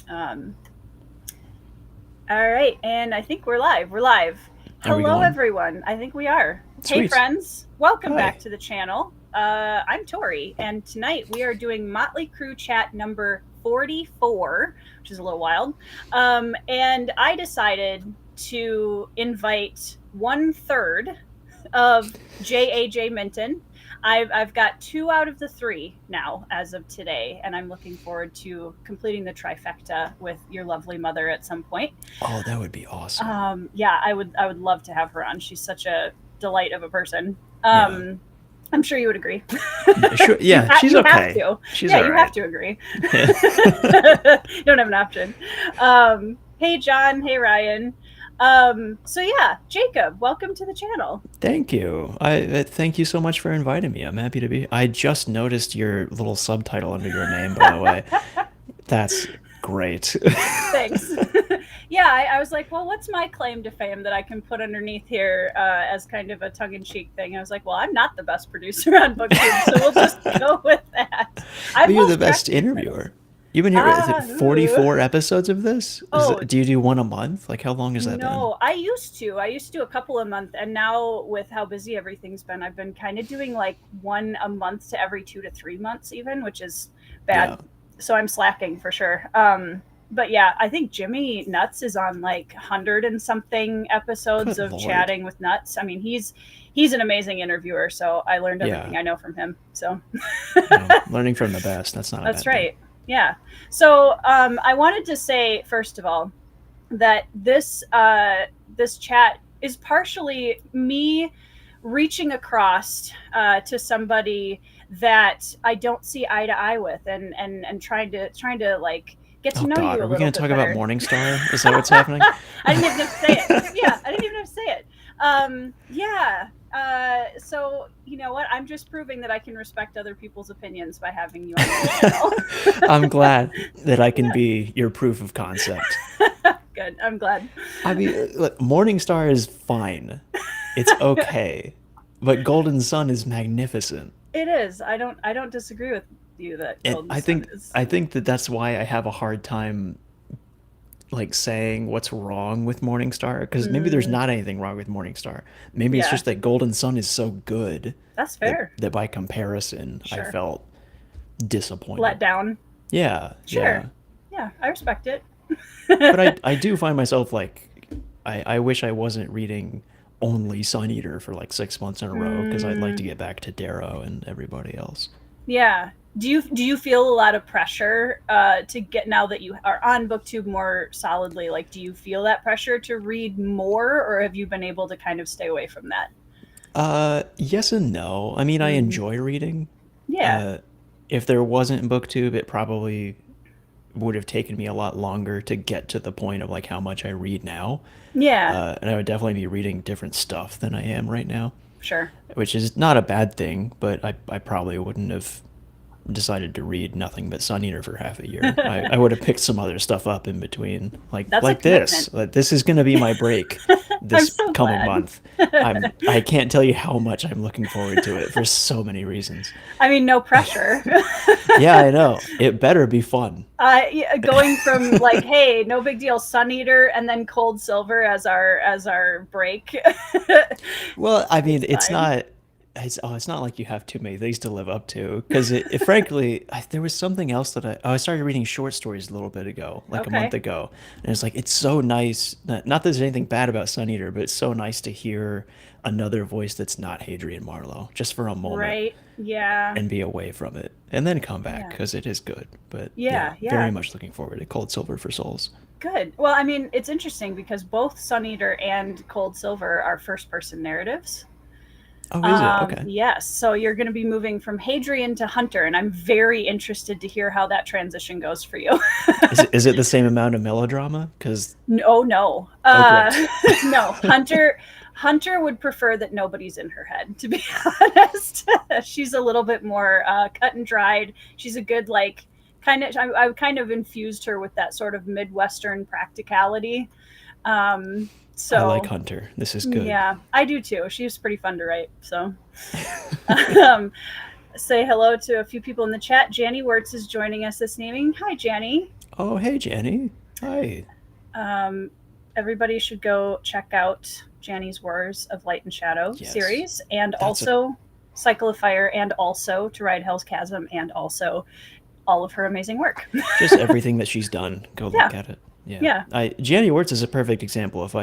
Um, all right, and I think we're live. We're live. Are we Hello, going? everyone. I think we are. Hey, Sweet. friends. Welcome back Hi. to the channel. I'm Tori, and tonight we are doing Motley Crew Chat number 44, which is a little wild. And I decided to invite one third of Jakob Minton. I've got 2 out of the 3 now as of today, and I'm looking forward to completing the trifecta with your lovely mother at some point. Oh, that would be awesome. Yeah, I would love to have her on. She's such a delight of a person. Yeah. I'm sure you would agree. Sure. Yeah, she's You have okay. to. She's Yeah, all you have right. to agree. You don't have an option. Hey, John. Hey, Ryan. So yeah, Jakob, welcome to the channel. Thank you. I thank you so much for inviting me. I'm happy to be. I just noticed your little subtitle under your name, by the way. That's great. Thanks. Yeah, I was like, well, what's my claim to fame that I can put underneath here as kind of a tongue-in-cheek thing? I was like, well, I'm not the best producer on Booktube, so we'll just go with that. But I've you're the lost best track. interviewer. You've been here, is it Ooh. 44 episodes of this? Oh, Do you do one a month? Like, how long has that been? no, I used to. I used to do a couple a month, and now with how busy everything's been, I've been kind of doing like one a month to every 2 to 3 months, even, which is bad. Yeah. So I'm slacking for sure. But yeah, I think Jimmy Nuts is on like 100 and something episodes Good of Lord. chatting with Nuts. I mean, he's an amazing interviewer, so I learned Yeah. everything I know from him. So Learning from the best. That's not a that's bad thing. right. Yeah. So I wanted to say first of all that this chat is partially me reaching across to somebody that I don't see eye to eye with, and trying to like get to Oh, know God. you a Are we little going to bit talk about better. Morningstar? Is that what's happening? I didn't even have to say it. Yeah, I didn't even have to say it. Yeah. So you know what? I'm just proving that I can respect other people's opinions by having you on my channel. I'm glad that I can be your proof of concept. Good. I'm glad. I mean, look, Morningstar is fine. It's okay. But Golden Sun is magnificent. It is. I don't disagree with you that And Golden I Sun think is. I think that that's why I have a hard time like saying what's wrong with Morningstar, because maybe there's Mm, not anything wrong with Morningstar. Maybe it's yeah, just that Golden Sun is so good that's that fair. by comparison I Sure. felt disappointed. Let down. Yeah, Sure. yeah. Yeah, I respect it. But I do find myself like I wish I wasn't reading only Sun Eater for like 6 months in a row, because I'd like to mm, get back to Darrow and everybody else. yeah. Do you feel a lot of pressure to get, now that you are on BookTube more solidly? Like, do you feel that pressure to read more, or have you been able to kind of stay away from that? Yes and no. I mean, I Mm, enjoy reading. yeah. Uh, if there wasn't BookTube, it probably would have taken me a lot longer to get to the point of like how much I read now. Yeah. And I would definitely be reading different stuff than I am right now, Sure. which is not a bad thing, but I probably wouldn't have decided to read nothing but Sun Eater for half a year. I would have picked some other stuff up in between, That's a like this. commitment. Like, this is going to be my break I'm this so coming glad. month. I can't tell you how much I'm looking forward to it for so many reasons. I mean, no pressure. Yeah, I know. It better be fun. Yeah, going from like, hey, no big deal, Sun Eater, and then Cold Silver as our break. Well, I mean, It's fine. it's not like you have too many things to live up to, because frankly, there was something else that I started reading short stories a little bit ago, like a month Okay. ago, and it's like it's so nice. Not that there's anything bad about Sun Eater, but it's so nice to hear another voice that's not Hadrian Marlowe just for a moment Right. Yeah. and be away from it, and then come back Yeah. because it is good. But yeah, Yeah. very Yeah. much looking forward to Cold Silver for Souls. Good. Well, I mean, it's interesting because both Sun Eater and Cold Silver are first person narratives. Oh, is it? Okay. Yes. So you're going to be moving from Hadrian to Hunter, and I'm very interested to hear how that transition goes for you. Is it the same amount of melodrama? Because No, no. oh, great. No. Hunter would prefer that nobody's in her head, to be honest. She's a little bit more cut and dried. She's a good, like, kind of, I kind of infused her with that sort of Midwestern practicality. Um, I like so, Hunter. This is good. yeah, I do too. She's pretty fun to write. So, um, say hello to a few people in the chat. Janny Wirtz is joining us this evening. Hi, Janny. Oh, hey, Jenny. Hi. Everybody should go check out Janny's Wars of Light and Shadow Yes. series, and That's a also Cycle of Fire, and also To Ride Hell's Chasm, and also all of her amazing work. just everything that she's done. Go Yeah, look at it. Yeah. yeah. Gianni Wirtz is a perfect example of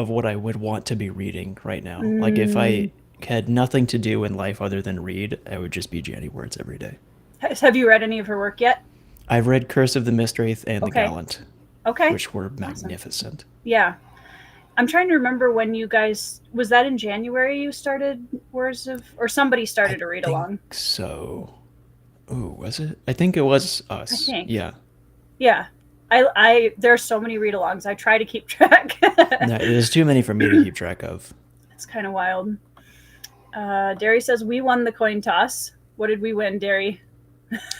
what I would want to be reading right now. Like if Mm, I had nothing to do in life other than read, I would just be Gianni Wirtz every day. have you read any of her work yet? I've read Curse of the Mistwraith and The Okay, Gallant, okay, which were awesome. magnificent. Yeah, I'm trying to remember when you guys, was that in January you started Wars of, or somebody I started to read think along? so. Ooh, was it? I think it was I us. think. Yeah. Yeah. There are so many read alongs. I try to keep track. No, there's too many for me to keep track of. It's kind of wild. Derry says we won the coin toss. What did we win, Derry?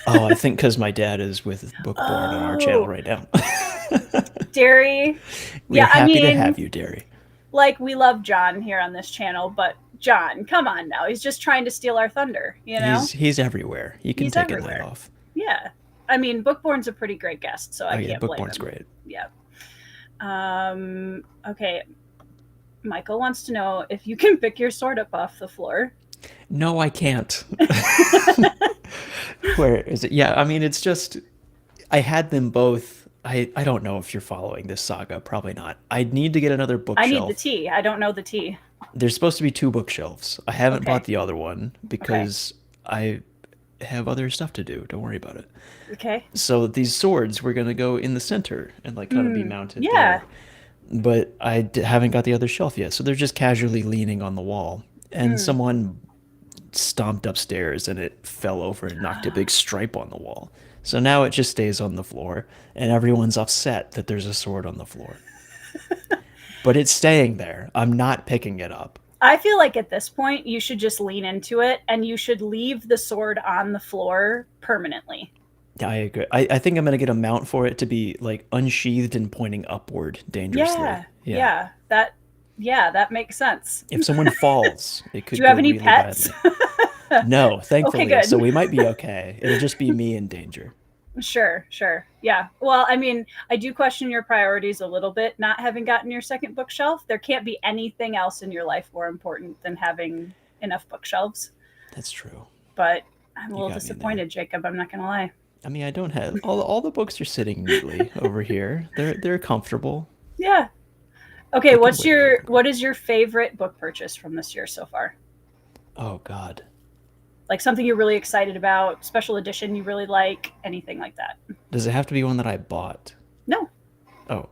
Oh, I think because my dad is with Bookborn on our channel Oh, right now. Derry. We are Yeah, I happy to have mean, you, Derry. like we love John here on this channel, but John, come on now. He's just trying to steal our thunder, you know? He's everywhere. He can He's take a night everywhere. off. Yeah. I mean, Bookborn's a pretty great guest, so Oh I yeah, can't blame Bookborn's him. great. Yeah. Okay. Michael wants to know if you can pick your sword up off the floor. No, I can't. Where is it? Yeah, I mean it's just I had them both. I don't know if you're following this saga. Probably not. I need to get another I need the bookshelf. tea. I don't know the tea. There's supposed to be two bookshelves. I haven't bought Okay. the other one Okay. because I have other stuff to do. Don't worry about it. Okay. So these swords were gonna go in the center and like kind of be mounted Yeah. there, but haven't got the other shelf yet. So they're just casually leaning on the wall, and someone stomped upstairs and it fell over and knocked a big stripe on the wall. So now it just stays on the floor, and everyone's upset that there's a sword on the floor. But it's staying there. I'm not picking it up. I feel like at this point you should just lean into it and you should leave the sword on the floor permanently. I agree. I think I'm gonna get a mount for it to be like unsheathed and pointing upward dangerously. Yeah. Yeah. Yeah, that makes sense. If someone falls, it Do could you have go any really pets? badly. No, Okay, thankfully. So good. we might be okay. It'll just be me in danger. Sure. Yeah. Well, I mean, I do question your priorities a little bit. Not having gotten your second bookshelf, there can't be anything else in your life more important than having enough bookshelves. That's true. But I'm a You little got me there. disappointed, Jacob. I'm not going to lie. I mean, I don't have all the books are sitting neatly over here. They're comfortable. Yeah. Okay, They can wait a bit longer. what is your favorite book purchase from this year so far? Oh God. Like something you're really excited about, special edition you really like, anything like that? Does it have to be one that I bought? No. Oh,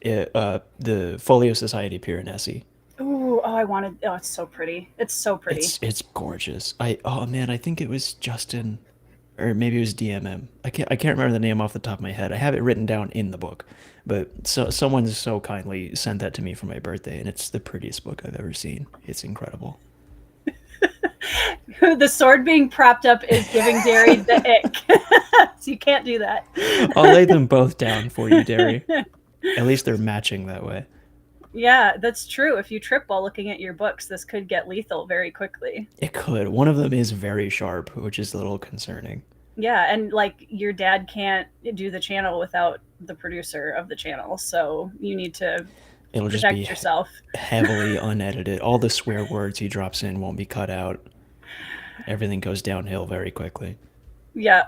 the Folio Society Piranesi. Ooh, I wanted. Oh, it's so pretty. It's so pretty. It's gorgeous. Oh man, I think it was Justin, or maybe it was DMM. I can't remember the name off the top of my head. I have it written down in the book, but someone so kindly sent that to me for my birthday, and it's the prettiest book I've ever seen. It's incredible. The sword being propped up is giving Derry the ick. So you can't do that. I'll lay them both down for you, Derry. At least they're matching that way. Yeah, that's true. If you trip while looking at your books, this could get lethal very quickly. It could. One of them is very sharp, which is a little concerning. Yeah, and like your dad can't do the channel without the producer of the channel, so you need to It'll just protect be yourself. heavily unedited. All the swear words he drops in won't be cut out. Everything goes downhill very quickly. Yeah.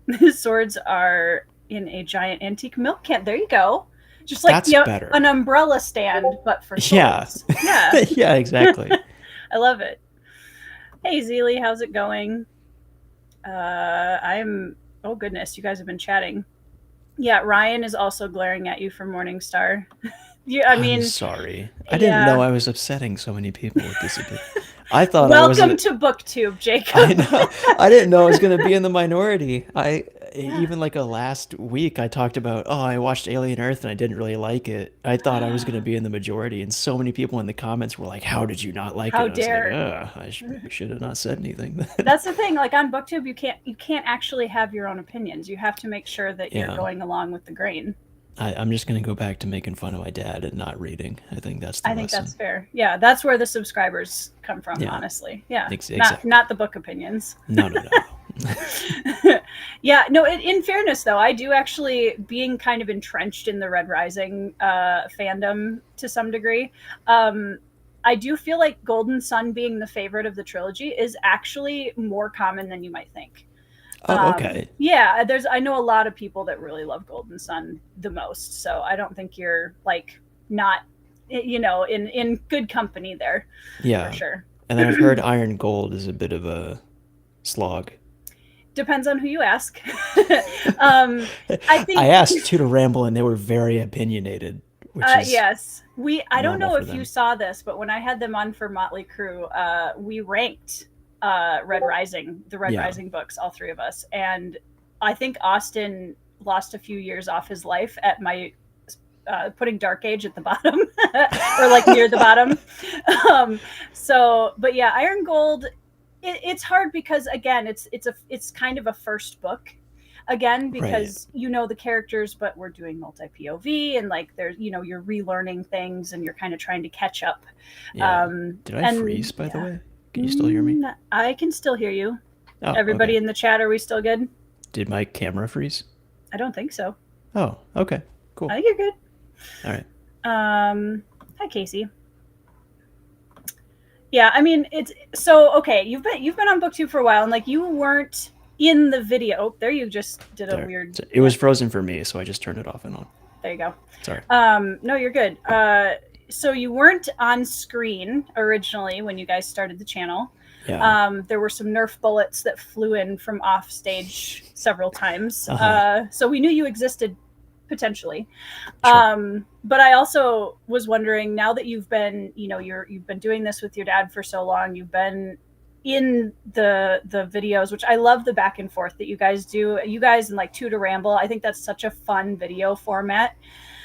The swords are in a giant antique milk can. There you go. Just like That's better. an umbrella stand, but for Yeah. swords. Yeah. Yeah, exactly. I love it. Hey Zeely, how's it going? I'm oh goodness, you guys have been chatting. Yeah, Ryan is also glaring at you from Morningstar. I I'm mean, sorry. I didn't know yeah. I was upsetting so many people with this. I thought I was. Welcome to Booktube, I Jacob. know. I didn't know I was gonna be in the minority. I even like a last week I talked about, oh, I watched Alien Earth and I didn't really like it. I thought I was gonna be in the majority, and so many people in the comments were like, "How did you not like How it?" I was like, dare. "Ugh, maybe should have not said anything." That's the thing. Like on Booktube, you can't actually have your own opinions. You have to make sure that you're Yeah, going along with the grain. I'm just gonna go back to making fun of my dad and not reading. I think that's the I think that's lesson. fair. Yeah, that's where the subscribers come from, Yeah, honestly. Yeah. exactly. Not the book opinions. No, no, no, Yeah, no, in fairness though, I do actually, being kind of entrenched in the Red Rising fandom to some degree, um, I do feel like Golden Sun being the favorite of the trilogy is actually more common than you might think. Oh, okay. Yeah, I know a lot of people that really love Golden Sun the most, so I don't think you're like not, in good company there, for Yeah. sure. And then I've heard Iron Gold is a bit of a slog. Depends on who you ask. um, I I think asked two to ramble and they were very opinionated, which is yes, I don't normal know for if you them. saw this, but when I had them on for Motley Crue, we ranked the Red Yeah. Rising books, all three of us, and I think Austin lost a few years off his life at my putting Dark Age at the bottom, or like near the bottom. Um, but yeah, Iron Gold. It's hard because again, it's kind of a first book. Again, Right. because you know the characters, but we're doing multi POV, and like there's you're relearning things, and you're kind of trying to catch up. Yeah. Did I And freeze, by the yeah, way? Can you still hear me? I can still hear you. Oh, Everybody okay. in the chat, are we still good? Did my camera freeze? I don't think so. Oh, okay. I Cool. think you're good. All right. Hi Casey. Yeah, I mean it's so okay. You've been on Booktube for a while, and like you weren't in the video. Oh, there you just did a There. weird. It was frozen for me, so I just turned it off and on. There you go. Sorry. No, you're good. So you weren't on screen originally when you guys started the channel. Yeah. There were some Nerf bullets that flew in from off stage several times. Uh-huh. So we knew you existed potentially. Sure. But I also was wondering, now that you've been, you've been doing this with your dad for so long, you've been in the videos, which I love the back and forth that you guys do. You guys and like Two to Ramble, I think that's such a fun video format.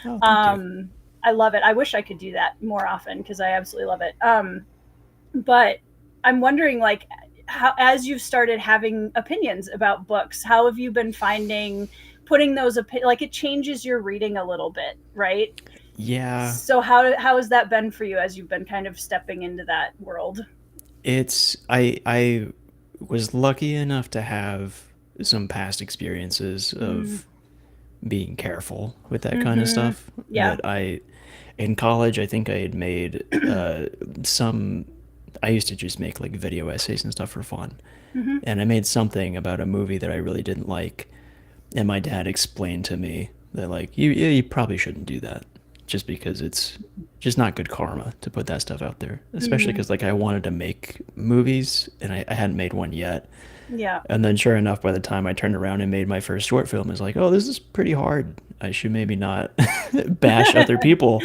Oh, thank you. I love it. I wish I could do that more often because I absolutely love it. But I'm wondering, like, how, as you've started having opinions about books, how have you been finding putting those like it changes your reading a little bit, right? Yeah. So how has that been for you as you've been kind of stepping into that world? I was lucky enough to have some past experiences of being careful with that kind of Mm-hmm. stuff. Yeah. That I in college, I think I had made some. I used to just make like video essays and stuff for fun, Mm-hmm. and I made something about a movie that I really didn't like, and my dad explained to me that like you probably shouldn't do that, just because it's just not good karma to put that stuff out there, especially Mm-hmm. because like I wanted to make movies and I hadn't made one yet. Yeah. And then, sure enough, by the time I turned around and made my first short film, it's like, oh, this is pretty hard. I should maybe not bash other people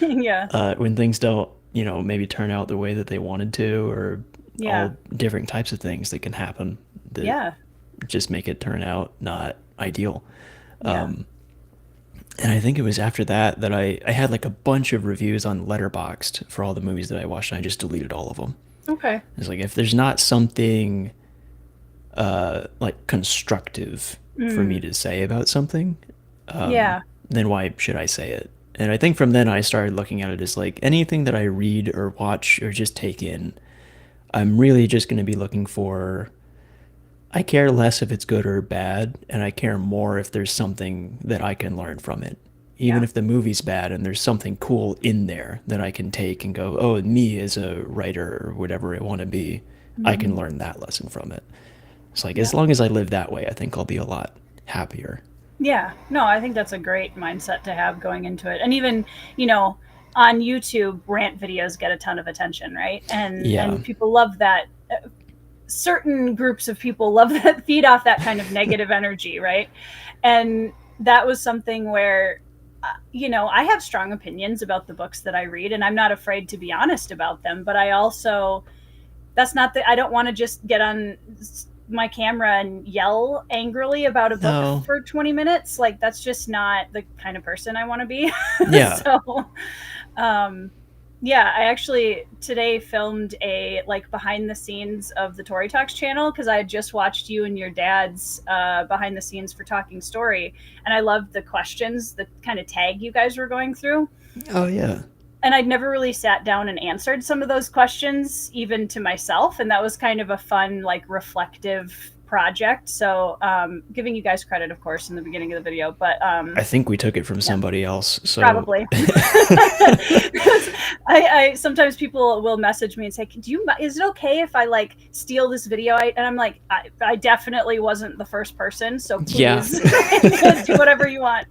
Yeah. when things don't, maybe turn out the way that they wanted to, or Yeah. all different types of things that can happen that Yeah. just make it turn out not ideal. Yeah. And I think it was after that that I had like a bunch of reviews on Letterboxd for all the movies that I watched, and I just deleted all of them. Okay. It's like if there's not something like constructive for me to say about something, Yeah. then why should I say it? And I think from then I started looking at it as like anything that I read or watch or just take in, I'm really just going to be looking for. I care less if it's good or bad, and I care more if there's something that I can learn from it. Even Yeah. if the movie's bad and there's something cool in there that I can take and go, oh, me as a writer or whatever I want to be, I can Mm-hmm. learn that lesson from it. It's like as Yeah. long as I live that way, I think I'll be a lot happier. Yeah, no, I think that's a great mindset to have going into it. And even, you know, on YouTube, rant videos get a ton of attention, right? Yeah. And people love that. Certain groups of people love that, feed off that kind of negative energy, right? And that was something where, I have strong opinions about the books that I read, and I'm not afraid to be honest about them. But I also, that's not the, I don't want to just get on my camera and yell angrily about a book No. for 20 minutes. Like that's just not the kind of person I want to be. Yeah. So yeah, I actually today filmed a like behind the scenes of the Tory Talks channel because I had just watched you and your dad's behind the scenes for Talking Story, and I loved the questions, the kind of tag you guys were going through. Oh, yeah. And I'd never really sat down and answered some of those questions even to myself, and that was kind of a fun like reflective project. So giving you guys credit, of course, in the beginning of the video, but I think we took it from somebody else. So probably. I sometimes people will message me and say, is it okay if I like steal this video? And I'm like, I definitely wasn't the first person, so please do whatever you want.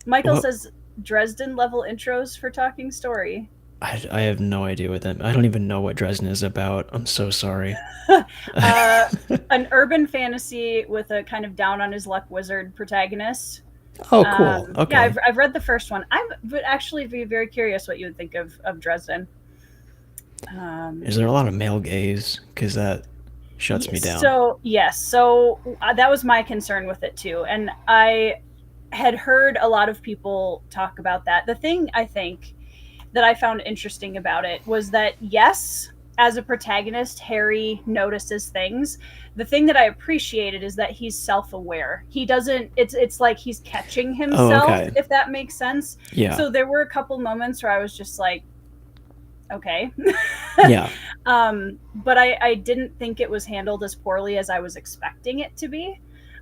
Michael says Dresden level intros for Talking Story. I have no idea what that. I don't even know what Dresden is about. I'm so sorry. An urban fantasy with a kind of down on his luck wizard protagonist. Oh, cool. Okay. Yeah, I've read the first one. I would actually be very curious what you would think of Dresden. Is there a lot of male gaze? Because that shuts me down. So yes, so that was my concern with it too, and I had heard a lot of people talk about that. The thing I think that I found interesting about it was that, yes, as a protagonist, Harry notices things. The thing that I appreciated is that he's self-aware. He doesn't, it's like he's catching himself, if that makes sense. Yeah. So there were a couple moments where I was just like, okay. Yeah. But I didn't think it was handled as poorly as I was expecting it to be.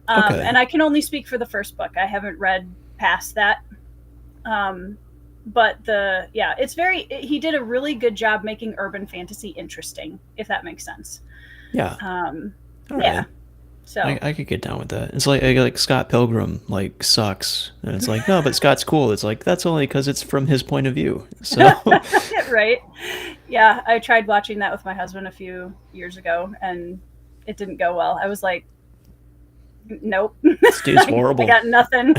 And I can only speak for the first book. I haven't read past that. But it's he did a really good job making urban fantasy interesting, if that makes sense. Yeah. All right. So I could get down with that. It's like Scott Pilgrim like sucks, and it's like, no, but Scott's cool. It's like, that's only because it's from his point of view. So right. Yeah, I tried watching that with my husband a few years ago, and it didn't go well. I was like, nope. This dude's horrible. I got nothing.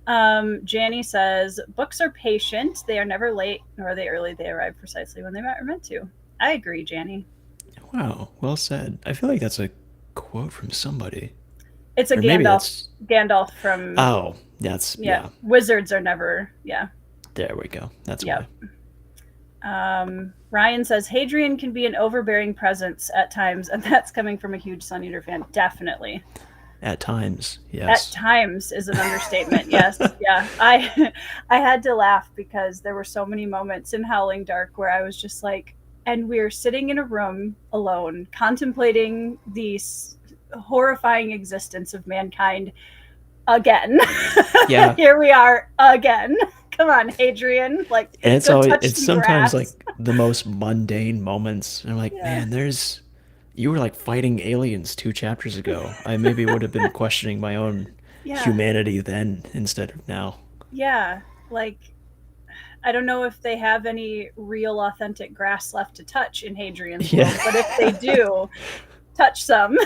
Janny says, books are patient. They are never late, nor are they early. They arrive precisely when they are meant to. I agree, Janny. Wow, well said. I feel like that's a quote from somebody. It's a Gandalf from... Oh, that's... Yeah. Wizards are never... Yeah. There we go. That's why. Ryan says, Hadrian can be an overbearing presence at times, and that's coming from a huge Sun Eater fan. Definitely. At times, yes. At times is an understatement. Yes, yeah. I had to laugh because there were so many moments in Howling Dark where I was just like, and we're sitting in a room alone, contemplating the horrifying existence of mankind again. Yeah. Here we are again. Come on, Hadrian. Like, and it's sometimes like the most mundane moments. And I'm like, man, you were like fighting aliens 2 chapters ago. I maybe would have been questioning my own humanity then instead of now. Yeah, like, I don't know if they have any real authentic grass left to touch in Hadrian's world, but if they do, touch some.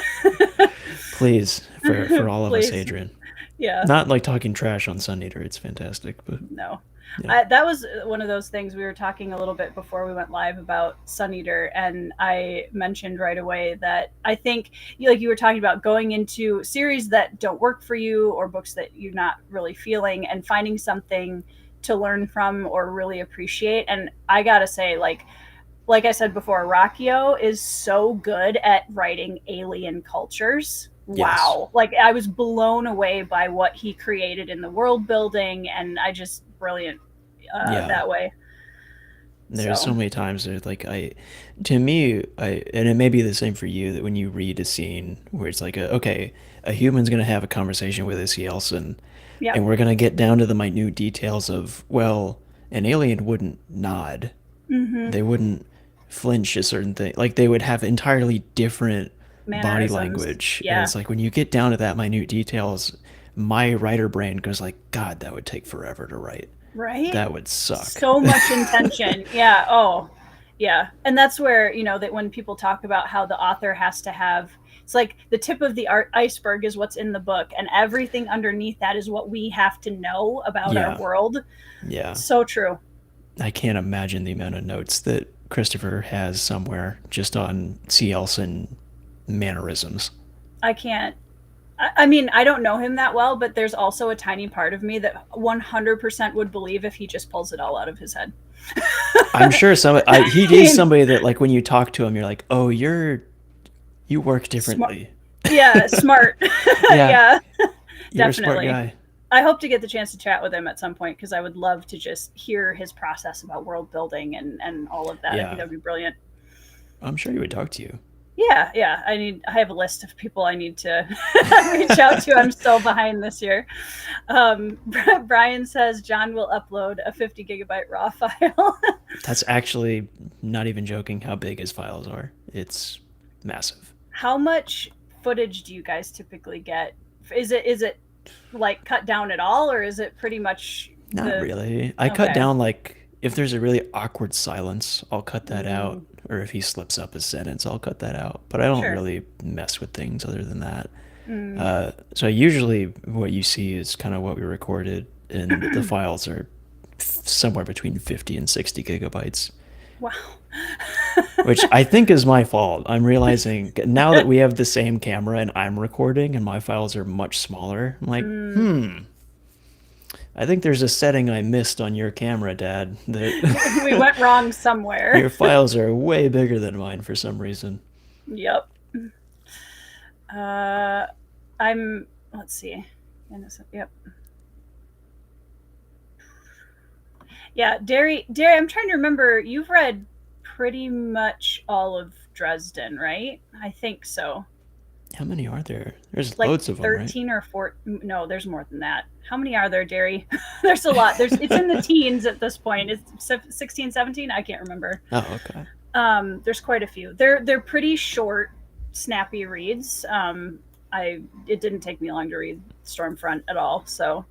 Please, for all of us, Hadrian. Yeah. Not like talking trash on Sun Eater. It's fantastic, but no. Yeah. That was one of those things we were talking a little bit before we went live about Sun Eater, and I mentioned right away that I think, like you were talking about, going into series that don't work for you or books that you're not really feeling and finding something to learn from or really appreciate. And I gotta say, like I said before, Rocchio is so good at writing alien cultures. Wow. Yes. Like, I was blown away by what he created in the world building, and I just brilliant that way. There's so many times that, like, to me, and it may be the same for you, that when you read a scene where it's like, a human's going to have a conversation with a Cielson, and we're going to get down to the minute details of, well, an alien wouldn't nod. Mm-hmm. They wouldn't flinch a certain thing. Like, they would have entirely different body language. Yeah. And it's like, when you get down to that minute details, my writer brain goes like, God, that would take forever to write. Right? That would suck. So much intention. Yeah. Oh, yeah. And that's where, that when people talk about how the author has to have, it's like the tip of the iceberg is what's in the book, and everything underneath that is what we have to know about our world. Yeah. So true. I can't imagine the amount of notes that Christopher has somewhere just on Cielson mannerisms. I can't. I mean, I don't know him that well, but there's also a tiny part of me that 100% would believe if he just pulls it all out of his head. I'm sure he is somebody that, like, when you talk to him, you're like, oh, you work differently. Smart. Yeah. You're definitely. A smart guy. I hope to get the chance to chat with him at some point, because I would love to just hear his process about world building and all of that. I think that'd be brilliant. I'm sure he would talk to you. Yeah. I have a list of people I need to reach out to. I'm so behind this year. Um, Brian says John will upload a 50 gigabyte raw file. That's actually not even joking how big his files are. It's massive. How much footage do you guys typically get? Is it like cut down at all, or is it pretty much Not the really. I cut okay? down like if there's a really awkward silence, I'll cut that out. Mm, Or if he slips up a sentence, I'll cut that out. But I don't sure. really mess with things other than that. Mm. So usually what you see is kind of what we recorded, and the files are somewhere between 50 and 60 gigabytes, Wow. which I think is my fault. I'm realizing now that we have the same camera and I'm recording and my files are much smaller. I'm like, Mm. I think there's a setting I missed on your camera, Dad, We that went wrong somewhere. your files are way bigger than mine for some reason. Yep. Uh, I'm. Let's see. Innocent. Yep. Yeah, Derry. I'm trying to remember. You've read pretty much all of Dresden, right? I think so. How many are there? There's Like loads of them, right? 13 or 14. No, there's more than that. How many are there, Derry? There's a lot. It's in the teens at this point. It's 16, 17. I can't remember. Oh, okay. There's quite a few. They're pretty short, snappy reads. It didn't take me long to read Stormfront at all. So,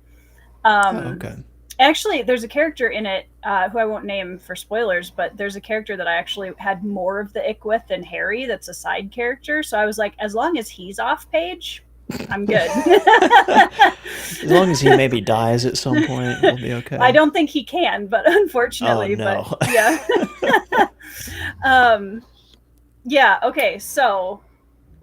Oh, um, okay. actually, there's a character in it who I won't name for spoilers, but there's a character that I actually had more of the ick with than Harry. That's a side character. So I was like, as long as he's off page, I'm good. As long as he maybe dies at some point, we'll be I okay. don't think he can, but Oh unfortunately, but no. yeah. um, yeah. Okay. So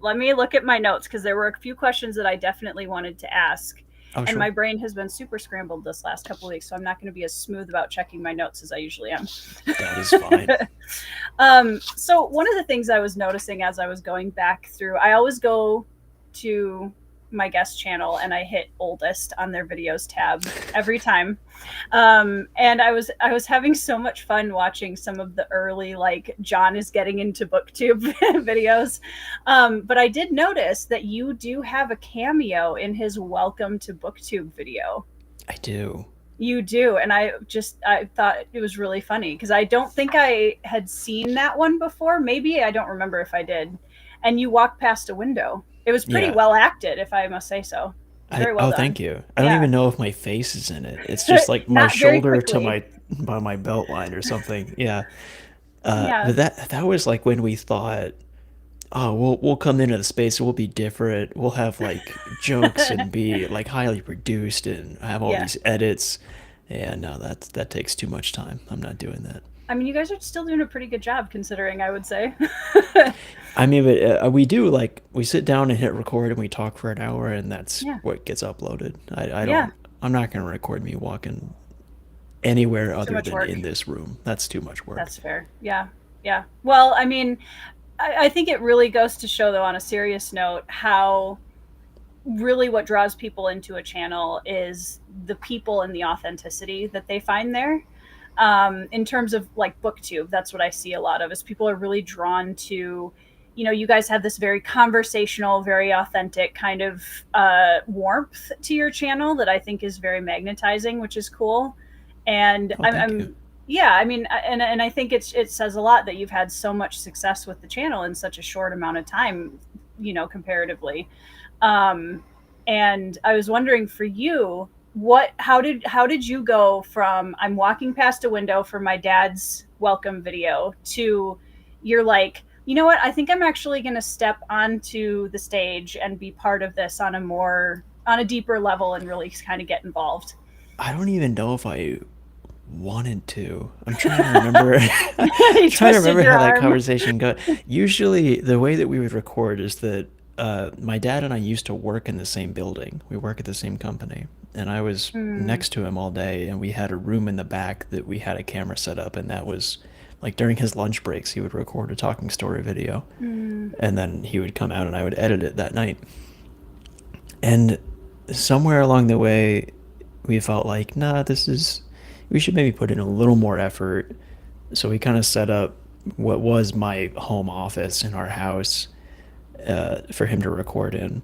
let me look at my notes because there were a few questions that I definitely wanted to ask. Oh, And my sure. brain has been super scrambled this last couple of weeks, so I'm not going to be as smooth about checking my notes as I usually am. That is fine. So one of the things I was noticing as I was going back through, I always go to my guest channel and I hit oldest on their videos tab every time. And I was having so much fun watching some of the early like John is getting into booktube videos. But I did notice that you do have a cameo in his welcome to booktube video. I do. You do, and I thought it was really funny because I don't think I had seen that one before. Maybe I don't remember if I did. And you walked past a window. It was pretty Yeah. well acted, if I must say so. Very well Oh, done. thank you. I don't Yeah. even know if my face is in it. It's just like my Not very shoulder to quickly. my belt line or something. Yeah. Yeah. But that was like when we thought, oh, we'll come into the space, we'll be different. We'll have like jokes and be like highly produced and have all Yeah. these edits. And no, that takes too much time. I'm not doing that. I mean, you guys are still doing a pretty good job considering, I would say. I mean, but we do like we sit down and hit record and we talk for an hour and that's Yeah. what gets uploaded. I Yeah. don't. I'm not gonna record me walking anywhere Too other much than work. in this room. That's too much work. That's fair. Yeah. Yeah. Well, I mean, I think it really goes to show, though, on a serious note, how really what draws people into a channel is the people and the authenticity that they find there. In terms of like booktube, that's what I see a lot of is people are really drawn to, you guys have this very conversational, very authentic kind of warmth to your channel that I think is very magnetizing, which is cool. And Oh, I'm, thank you. I'm yeah, I mean, and I think it says a lot that you've had so much success with the channel in such a short amount of time, comparatively. Um, and I was wondering for you, how did you go from I'm walking past a window for my dad's welcome video to you're like, you know what, I think I'm actually going to step onto the stage and be part of this on a deeper level and really kind of get involved. I don't even know if I wanted to. I'm trying to remember. You Trying to twisted remember your how that arm. conversation go. Usually, the way that we would record is that my dad and I used to work in the same building. We work at the same company, and I was Mm, next to him all day. And we had a room in the back that we had a camera set up, and that was like during his lunch breaks, he would record a talking story video, mm, and then he would come out and I would edit it that night. And somewhere along the way, we felt like, nah, we should maybe put in a little more effort. So we kind of set up what was my home office in our house for him to record in.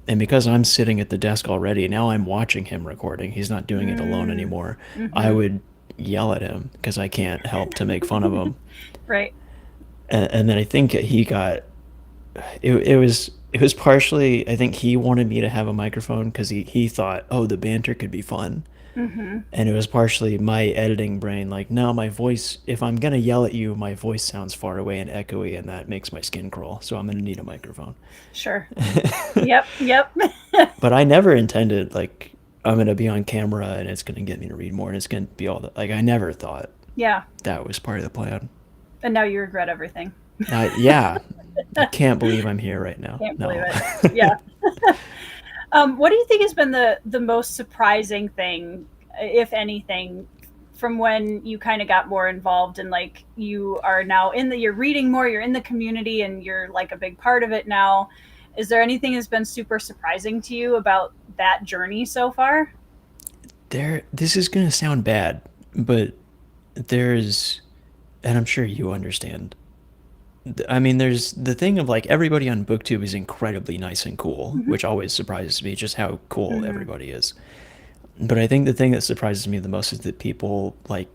And because I'm sitting at the desk already, now I'm watching him recording. He's not doing it alone Mm. anymore. I Mm-hmm. would yell at him because I can't help to make fun of him. Right. And then I think it was partially, I think he wanted me to have a microphone because he thought, oh, the banter could be fun. Mm-hmm. And it was partially my editing brain, like, no, my voice, if I'm gonna yell at you, my voice sounds far away and echoey, and that makes my skin crawl, so I'm gonna need a microphone. Sure. Yep. Yep. But I never intended, like, I'm gonna be on camera and it's gonna get me to read more and it's gonna be all that. Like, I never thought Yeah. that was part of the plan. And now you regret everything. Yeah, I can't believe I'm here right now. Can't believe No. it. Yeah. What do you think has been the most surprising thing, if anything, from when you kind of got more involved and like you are now you're reading more, you're in the community, and you're like a big part of it now? Is there anything that's been super surprising to you about that journey so far? This is gonna sound bad, but there's, and I'm sure you understand. I mean, there's the thing of like everybody on BookTube is incredibly nice and cool, Mm-hmm. which always surprises me just how cool Mm-hmm. everybody is. But I think the thing that surprises me the most is that people like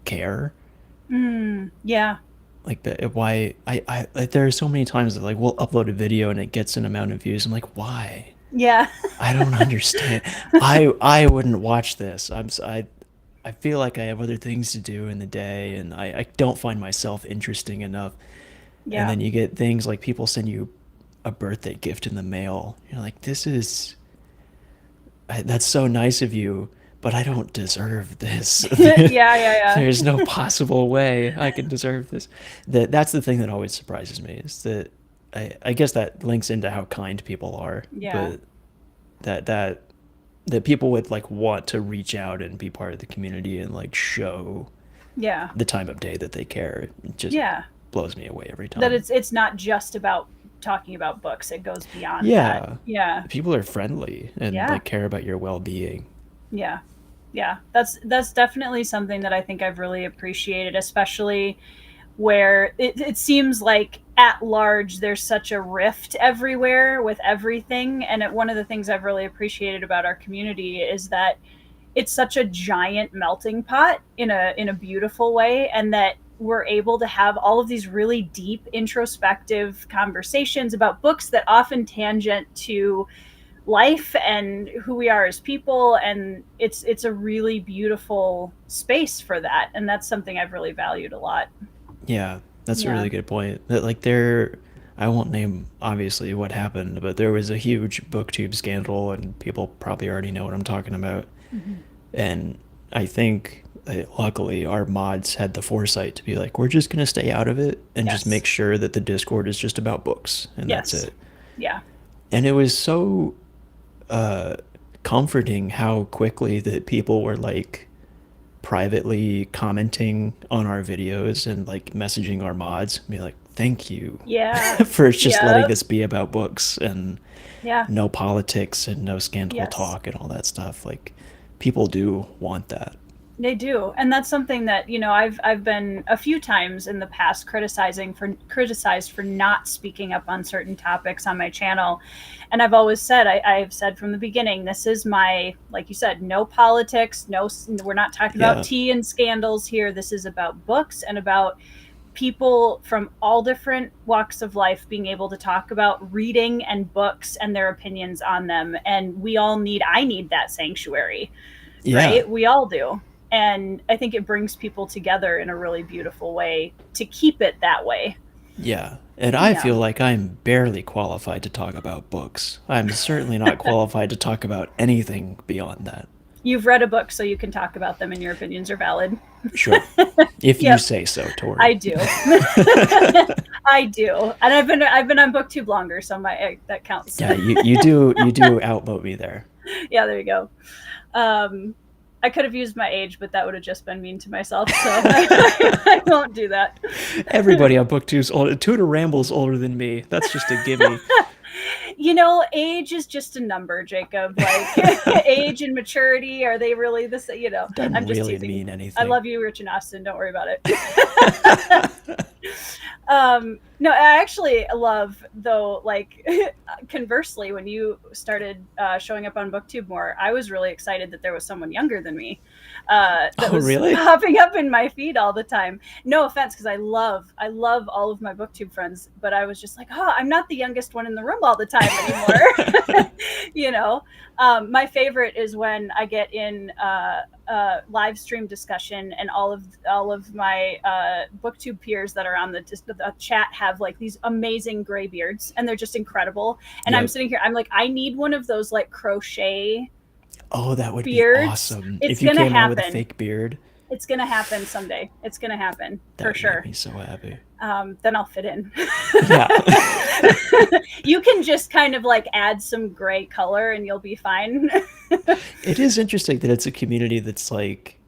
care. Yeah. Like why like there are so many times that like we'll upload a video and it gets an amount of views. I'm like, why? Yeah. I don't understand. I wouldn't watch this. I feel like I have other things to do in the day, and I don't find myself interesting enough. And Yeah. then you get things like people send you a birthday gift in the mail. You're like, that's so nice of you, but I don't deserve this. Yeah. Yeah. Yeah. There's no possible way I can deserve this. That's the thing that always surprises me is that I guess that links into how kind people are, Yeah. but that that that people would like want to reach out and be part of the community and like show Yeah. the time of day that they care. It just Yeah. blows me away every That time. it's not just about talking about books. It goes beyond that. Yeah, Yeah. people are friendly and Yeah. like care about your well-being. Yeah. Yeah. That's definitely something that I think I've really appreciated, especially where it seems like at large there's such a rift everywhere with everything. And one of the things I've really appreciated about our community is that it's such a giant melting pot in a beautiful way, and that we're able to have all of these really deep introspective conversations about books that often tangent to life and who we are as people, and it's a really beautiful space for that, and that's something I've really valued a lot. Yeah, that's a Yeah. really good point. That like there, I won't name obviously what happened, but there was a huge booktube scandal, and people probably already know what I'm talking about. Mm-hmm. And I think luckily our mods had the foresight to be like, we're just gonna stay out of it and just Yes. make sure that the Discord is just about books and that's Yes. it. Yeah. And it was so uh, comforting how quickly that people were like privately commenting on our videos and like messaging our mods, be like, thank you Yeah. for just letting Yeah. this be about books and Yeah. no politics and no scandal Yes. talk and all that stuff. Like, people do want that. They do, and that's something that I've been a few times in the past criticized for not speaking up on certain topics on my channel, and I've always said I've said from the beginning, this is my, like you said, no politics, no, we're not talking about Yeah. tea and scandals here. This is about books and about people from all different walks of life being able to talk about reading and books and their opinions on them, and I need that sanctuary, Yeah. right? We all do. And I think it brings people together in a really beautiful way to keep it that way. Yeah. And I Yeah. feel like I'm barely qualified to talk about books. I'm certainly not qualified to talk about anything beyond that. You've read a book, so you can talk about them and your opinions are valid. Sure. If you Yep. say so, Tori. I do. I do. And I've been on BookTube longer, so that counts. Yeah, you do outvote me there. Yeah, there you go. I could have used my age, but that would have just been mean to myself, so I won't do that. Everybody on BookTube's older. Tudor Ramble's older than me. That's just a gimme. age is just a number, Jacob. Like age and maturity, are they really the same? It doesn't I'm just really teasing. mean I anything. love you, Rich and Austin. Don't worry about it. No, I actually love, though, like, conversely, when you started showing up on Booktube more, I was really excited that there was someone younger than me that Oh, was really? popping up in my feed all the time. No offense, because I love all of my Booktube friends, but I was just like, oh, I'm not the youngest one in the room all the time anymore. My favorite is when I get in live stream discussion, and all of my Booktube peers that are on the chat have like these amazing gray beards, and they're just incredible. And Yep. I'm sitting here, I'm like, I need one of those like crochet Oh, that would be beards. awesome It's if you gonna came on with a happen. fake beard. It's gonna happen someday. It's gonna happen That for would make sure. me so happy. Then I'll fit in. Yeah. You can just kind of like add some gray color and you'll be fine. It is interesting that it's a community that's like,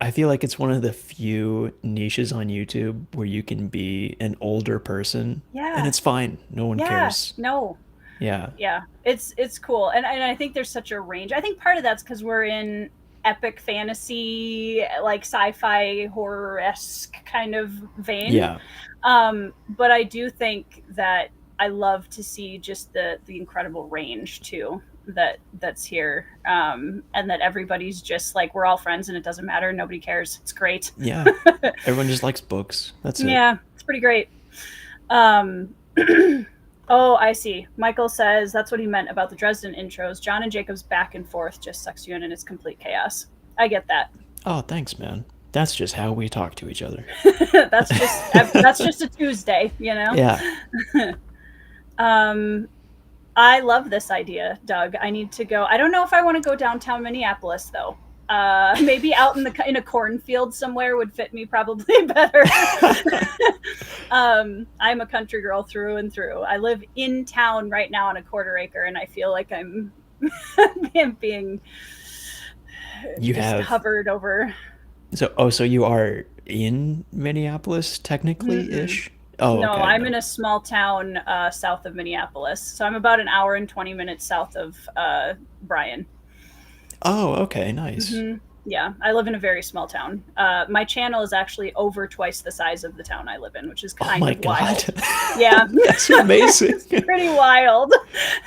I feel like it's one of the few niches on YouTube where you can be an older person and Yeah. it's fine. No one Yeah. cares. No. Yeah. Yeah. It's cool. And I think there's such a range. I think part of that's because we're in epic fantasy, like sci-fi horror-esque kind of vein. Yeah. But I do think that I love to see just the incredible range too that's here, and that everybody's just like, we're all friends and it doesn't matter, nobody cares, it's great. Yeah. Everyone just likes books. That's it. Yeah, it's pretty great. Oh, I see. Michael says that's what he meant about the Dresden intros. John and Jacob's back and forth just sucks you in, and it's complete chaos. I get that. Oh, thanks, man. That's just how we talk to each other. that's just a Tuesday, Yeah. I love this idea, Doug. I need to go. I don't know if I want to go downtown Minneapolis though. Maybe out in a cornfield somewhere would fit me probably better. I'm a country girl through and through. I live in town right now on a quarter acre, and I feel like I'm being hovered over. So you are in Minneapolis technically-ish? Oh, no, okay. I'm in a small town south of Minneapolis. So I'm about an hour and 20 minutes south of Bryan. Oh, okay, nice. Mm-hmm. Yeah, I live in a very small town. My channel is actually over twice the size of the town I live in, which is kind of wild. Yeah. That's amazing. It's pretty wild.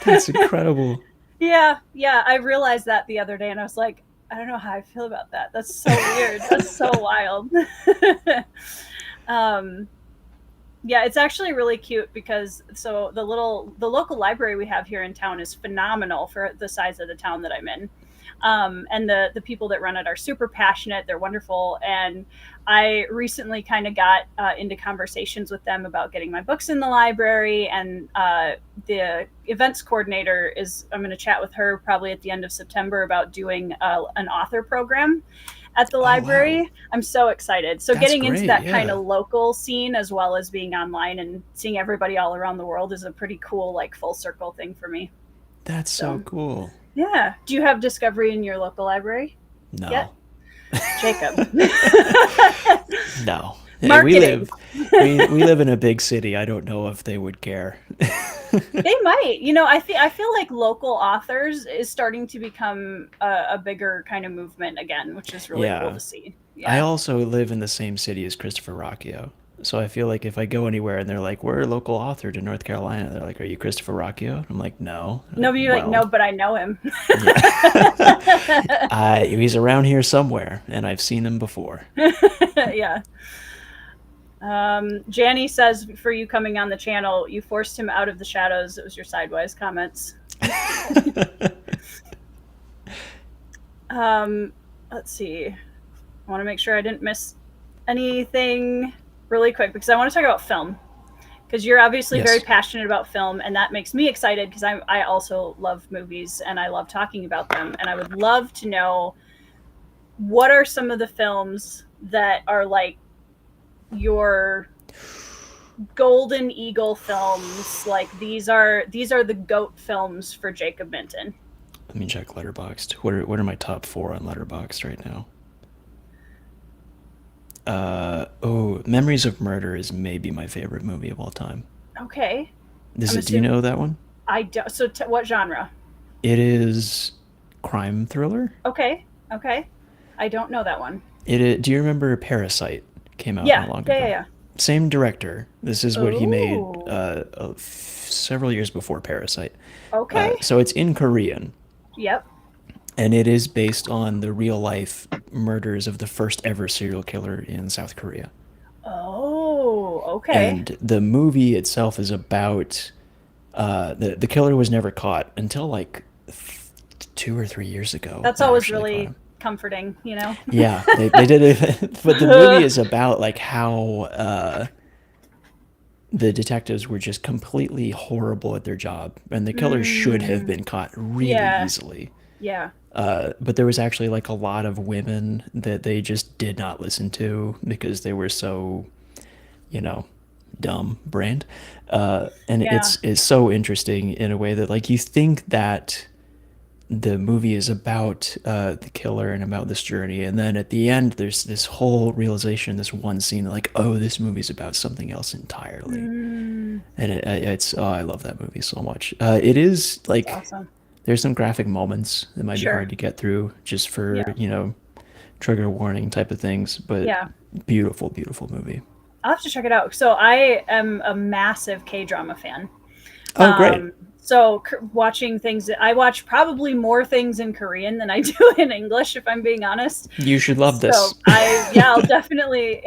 That's incredible. Yeah, I realized that the other day, and I was like, I don't know how I feel about that. That's so weird. That's so wild. Yeah, it's actually really cute because the local library we have here in town is phenomenal for the size of the town that I'm in. And the people that run it are super passionate. They're wonderful. And I recently kind of got into conversations with them about getting my books in the library. And the events coordinator I'm going to chat with her probably at the end of September about doing an author program at the library. Wow. I'm so excited. So that's getting into that kind of local scene, as well as being online and seeing everybody all around the world, is a pretty cool, like, full circle thing for me. That's so cool. Yeah. Do you have Discovery in your local library? No. Yet? Jacob. No. Marketing. We live in a big city. I don't know if they would care. They might. I feel like local authors is starting to become a bigger kind of movement again, which is really cool to see. Yeah. I also live in the same city as Christopher Rocchio. So I feel like if I go anywhere and they're like, we're a local author to North Carolina, they're like, are you Christopher Rocchio? I'm like, no. No, but you're like, no, but I know him. Yeah. He's around here somewhere, and I've seen him before. Yeah. Janny says, for you coming on the channel, you forced him out of the shadows. It was your sidewise comments. Let's see. I want to make sure I didn't miss anything really quick, because I want to talk about film, because you're obviously very passionate about film, and that makes me excited because I also love movies and I love talking about them. And I would love to know, what are some of the films that are like your golden eagle films? Like, these are the GOAT films for Jakob Minton. Let me check Letterboxd. What are my top 4 on Letterboxd right now? Memories of Murder is maybe my favorite movie of all time. Okay. Do you know that one? I don't. So, what genre? It is crime thriller. Okay, okay. I don't know that one. Do you remember Parasite? Came out Yeah, not long yeah, yeah, ago. yeah. Same director. This is what he made Oh, several years before Parasite. okay. So it's in Korean, Yep. and it is based on the real life murders of the first ever serial killer in South Korea. Oh, okay. And the movie itself is about the killer was never caught until like 2 or 3 years ago. That's They always actually caught really him. comforting, you know? Yeah, they did it, but the movie is about like how the detectives were just completely horrible at their job, and the killer should have Mm, been caught really yeah, easily. yeah. But there was actually like a lot of women that they just did not listen to because they were so, you know, dumb brained. And Yeah. it's so interesting in a way that like you think that the movie is about the killer and about this journey, and then at the end there's this whole realization, this one scene, like, oh, this movie's about something else entirely. Mm, And it's oh, I love that movie so much. It is that's like awesome. there's some graphic moments that might be hard Sure. to get through just for Yeah. trigger warning type of things, but Yeah. beautiful, beautiful movie. I'll have to check it out. So I am a massive K drama fan. Oh, great. So watching things, I watch probably more things in Korean than I do in English, if I'm being honest. You should love So this. yeah, I'll definitely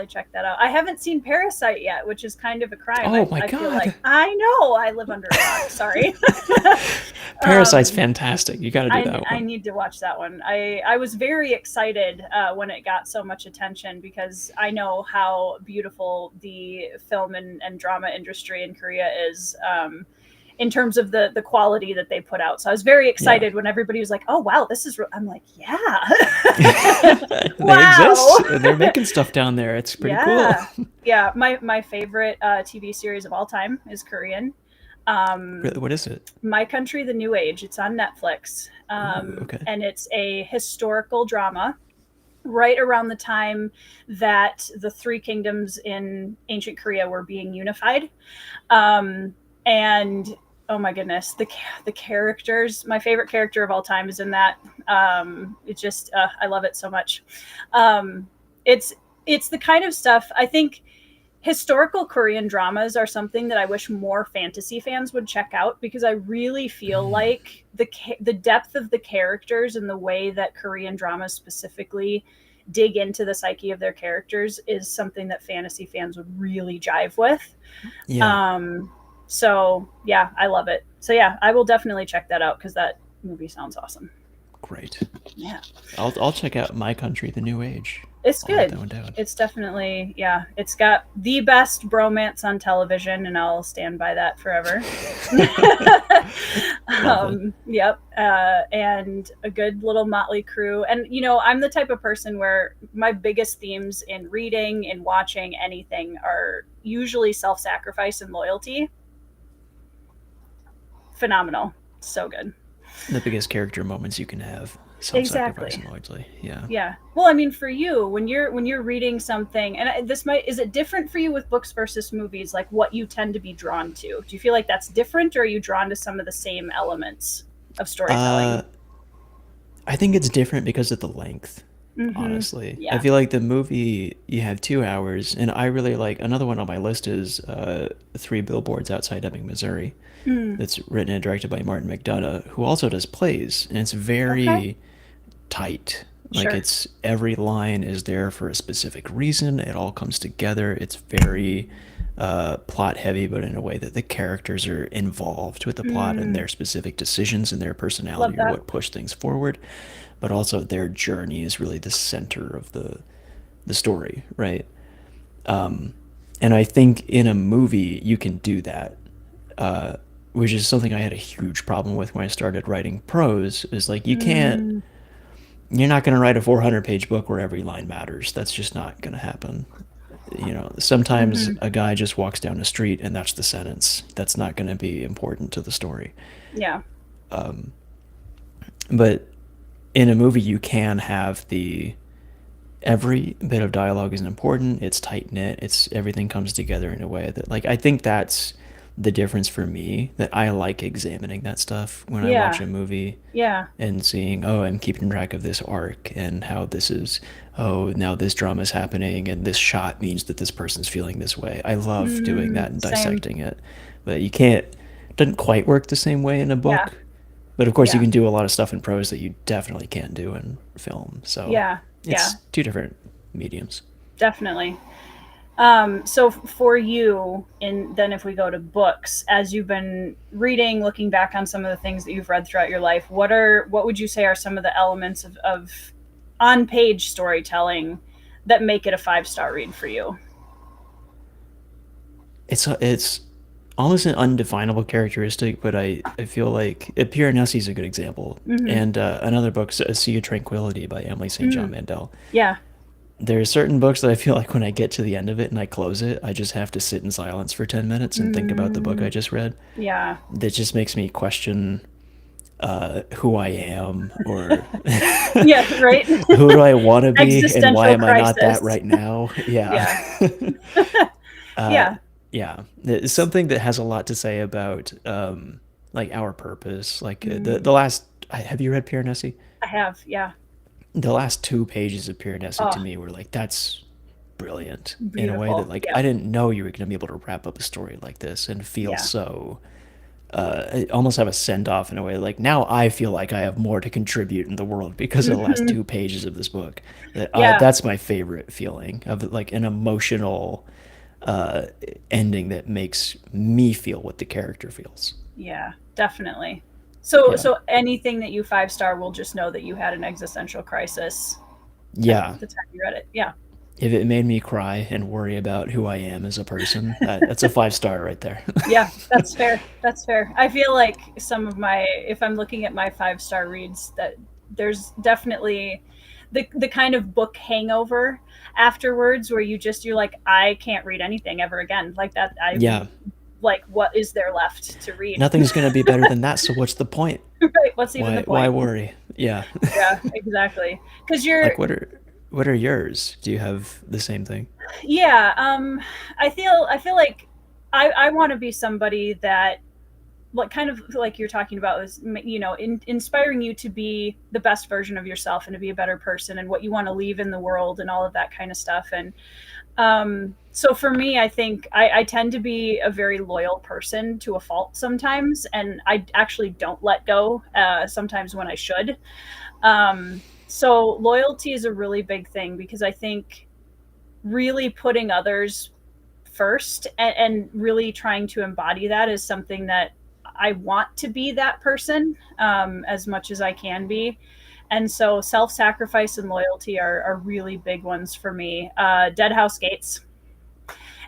check that out. I haven't seen Parasite yet, which is kind of a crime. Oh my I feel god. like I know I live under a rock. Sorry. Parasite's um, fantastic. You got to do that I one. need to watch that one. I was very excited when it got so much attention because I know how beautiful the film and drama industry in Korea is, in terms of the quality that they put out. So I was very Yeah. excited when everybody was like, "Oh wow, this is." I'm like, "Yeah, They wow, exist. They're making stuff down there. It's pretty cool. yeah, yeah." My favorite TV series of all time is Korean. Really, what is it? My Country, the New Age. It's on Netflix, Ooh, okay. and it's a historical drama right around the time that the three kingdoms in ancient Korea were being unified. And oh my goodness, the characters. My favorite character of all time is in that. It just I love it so much. Um, it's it's the kind of stuff I think historical Korean dramas are something that I wish more fantasy fans would check out because I really feel Mm, like the depth of the characters and the way that Korean dramas specifically dig into the psyche of their characters is something that fantasy fans would really jive with. yeah, Um, so yeah, I love it. So yeah, I will definitely check that out because that movie sounds awesome. great. Yeah, I'll check out My Country, the New Age. it's I'll write good. that one down. It's definitely, yeah, it's got the best bromance on television, and I'll stand by that forever. Lovely. Yep, and a good little motley crew. And I'm the type of person where my biggest themes in reading and watching anything are usually self-sacrifice and loyalty. Phenomenal, so good. The biggest character moments you can have. Self-sacrifice Exactly. and largely. Yeah. Yeah. Well, I mean, for you, when you're reading something, and this might is it different for you with books versus movies? Like what you tend to be drawn to? Do you feel like that's different, or are you drawn to some of the same elements of Uh, storytelling? I think it's different because of the length, Mm-hmm. honestly. I Yeah. feel like the movie, you have 2 hours, and I really like another one on my list is Three Billboards Outside Ebbing, Missouri. Mm. That's written and directed by Martin McDonough, who also does plays, and it's Okay. very tight. Like Sure. it's every line is there for a specific reason. It all comes together. It's very plot heavy, but in a way that the characters are involved with the plot and Mm. their specific decisions and their Love personality are that. what push things forward. But also their journey is really the center of the story, right? And I think in a movie you can do that, uh, which is something I had a huge problem with when I started writing prose. Is like Mm. you're not going to write a 400-page book where every line matters. That's just not going to happen. Sometimes Mm-hmm. a guy just walks down the street and that's the sentence. That's not going to be important to the story. Yeah. But in a movie, you can have the every bit of dialogue is important. It's tight knit. It's everything comes together in a way that, like, I think that's the difference for me that I like examining that stuff when I watch Yeah. a movie Yeah. and seeing, oh, I'm keeping track of this arc and how this is, oh, now this drama is happening and this shot means that this person's feeling this way. I love doing that and Same. dissecting it. But you can't, it doesn't quite work the same way in a Yeah. book. But of course, you Yeah. can do a lot of stuff in prose that you definitely can't do in film. So Yeah. Yeah. it's two different mediums. Definitely. So for you, and then if we go to books, as you've been reading, looking back on some of the things that you've read throughout your life, what would you say are some of the elements of on page storytelling that make it a 5-star read for you? It's almost an undefinable characteristic, but I feel like Piranesi is a good example. Mm-hmm. And another book, A Sea of Tranquility by Emily St. John Mm. Mandel. Yeah. There are certain books that I feel like when I get to the end of it and I close it, I just have to sit in silence for 10 minutes and think about the book I Mm. just read. Yeah. That just makes me question who I am or Yeah. Right. who do I want to be and why Existential am I not that crisis. right now? Yeah. Yeah. uh, Yeah. yeah. It's something that has a lot to say about like our purpose. Like Mm. the last, have you read Piranesi? I have. Yeah. The last 2 pages of Piranesi to Oh, me were like, that's brilliant in a way that beautiful. like Yeah. I didn't know you were going to be able to wrap up a story like this and feel Yeah. so almost have a send off in a way. Like now I feel like I have more to contribute in the world because of the last Hmm. 2 pages of this book. Yeah. That's my favorite feeling of like an emotional uh, ending that makes me feel what the character feels. Yeah, definitely. So Yeah. so anything that you 5-star will just know that you had an existential crisis at Yeah. the time you read it. Yeah. If it made me cry and worry about who I am as a person, that's a 5 star right there. Yeah, that's fair. That's fair. I feel like some of my if I'm looking at my 5-star reads that there's definitely the kind of book hangover afterwards where you're like I can't read anything ever again. Like that I Yeah. like what is there left to read? Nothing's going to be better than that. So what's the point? Right. What's even the Why point? worry? Yeah. Yeah, exactly. Cuz you're Like what are yours? Do you have the same thing? yeah, I feel like I want to be somebody that like kind of like you're talking about is inspiring you to be the best version of yourself and to be a better person and what you want to leave in the world and all of that kind of stuff. And so for me, I think I tend to be a very loyal person to a fault sometimes, and I actually don't let go sometimes when I should. So loyalty is a really big thing because I think really putting others first and really trying to embody that is something that I want to be that person as much as I can be. And so self sacrifice and loyalty are really big ones for me. Dead House Gates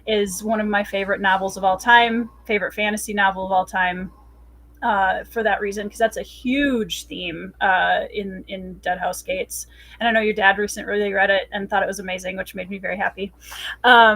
is one of my favorite novels of all time, favorite fantasy novel of all time. For that reason, because that's a huge theme in Dead House Gates. And I know your dad recently read it and thought it was amazing, which made me very happy. I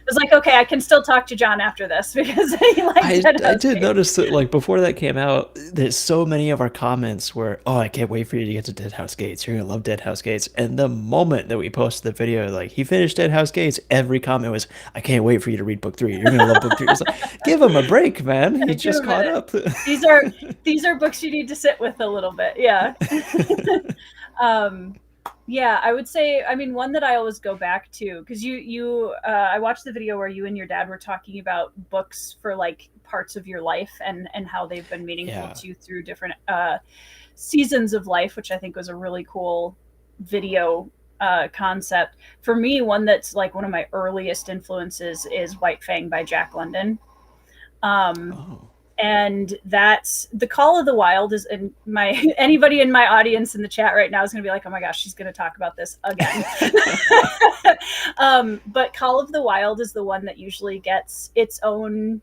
was like, okay, I can still talk to John after this because he liked Dead I House did Gates. notice that like before that came out, that so many of our comments were, "Oh, I can't wait for you to get to Dead House Gates. You're gonna love Dead House Gates." And the moment that we posted the video, like he finished Dead House Gates, every comment was, "I can't wait for you to read book 3. You're gonna love book 3." It's like, give him a break, man. He Give just him a caught minute. up. These are books you need to sit with a little bit. Yeah. um, yeah, I would say, I mean, one that I always go back to because I watched the video where you and your dad were talking about books for like parts of your life and how they've been meaningful Yeah. to you through different seasons of life, which I think was a really cool video concept. For me, one that's like one of my earliest influences is White Fang by Jack London. Um, Oh. and that's The Call of the Wild is in my anybody in my audience in the chat right now is going to be like, oh my gosh, she's going to talk about this again. But Call of the Wild is the one that usually gets its own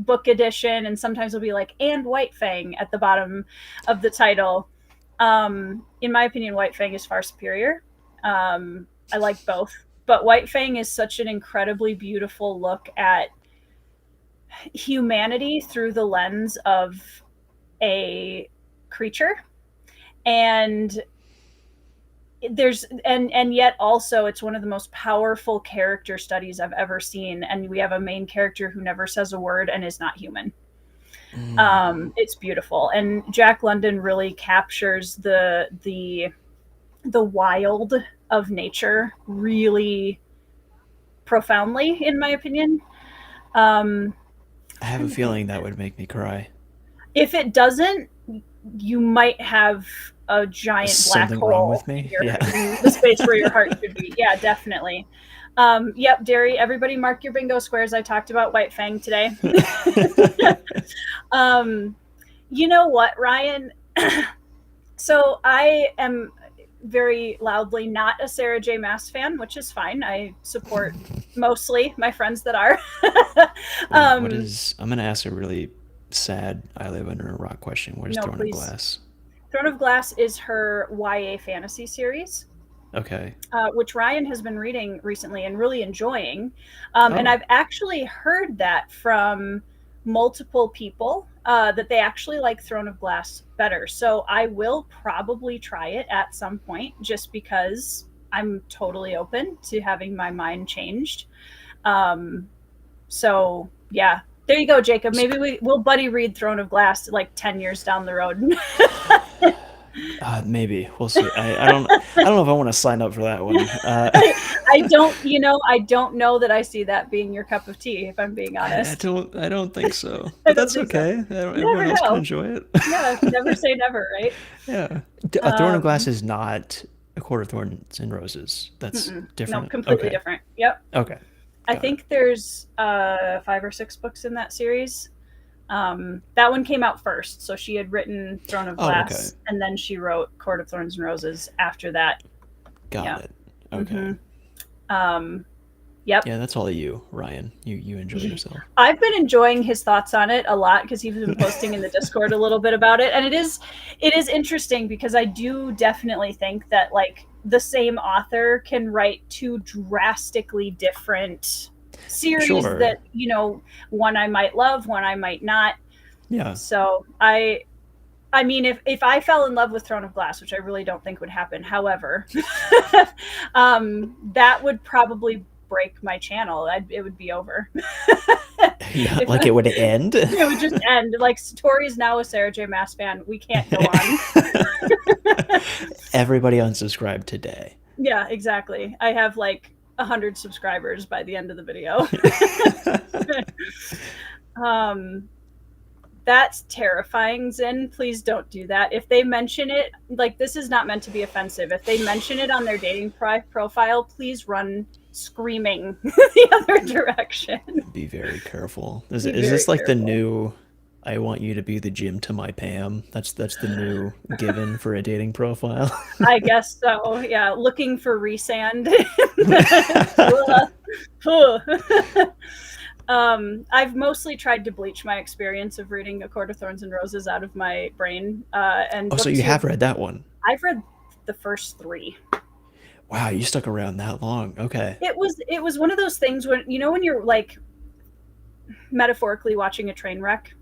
book edition, and sometimes it'll be like and White Fang at the bottom of the title. In my opinion, White Fang is far superior. I like both, but White Fang is such an incredibly beautiful look at humanity through the lens of a creature. And there's and yet also it's one of the most powerful character studies I've ever seen, and we have a main character who never says a word and is not human. It's beautiful, and Jack London really captures the wild of nature really profoundly, in my opinion. um I have a feeling that would make me cry. if it doesn't, you might have a giant black Something wrong hole with me? your, Yeah. in the space where your heart should be. Yeah, definitely. Yep, Derry, everybody mark your bingo squares. I talked about White Fang today. um, you know what, Ryan? So I am very loudly not a Sarah J. Maas fan, which is fine. I support mostly my friends that are. What um, is? I'm gonna ask a really sad "I live under a rock" question. What is no, Throne of please. Glass? Throne of Glass is her YA fantasy series, Okay. which Ryan has been reading recently and really enjoying. And Oh, I've actually heard that from multiple people that they actually like Throne of Glass better. So I will probably try it at some point just because I'm totally open to having my mind changed. Um, so, yeah. There you go, Jacob. Maybe we'll buddy read Throne of Glass like 10 years down the road. maybe we'll see. I don't know if I want to sign up for that one. I don't, I don't know that I see that being your cup of tea, if I'm being honest. I don't think so. I But don't that's think so. okay. You never Everyone else can know. enjoy it. Yeah, never say never, right? Yeah. A Throne of Glass Um, is not A Court of Thorns and Roses. That's no, different. completely Okay. different. Yep. Okay. I Got it. think there's 5 or 6 books in that series. That one came out first, so she had written Throne of Oh, okay. Glass, and then she wrote Court of Thorns and Roses after that. Got Yeah. it. Okay. hmm Um, yep. Yeah, that's all of you, Ryan. You enjoy yourself. I've been enjoying his thoughts on it a lot because he's been posting in the Discord a little bit about it, and it is interesting because I do definitely think that like the same author can write two drastically different series Sure. that one I might love, one I might not. Yeah. So I mean, if I fell in love with Throne of Glass, which I really don't think would happen, however, that would probably break my channel. It would be over. Yeah, If like it would end. it would just end. Like Tori's now a Sarah J. Maas fan. We can't go on. Everybody unsubscribe today. Yeah, exactly. I have like 100 subscribers by the end of the video. um, that's terrifying, Zin. Please don't do that. If they mention it, like this is not meant to be offensive. If they mention it on their dating profile, please run screaming the other direction. Be very careful. Is Be is very this like the careful. new I want you to be the Jim to my Pam? That's the new given for a dating profile. I guess so. Yeah, looking for resand. I've mostly tried to bleach my experience of reading A Court of Thorns and Roses out of my brain. And Oh, so you have Booktube, read that one. I've read the first 3. Wow, you stuck around that long. Okay. It was one of those things when you're like metaphorically watching a train wreck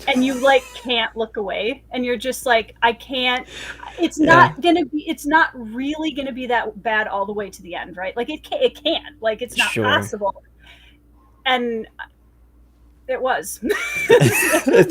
and you like can't look away and you're just like I can't. It's Yeah, not really gonna be that bad all the way to the end, right? Like it can't, like it's not sure. possible. And it was.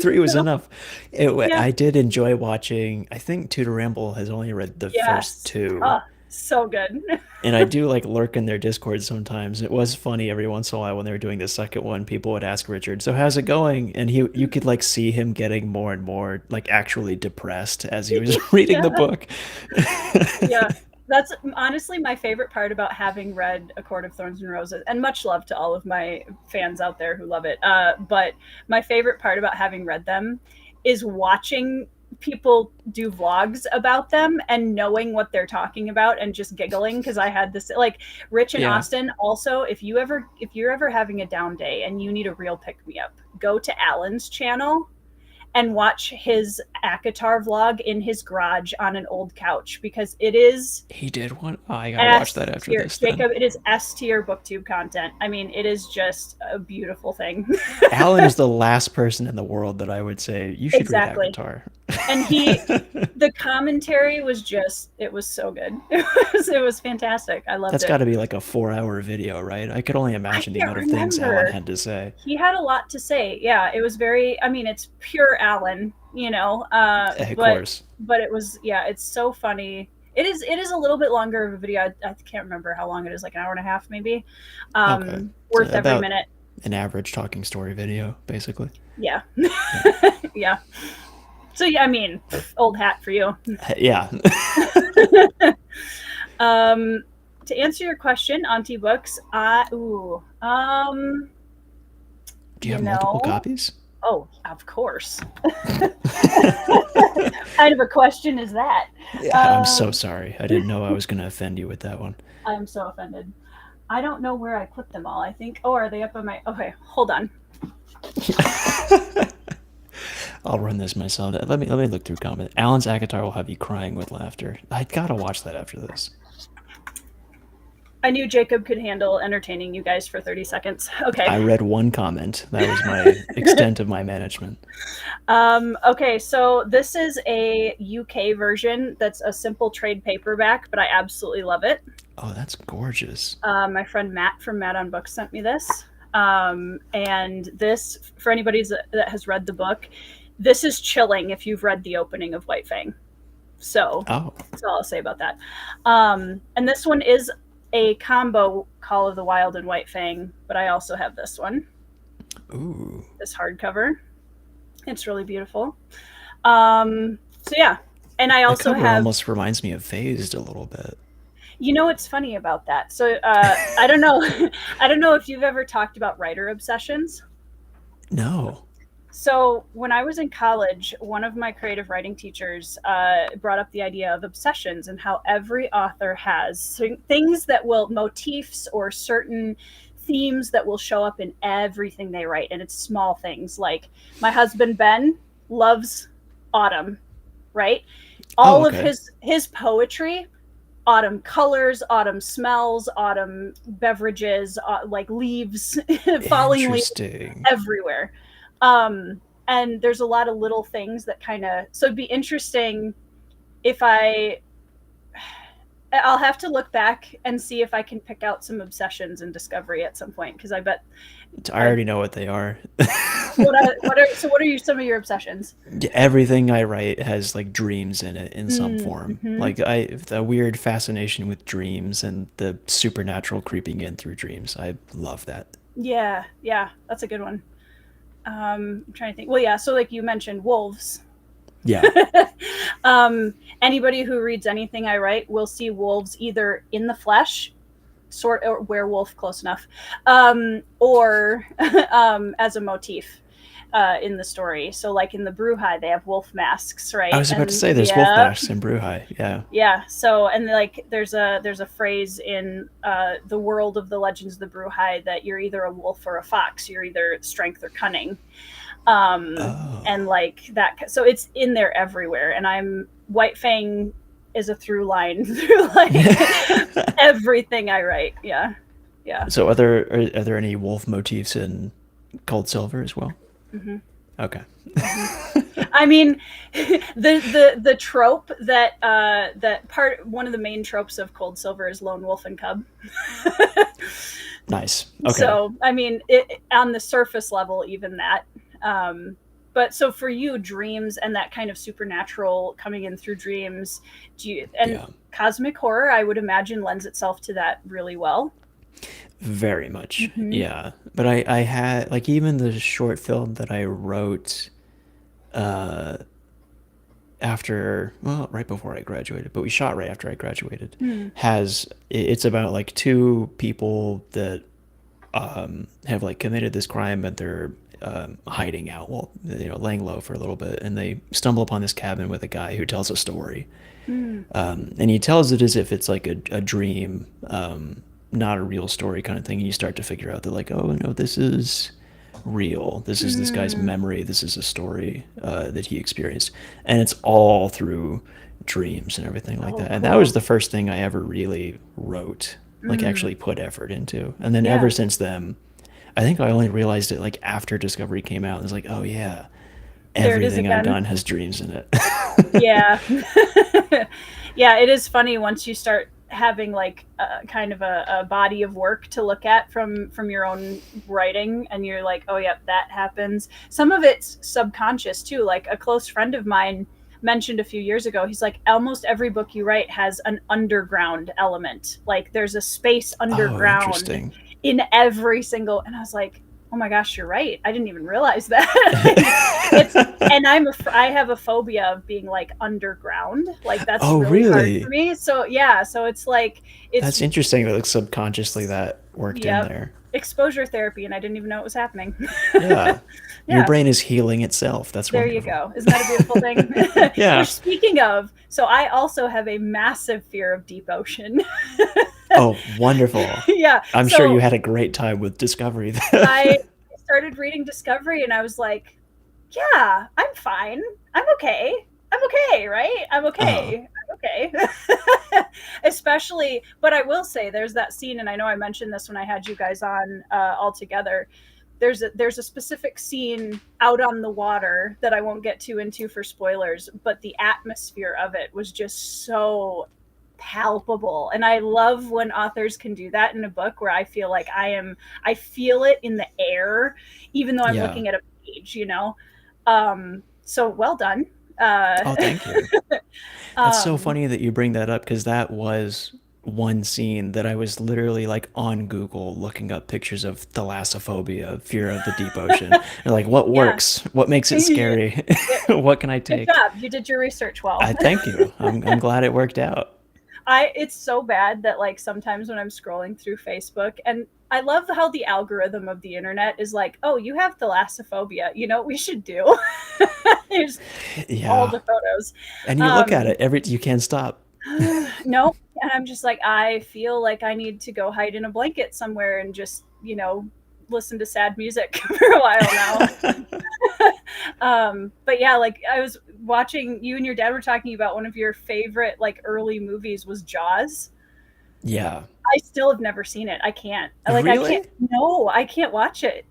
3 was So, enough. yeah. I did enjoy watching. I think Tudor Ramble has only read the first Yes. 2. Oh, so good. And I do like lurk in their Discord sometimes. It was funny every once in a while when they were doing the second one, people would ask Richard, "So how's it going?" And you could like see him getting more and more like actually depressed as he was reading the Yeah. book. Yeah. That's honestly my favorite part about having read A Court of Thorns and Roses, and much love to all of my fans out there who love it. But my favorite part about having read them is watching people do vlogs about them and knowing what they're talking about and just giggling because I had this like Rich and Yeah. Austin. Also, if you're ever having a down day and you need a real pick me up, go to Alan's channel. and watch his ACOTAR vlog in his garage on an old couch, because it is He did one? Oh, I gotta watch S that after tier. this then. Jacob, it is S tier booktube content. I mean, it is just a beautiful thing. Alan is the last person in the world that I would say, you should read Exactly. Avatar. And the commentary was just, it was so good. It was fantastic. I loved That's it. got to be like a 4 hour video, right? I could only I imagine the can't amount of things Alan remember. had to say. He had a lot to say. Yeah, it was very, I mean, it's pure Alan, you know, Of course. but it was, yeah, it's so funny. It is a little bit longer of a video. I can't remember how long it is, like an hour and a half maybe. Okay. So Worth every about minute. an average talking story video, basically. Yeah. Yeah. Yeah. So yeah, I mean, old hat for you. Yeah. To answer your question, Auntie Books, Do you have multiple copies? Oh, of course. Kind of a question is that? Yeah, I'm so sorry. I didn't know I was going to offend you with that one. I'm so offended. I don't know where I put them all. I think. Oh, are they up on my? Okay, hold on. I'll run this myself. Let me look through comments. Alan's ACOTAR will have you crying with laughter. I gotta watch that after this. I knew Jacob could handle entertaining you guys for 30 seconds. Okay. I read one comment. That was my extent of my management. Okay, so this is a UK version that's a simple trade paperback, but I absolutely love it. Oh, that's gorgeous. My friend Matt from Matt on Books sent me this. And this, for anybody that has read the book, this is chilling if you've read the opening of White Fang. So that's all I'll say about that. And this one is a combo Call of the Wild and White Fang, but I also have this one. Ooh. This hardcover. It's really beautiful. So yeah. And I also the cover have almost reminds me of Phased a little bit. You know what's funny about that? So I don't know. I don't know if you've ever talked about writer obsessions. No. So when I was in college, one of my creative writing teachers brought up the idea of obsessions and how every author has things that will, motifs or certain themes that will show up in everything they write. And it's small things like my husband, Ben, loves autumn, right? All of his poetry, autumn colors, autumn smells, autumn beverages, like leaves, falling leaves everywhere. And there's a lot of little things that kind of, so it'd be interesting if I'll have to look back and see if I can pick out some obsessions in Discovery at some point, because I bet I already know what they are. what are some of your obsessions? Everything I write has like dreams in it in some form. Like the weird fascination with dreams and the supernatural creeping in through dreams. I love that. Yeah, that's a good one. I'm trying to think. Well, yeah, so like you mentioned wolves. Yeah. Anybody who reads anything I write will see wolves either in the flesh, sort or werewolf, close enough, or as a motif in the story. So like in the Bruhai, they have wolf masks, right? I was about to say there's wolf masks in Bruhai. Yeah. So, and like there's a phrase in the world of the Legends of the Bruhai that you're either a wolf or a fox. You're either strength or cunning. And like that, so it's in there everywhere. And White Fang is a through line through like everything I write. Yeah. So are there any wolf motifs in Cold Silver as well? Okay. I mean, the trope that one of the main tropes of Cold Silver is lone wolf and cub. Nice. Okay. So I mean, on the surface level, even that. But so for you, dreams and that kind of supernatural coming in through dreams, cosmic horror, I would imagine, lends itself to that really well. Very much. Yeah. But I had, like, even the short film that I wrote right before I graduated, but we shot right after I graduated, it's about like two people that have like committed this crime, but they're hiding out, laying low for a little bit, and they stumble upon this cabin with a guy who tells a story. And he tells it as if it's like a dream, not a real story kind of thing. And you start to figure out that like, oh no, this is real. This is this guy's Mm. memory. This is a story that he experienced, and it's all through dreams and everything like Oh, that. And that was cool. the first thing I ever really wrote, like Mm. actually put effort into. And then ever Yeah. since then, I think I only realized it like after Discovery came out. It's like, oh yeah, There it is everything I've again. done has dreams in it. Yeah. Yeah, it is funny once you start having like kind of a body of work to look at from your own writing, and you're like, oh yep, that happens. Some of it's subconscious too. Like a close friend of mine mentioned a few years ago, he's like, almost every book you write has an underground element. Like there's a space Oh, underground interesting. in every single, and I was like, oh my gosh, you're right, I didn't even realize that. It's, and I have a phobia of being like underground. Like that's Oh, really hard for really? me. So yeah, so it's like it's That's interesting that like subconsciously that worked in yep, there. exposure therapy, and I didn't even know it was happening. Yeah. Your Yeah, brain is healing itself. That's there you wonderful. go. Isn't that a beautiful thing? Yeah. Which, speaking of, so I also have a massive fear of deep ocean. Oh, wonderful. Yeah, I'm sure you so had a great time with Discovery I then. started reading Discovery, and I was like, yeah, I'm fine. I'm okay. I'm okay, right? I'm Uh-huh. okay. I'm okay. Especially, but I will say there's that scene, and I know I mentioned this when I had you guys on all together. There's a specific scene out on the water that I won't get too into for spoilers, but the atmosphere of it was just so palpable. And I love when authors can do that in a book where I feel like I feel it in the air, even though I'm Yeah. looking at a page, you know? So well done. Oh, thank you. That's so um, funny that you bring that up because that was one scene that I was literally like on Google looking up pictures of thalassophobia, fear of the deep ocean. And like, what yeah. works? What makes it scary? What can I Good take? job. You did your research well. I thank you. I'm glad it worked out. It's so bad that like sometimes when I'm scrolling through Facebook, and I love how the algorithm of the internet is like, oh, you have thalassophobia. You know what we should do? Here's all Yeah. the photos. And you look at Um, it every you can't stop. no, and I'm just like, I feel like I need to go hide in a blanket somewhere and just, listen to sad music for a while now. But yeah, like I was watching, you and your dad were talking about one of your favorite like early movies was Jaws. Yeah. I still have never seen it. I can't. I can't. Really? No, I can't watch it.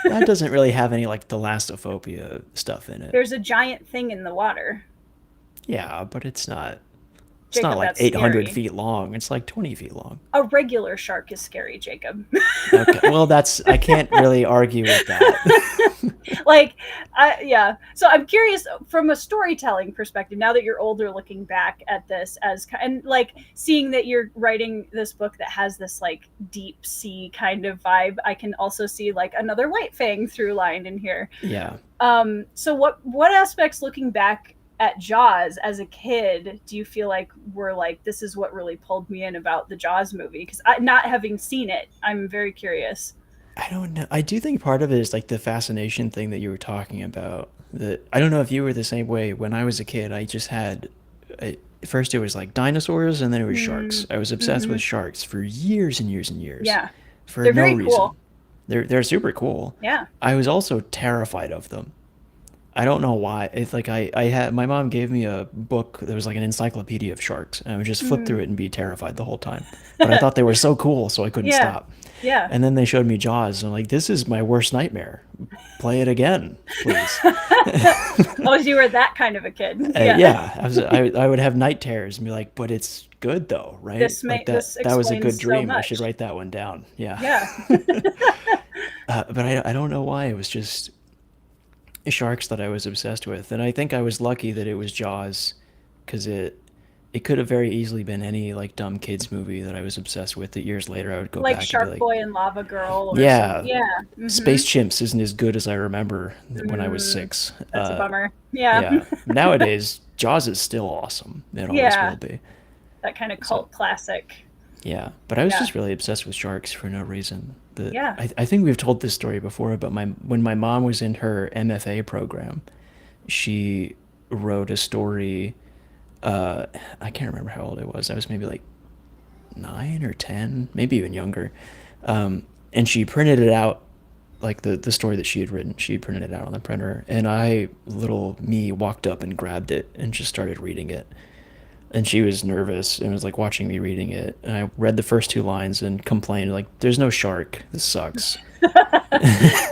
That doesn't really have any like thalassophobia stuff in it. There's a giant thing in the water. Yeah, but it's not Jacob, like that's 800 scary. feet long. It's like 20 feet long. A regular shark is scary, Jacob. Okay. Well, I can't really argue with that. Like, yeah. So I'm curious from a storytelling perspective, now that you're older, looking back at this and like seeing that you're writing this book that has this like deep sea kind of vibe, I can also see like another White Fang through line in here. Yeah. So what aspects, looking back at Jaws as a kid, do you feel like were like, this is what really pulled me in about the Jaws movie? Because not having seen it, I'm very curious. I don't know. I do think part of it is like the fascination thing that you were talking about. That I don't know if you were the same way. When I was a kid, I just had first it was like dinosaurs and then it was sharks. Mm, I was obsessed mm-hmm. with sharks for years and years and years Yeah, for they're no very reason. cool. They're super cool. Yeah. I was also terrified of them. I don't know why. It's like I had my mom gave me a book that was like an encyclopedia of sharks, and I would just flip through Mm. it and be terrified the whole time. But I thought they were so cool, so I couldn't Yeah. stop. Yeah. And then they showed me Jaws, and I'm like, this is my worst nightmare. Play it again, please. Oh, you were that kind of a kid. Yeah. Yeah, I would have night terrors and be like, but it's good though, right? Like This that was a good explains so dream. I should much. write that one down. Yeah. Yeah. But I don't know why. It was just sharks that I was obsessed with, and I think I was lucky that it was Jaws, because it could have very easily been any like dumb kids movie that I was obsessed with. That years later I would go Like back and be Shark like, Boy and Lava Girl or some. yeah, Yeah. Space Mm-hmm. Chimps isn't as good as I remember when I was Mm, 6. that's a bummer. Yeah. Yeah, nowadays Jaws is still awesome. It always Yeah. will be. That kind of So cult classic. yeah, but I was Yeah. just really obsessed with sharks for no reason. Yeah. I think we've told this story before, but when my mom was in her MFA program, she wrote a story. Uh, I can't remember how old I was. I was maybe like 9 or 10, maybe even younger. And she printed it out like the story that she had written. She printed it out on the printer, and little me, walked up and grabbed it and just started reading it. And she was nervous and was like watching me reading it. And I read the first two lines and complained like, "There's no shark. This sucks." Love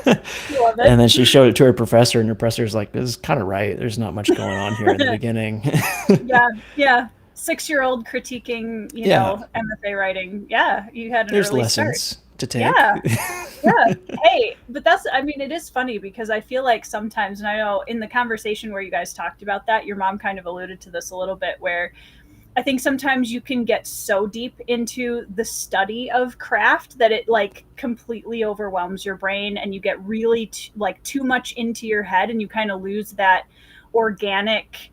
it. And then she showed it to her professor, and her professor's like, "This is kind of right. There's not much going on here in the beginning." Yeah, yeah. 6-year-old critiquing, Yeah, MFA writing. Yeah, you had an there's early start. lessons to take. Yeah, yeah. Hey, but I mean, it is funny because I feel like sometimes, and I know in the conversation where you guys talked about that, your mom kind of alluded to this a little bit, where I think sometimes you can get so deep into the study of craft that it like completely overwhelms your brain, and you get really too much into your head, and you kind of lose that organic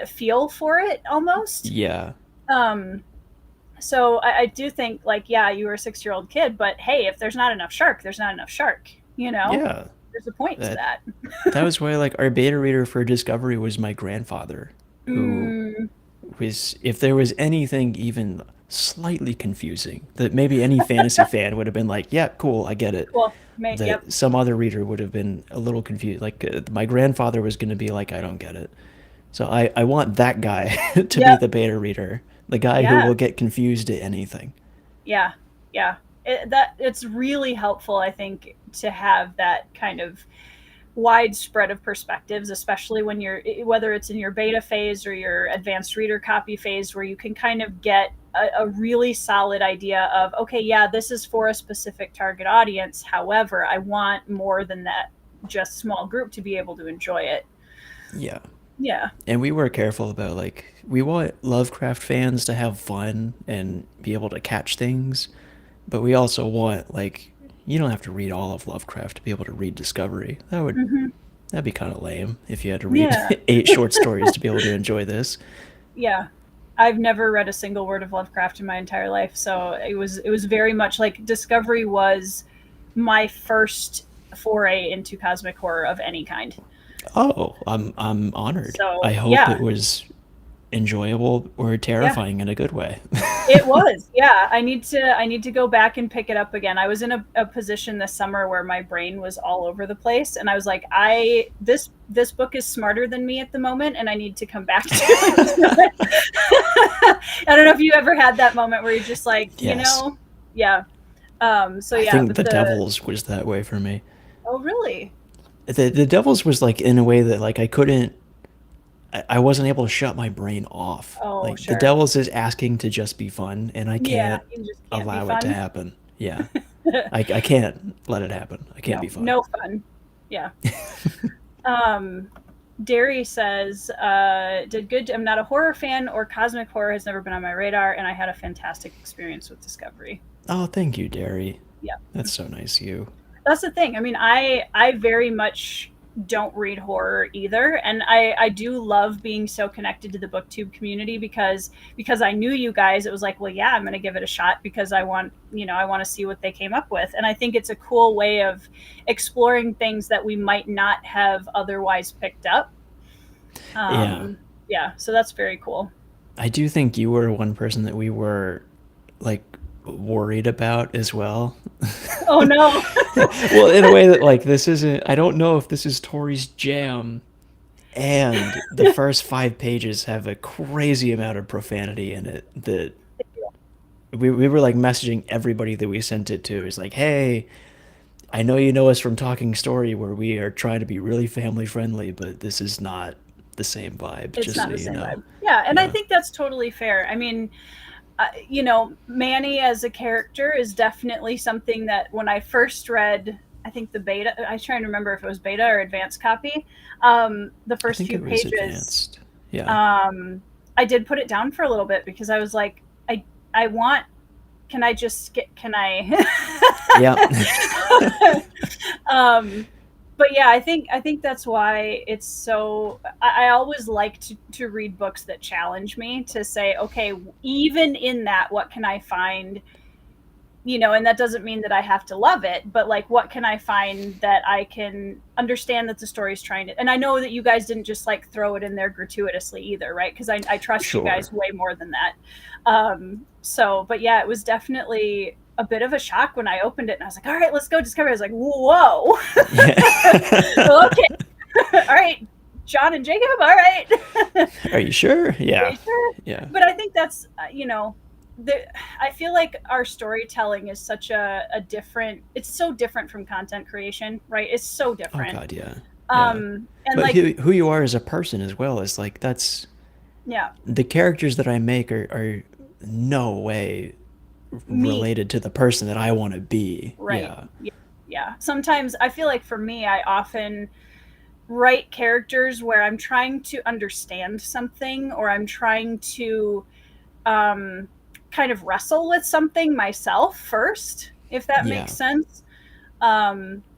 feel for it almost. Yeah, So I do think, like, yeah, you were a 6-year-old kid, but hey, if there's not enough shark, there's not enough shark. yeah. There's a point to That that. that was why like our beta reader for Discovery was my grandfather, who Mm, was, if there was anything even slightly confusing, that maybe any fantasy fan would have been like, "Yeah, cool, I get it." cool. Yep. That some other reader would have been a little confused. Like my grandfather was going to be like, "I don't get it." So I want that guy to be Yep. the beta reader, the guy who Yeah. will get confused at anything. Yeah. Yeah. It's really helpful, I think, to have that kind of widespread of perspectives, especially when whether it's in your beta phase or your advanced reader copy phase, where you can kind of get a really solid idea of, okay, yeah, this is for a specific target audience. However, I want more than that, just small group to be able to enjoy it. Yeah. Yeah. And we were careful about like, we want Lovecraft fans to have fun and be able to catch things, but we also want like, you don't have to read all of Lovecraft to be able to read Discovery. Hmm. That'd be kind of lame if you had to read Yeah. 8 short stories to be able to enjoy this. Yeah. I've never read a single word of Lovecraft in my entire life, so it was very much like Discovery was my first foray into cosmic horror of any kind. Oh, I'm honored. I So hope yeah, it was enjoyable or yeah, terrifying in a good way. it was. Yeah, I need to go back and pick it up again. I was in a position this summer where my brain was all over the place, and I was like, this book is smarter than me at the moment, and I need to come back to it. I don't know if you ever had that moment where you're just like, Yes. yeah. So I yeah, think but the Devils was that way for me. oh really? The Devils was like in a way that like I wasn't able to shut my brain off. Oh Like the sure. Devils is asking to just be fun, and I Yeah, can't it just can't be allow it to fun. happen. Yeah. I can't let it happen. I can't No, be fun. no fun. Yeah. Um, Derry says, did good. I'm not a horror fan, or cosmic horror has never been on my radar, and I had a fantastic experience with Discovery. Oh, thank you, Derry. Yeah. That's so nice of you. That's the thing. I mean, I very much don't read horror either, and I do love being so connected to the booktube community because I knew you guys. It was like, well, yeah, I'm going to give it a shot because I want to see what they came up with, and I think it's a cool way of exploring things that we might not have otherwise picked up. Yeah. Yeah, so that's very cool. I do think you were one person that we were like worried about as well. Oh no. Well, in a way that like this isn't, I don't know if this is Tori's jam. And the first 5 pages have a crazy amount of profanity in it that we were like messaging everybody that we sent it to. It's like, hey, I know you know us from Talking Story where we are trying to be really family friendly, but this is not the same vibe, It's just so not the you same know. vibe. Yeah, and I Yeah. think that's totally fair. I mean, Manny as a character is definitely something that when I first read, I think the beta, I was trying to remember if it was beta or advanced copy, the I first think few it was pages, advanced. Yeah. I did put it down for a little bit because I was like, I want, can I just get, can I? Yeah. um, but yeah, I think that's why it's so. I always like to read books that challenge me to say, okay, even in that, what can I find? And that doesn't mean that I have to love it, but like, what can I find that I can understand that the story's trying to? And I know that you guys didn't just like throw it in there gratuitously either, right? Because I trust you Sure. guys way more than that. So, but yeah, it was definitely. a bit of a shock when I opened it, and I was like, all right, let's go Discovery. I was like, whoa. Okay. All right, John and Jacob, all right. Are you sure? Are Yeah. you sure? Yeah. But I think that's, I feel like our storytelling is such a different, it's so different from content creation, right? It's so Oh different. God, yeah. Yeah. And But like, who you are as a person as well is like that's yeah, the characters that I make are no way me, related to the person that I want to be. right. Yeah. Yeah. Yeah. Sometimes I feel like for me, I often write characters where I'm trying to understand something, or I'm trying to um, kind of wrestle with something myself first, if that makes Yeah. sense.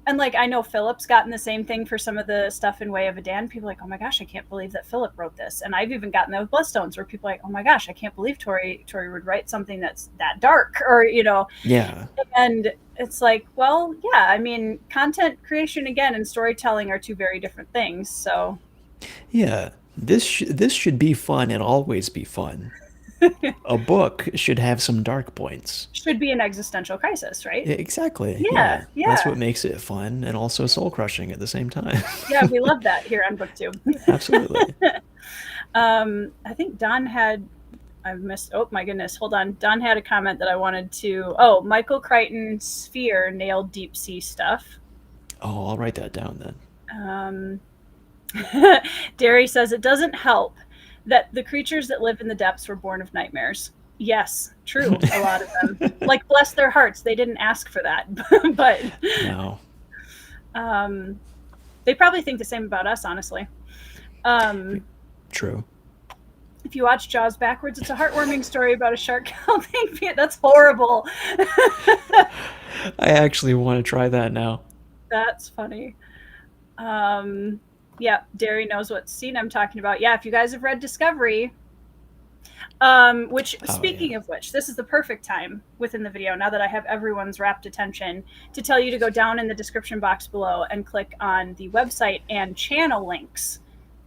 And like, I know Philip's gotten the same thing for some of the stuff in Way of a Dan. People are like, oh my gosh, I can't believe that Philip wrote this. And I've even gotten that with Bloodstones, where people are like, oh my gosh, I can't believe Tori would write something that's that dark, or Yeah. and it's like, well, yeah, I mean, content creation again and storytelling are two very different things. So Yeah. This should be fun and always be fun. A book should have some dark points. should be an existential crisis, right? Exactly. Yeah, Yeah. That's yeah, what makes it fun and also soul crushing at the same time. yeah. We love that here on Booktube. Absolutely. I think Don had. I've missed. Oh my goodness! Hold on. Don had a comment that I wanted to. Oh, Michael Crichton Sphere nailed deep sea stuff. Oh, I'll write that down then. Um, Derry says it doesn't help that the creatures that live in the depths were born of nightmares. Yes, true. A lot of them. Like, bless their hearts, they didn't ask for that, but No. um, they probably think the same about us, honestly. Um, True. if you watch Jaws backwards, it's a heartwarming story about a shark helping. That's horrible. I actually want to try that now. That's funny. Yeah, Derry knows what scene I'm talking about. Yeah, if you guys have read Discovery, which, Oh, yeah. speaking of which, this is the perfect time within the video, now that I have everyone's rapt attention, to tell you to go down in the description box below and click on the website and channel links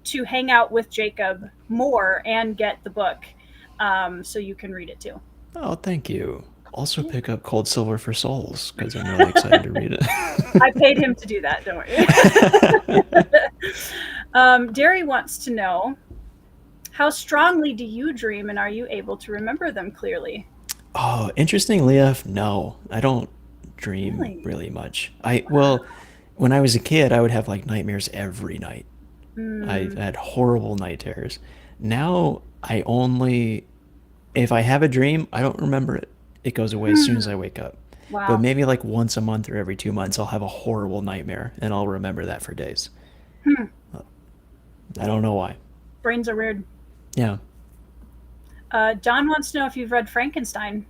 to hang out with Jacob more and get the book, so you can read it too. Oh, thank you. Also pick up Cold Silver for Souls because I'm really excited to read I paid him to do that, don't worry. Derry wants to know, how strongly do you dream, and are you able to remember them clearly? Oh, interestingly enough, no. I don't dream Really? really much. Well, when I was a kid, I would have like nightmares every night. I Mm, had horrible night terrors. Now, I only if I have a dream, I don't remember it. It goes away as soon as I wake up. But wow. maybe like once a month or every 2 months, I'll have a horrible nightmare and I'll remember that for days. Hmm. I don't know why. Brains are weird. Yeah, John wants to know if you've read Frankenstein.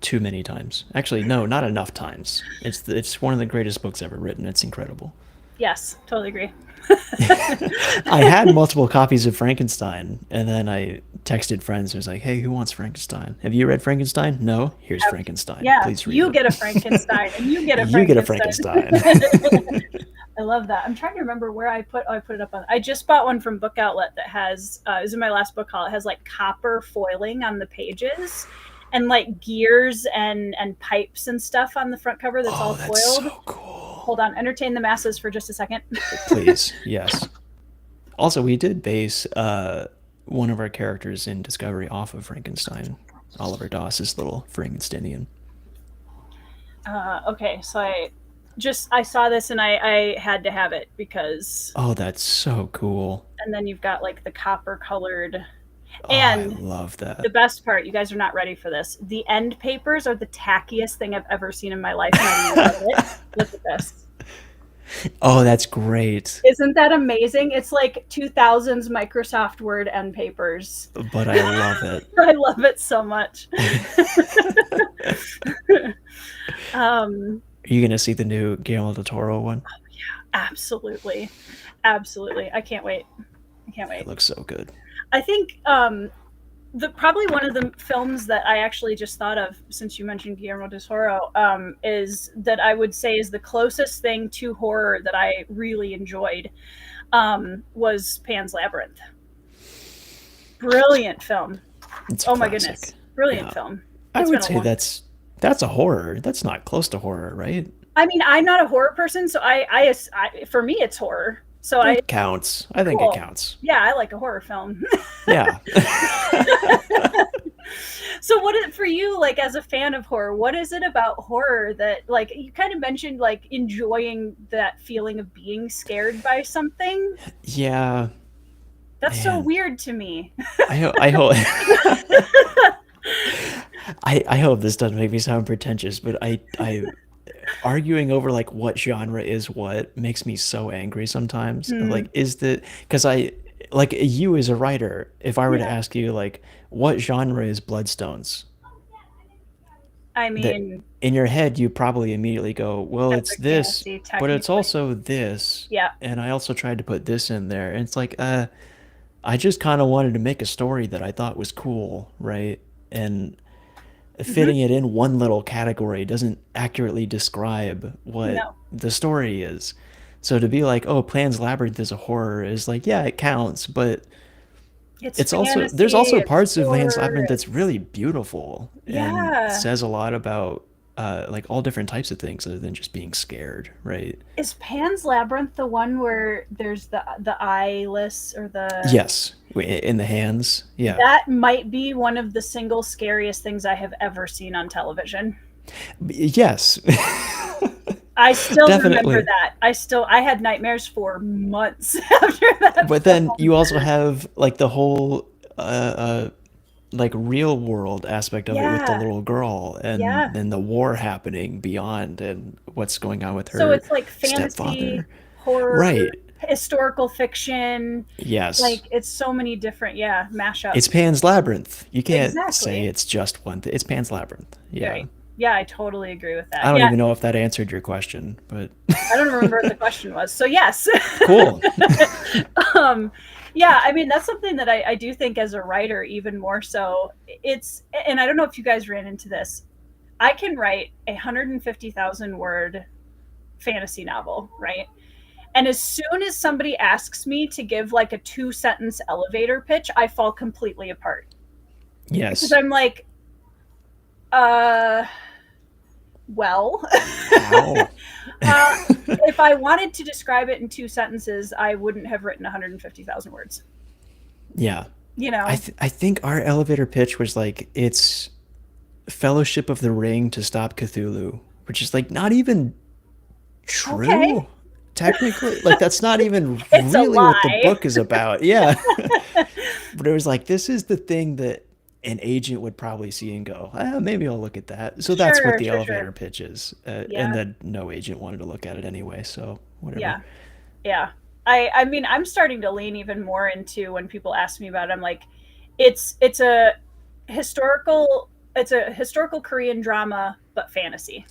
too many times. Actually, no, not enough times. It's one of the greatest books ever written. It's incredible. Yes, totally agree. I had multiple copies of Frankenstein, and then I texted friends and was like, "Hey, who wants Frankenstein? Have you read Frankenstein? No? Here's Frankenstein. Yeah, Please read you get a it." Frankenstein, and you get a You get a Frankenstein. Frankenstein. I love that. I'm trying to remember where I put. Oh, I put it up on. I just bought one from Book Outlet that has. It was in my last book haul. It has like copper foiling on the pages, and like gears and pipes and stuff on the front cover. That's all Oh, that's foiled. so cool. Hold on, entertain the masses for just a second. Please, yes. Also, we did base one of our characters in Discovery off of Frankenstein. Oliver Doss's little Frankensteinian. Okay, so I saw this and I had to have it because, Oh, that's so cool. and then you've got like the copper colored, Oh, I and love the that. best part, you guys are not ready for this. The end papers are the tackiest thing I've ever seen in my life, and I love it. Look at this. Oh, that's great. Isn't that amazing? It's like 2000s Microsoft Word end papers. But I love it. I love it so much. um, Are you gonna see the new Guillermo del Toro one? absolutely. Absolutely. I can't wait. I can't It wait. looks so good. I think the probably one of the films that I actually just thought of, since you mentioned Guillermo del Toro, is that I would say is the closest thing to horror that I really enjoyed, was Pan's Labyrinth. Brilliant film. It's a Oh my classic. goodness, brilliant Yeah. film. I It's would been a say long. that's That's a horror. That's not close to horror, right? I mean, I'm not a horror person, so for me, it's horror. So It counts. I think it cool. counts. Yeah, I like a horror film. Yeah. So for you, like as a fan of horror, what is it about horror that like you kind of mentioned like enjoying that feeling of being scared by something? Yeah, That's so man. weird to me. I hope I hope this doesn't make me sound pretentious, but I arguing over like what genre is what makes me so angry sometimes. Hmm. Like is the because I like you as a writer, if I were to Yeah. ask you like what genre is Bloodstones, I that mean, in your head you probably immediately go, well, it's epic this, fantasy, but it's technically. also this, Yeah. and I also tried to put this in there. And it's like, I just kind of wanted to make a story that I thought was cool, right? And Hmm. fitting it in one little category doesn't accurately describe what No, the story is. So to be like, oh, Pan's Labyrinth is a horror is like, yeah, it counts, but it's it's also there's fantasy, also it's parts of Pan's horror, Labyrinth that's it's really beautiful and yeah. says a lot about like all different types of things other than just being scared, right? Is Pan's Labyrinth the one where there's the eyeless or the Yes, in the hands, yeah, that might be one of the single scariest things I have ever seen on television. yes, I still remember definitely. that. I had nightmares for months after that But then film. you also have like the whole like real world aspect of it with the Yeah. little girl and Yeah. then the war happening beyond and what's going on with So her it's like fantasy, stepfather. horror, Right. historical fiction. Yes. Like it's so many different, yeah, It's mashups. Pan's Labyrinth. You can't say Exactly. it's just one thing. It's Pan's Labyrinth. Yeah. Right. Yeah, I totally agree with that. I don't Yeah. even know if that answered your question, but I don't remember what the question was. So yes. cool. um yeah, I mean that's something that I do think as a writer even more so. It's and I don't know if you guys ran into this. I can write 150,000 word fantasy novel, right? And as soon as somebody asks me to give like a 2 sentence elevator pitch, I fall completely apart because Yes. I'm like, uh, well, How? uh, if I wanted to describe it in 2 sentences, I wouldn't have written 150,000 words. Yeah. You know? I think our elevator pitch was like it's Fellowship of the Ring to stop Cthulhu, which is like not even Okay, true technically. Like that's not even it's a really what the lie. book is about. Yeah. But it was like this is the thing that an agent would probably see and go, maybe I'll look at that. So that's what Sure, the sure, elevator sure. pitch is. And Yeah, then no agent wanted to look at it anyway, so whatever. yeah, yeah. I mean, I'm starting to lean even more into when people ask me about it. I'm like, it's a historical Korean drama, but fantasy.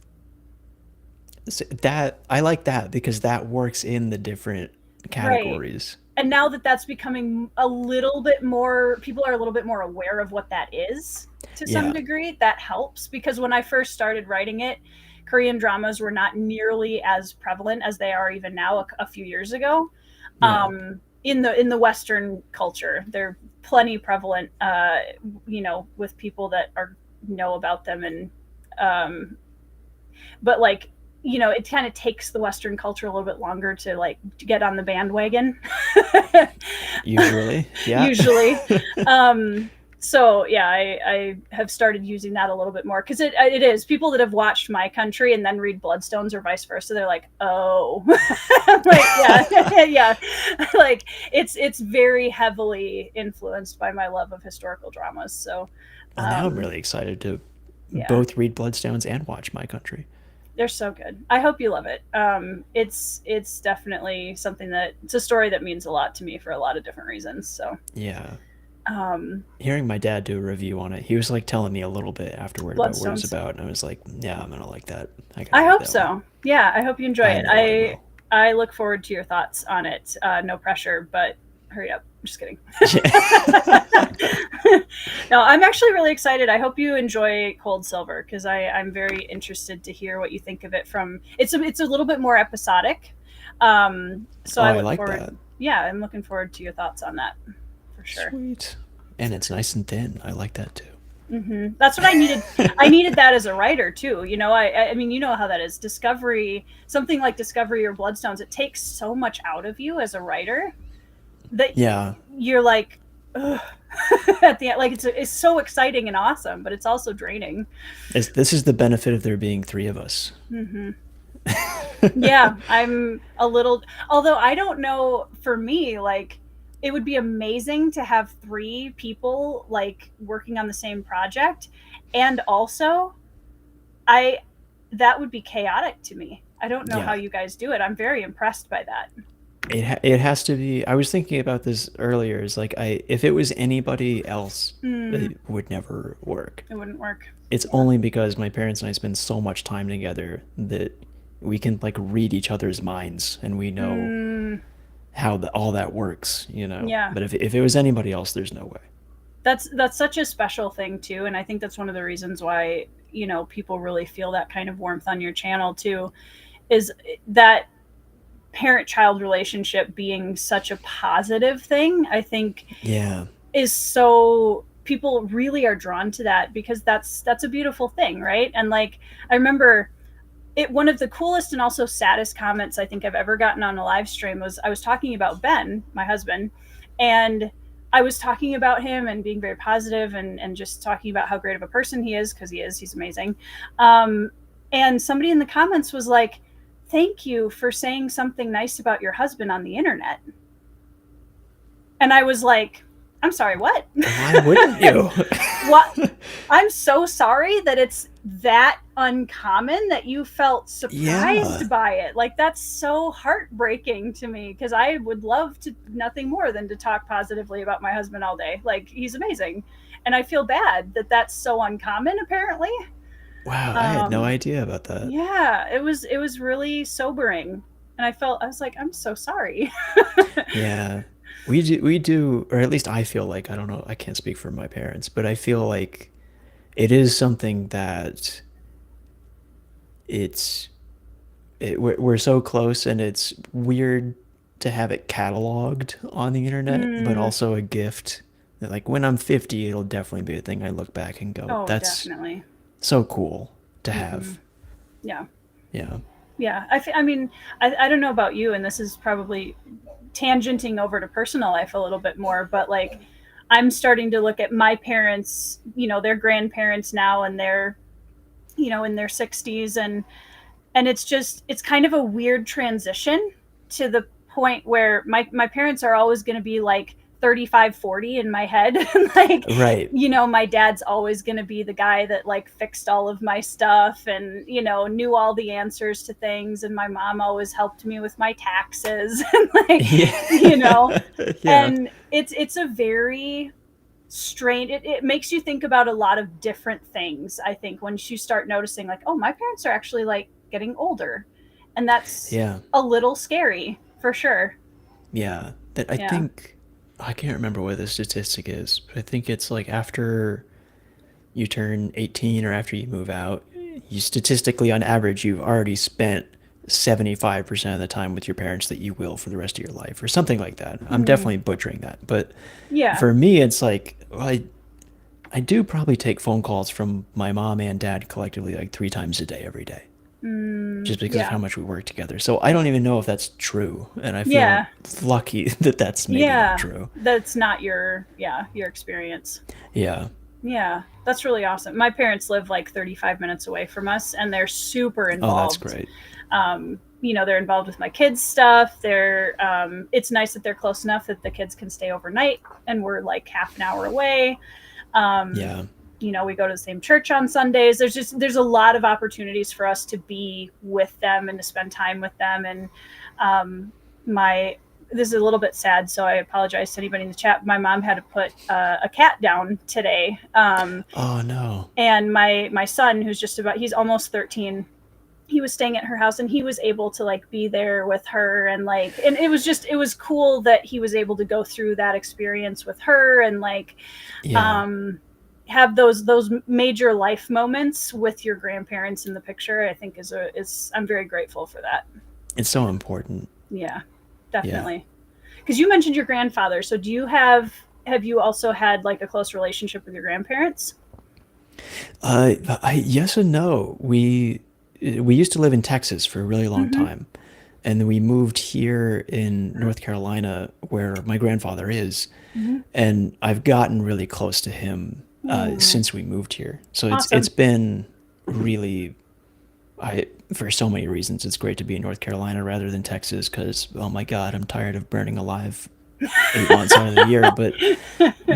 So that I like that because that works in the different Right. categories. And now that that's becoming a little bit more, people are a little bit more aware of what that is to some Yeah. degree. That helps because when I first started writing it, Korean dramas were not nearly as prevalent as they are even now a few years ago. Yeah. In the Western culture, they're plenty prevalent, with people that are know about them and um, but like it kind of takes the Western culture a little bit longer to like to get on the bandwagon. Usually. Yeah. Usually. So yeah, I have started using that a little bit more because it is people that have watched My Country and then read Bloodstones or vice versa. They're like, oh, like yeah, yeah, like it's very heavily influenced by my love of historical dramas. So Well, now I'm um, really excited to yeah, both read Bloodstones and watch My Country. they're so good. I hope you love it. It's definitely something that it's a story that means a lot to me for a lot of different reasons. So Yeah. um, Hearing my dad do a review on it, he was like telling me a little bit afterward about what it was Bloodstones. about, and I was like, yeah, I'm gonna like that. I gotta I read hope that one. so. Yeah, I hope you enjoy I it. know I will. I look forward to your thoughts on it. No pressure, but hurry up. I'm just kidding. No, I'm actually really excited. I hope you enjoy Cold Silver because I'm very interested to hear what you think of it. From it's a little bit more episodic, so Oh, I I look like forward. that. Yeah, I'm looking forward to your thoughts on that for sure. Sweet. And it's nice and thin. I like that too. That's what I needed. I needed that as a writer too. I mean, you know how that is. Discovery, something like Discovery or Bloodstones, it takes so much out of you as a writer that Yeah. you're like, ugh, at the end. Like it's so exciting and awesome, but it's also draining. This is the benefit of there being three of us. Yeah, I'm a little. Although I don't know, for me, like it would be amazing to have three people like working on the same project, and also I that would be chaotic to me. I don't know how Yeah. you guys do it. I'm very impressed by that. It has to be. I was thinking about this earlier. Is like if it was anybody else, it would never work. It wouldn't work. It's Yeah. only because my parents and I spend so much time together that we can like read each other's minds and we know how all that works, you know. Yeah. But if it was anybody else, there's no way. That's such a special thing too, and I think that's one of the reasons why, people really feel that kind of warmth on your channel too, is that parent-child relationship being such a positive thing. I think Yeah. is so people really are drawn to that because that's a beautiful thing, right? And like I remember it one of the coolest and also saddest comments I think I've ever gotten on a live stream was I was talking about Ben, my husband, and I was talking about him and being very positive and just talking about how great of a person he is, because he's amazing. And somebody in the comments was like, thank you for saying something nice about your husband on the internet. And I was like, I'm sorry, what? Why wouldn't you? What? I'm so sorry that it's that uncommon that you felt surprised Yeah. by it. Like, that's so heartbreaking to me, because I would love to nothing more than to talk positively about my husband all day. Like, he's amazing. And I feel bad that that's so uncommon, apparently. Wow, I had no idea about that. Yeah, it was really sobering. And I was like, I'm so sorry. Yeah. We do, or at least I feel like, I don't know, I can't speak for my parents, but I feel like it is something that it's we're so close, and it's weird to have it cataloged on the internet, but also a gift that like when I'm 50, it'll definitely be a thing I look back and go, Oh, that's definitely. so cool to have. Yeah. Yeah. Yeah. I mean, I don't know about you, and this is probably tangenting over to personal life a little bit more, but like I'm starting to look at my parents, their grandparents now, and they're, in their 60s, and it's kind of a weird transition to the point where my parents are always going to be like 35-40 in my head. Like, Right. my dad's always going to be the guy that like fixed all of my stuff and knew all the answers to things, and my mom always helped me with my taxes. And like, Yeah. Yeah. and it's a very strange, it makes you think about a lot of different things, I think, once you start noticing like, oh, my parents are actually like getting older, and that's Yeah. a little scary for sure. Yeah. That I Yeah. think I can't remember what the statistic is, but I think it's like after you turn 18 or after you move out, you statistically on average you've already spent 75% of the time with your parents that you will for the rest of your life or something like that. I'm definitely butchering that, but Yeah. for me it's like, well, I do probably take phone calls from my mom and dad collectively like 3 times a day every day, just because of Yeah. how much we work together. So I don't even know if that's true, and I feel Yeah. lucky that that's maybe not Yeah. true. That's not your experience. Yeah. Yeah. That's really awesome. My parents live like 35 minutes away from us, and they're super Oh, that's involved. great. They're involved with my kids' stuff. It's nice that they're close enough that the kids can stay overnight, and we're like half an hour away. Um, Yeah. we go to the same church on Sundays. There's a lot of opportunities for us to be with them and to spend time with them. And my this is a little bit sad, so I apologize to anybody in the chat. My mom had to put a cat down today. Oh no. And my son, he's almost 13, he was staying at her house, and he was able to like be there with her, and it was cool that he was able to go through that experience with her, and like Yeah. have those major life moments with your grandparents in the picture. I think I'm very grateful for that. It's so important. Yeah, Yeah. definitely. Because you mentioned your grandfather, so have you also had like a close relationship with your grandparents? Yes and no. We used to live in Texas for a really long Mm-hmm. time, and then we moved here in North Carolina, where my grandfather is, Mm-hmm. and I've gotten really close to him Mm, since we moved here. So it's awesome. been really I for so many reasons it's great to be in North Carolina rather than Texas because oh my god, I'm tired of burning alive 8 months out of the year. But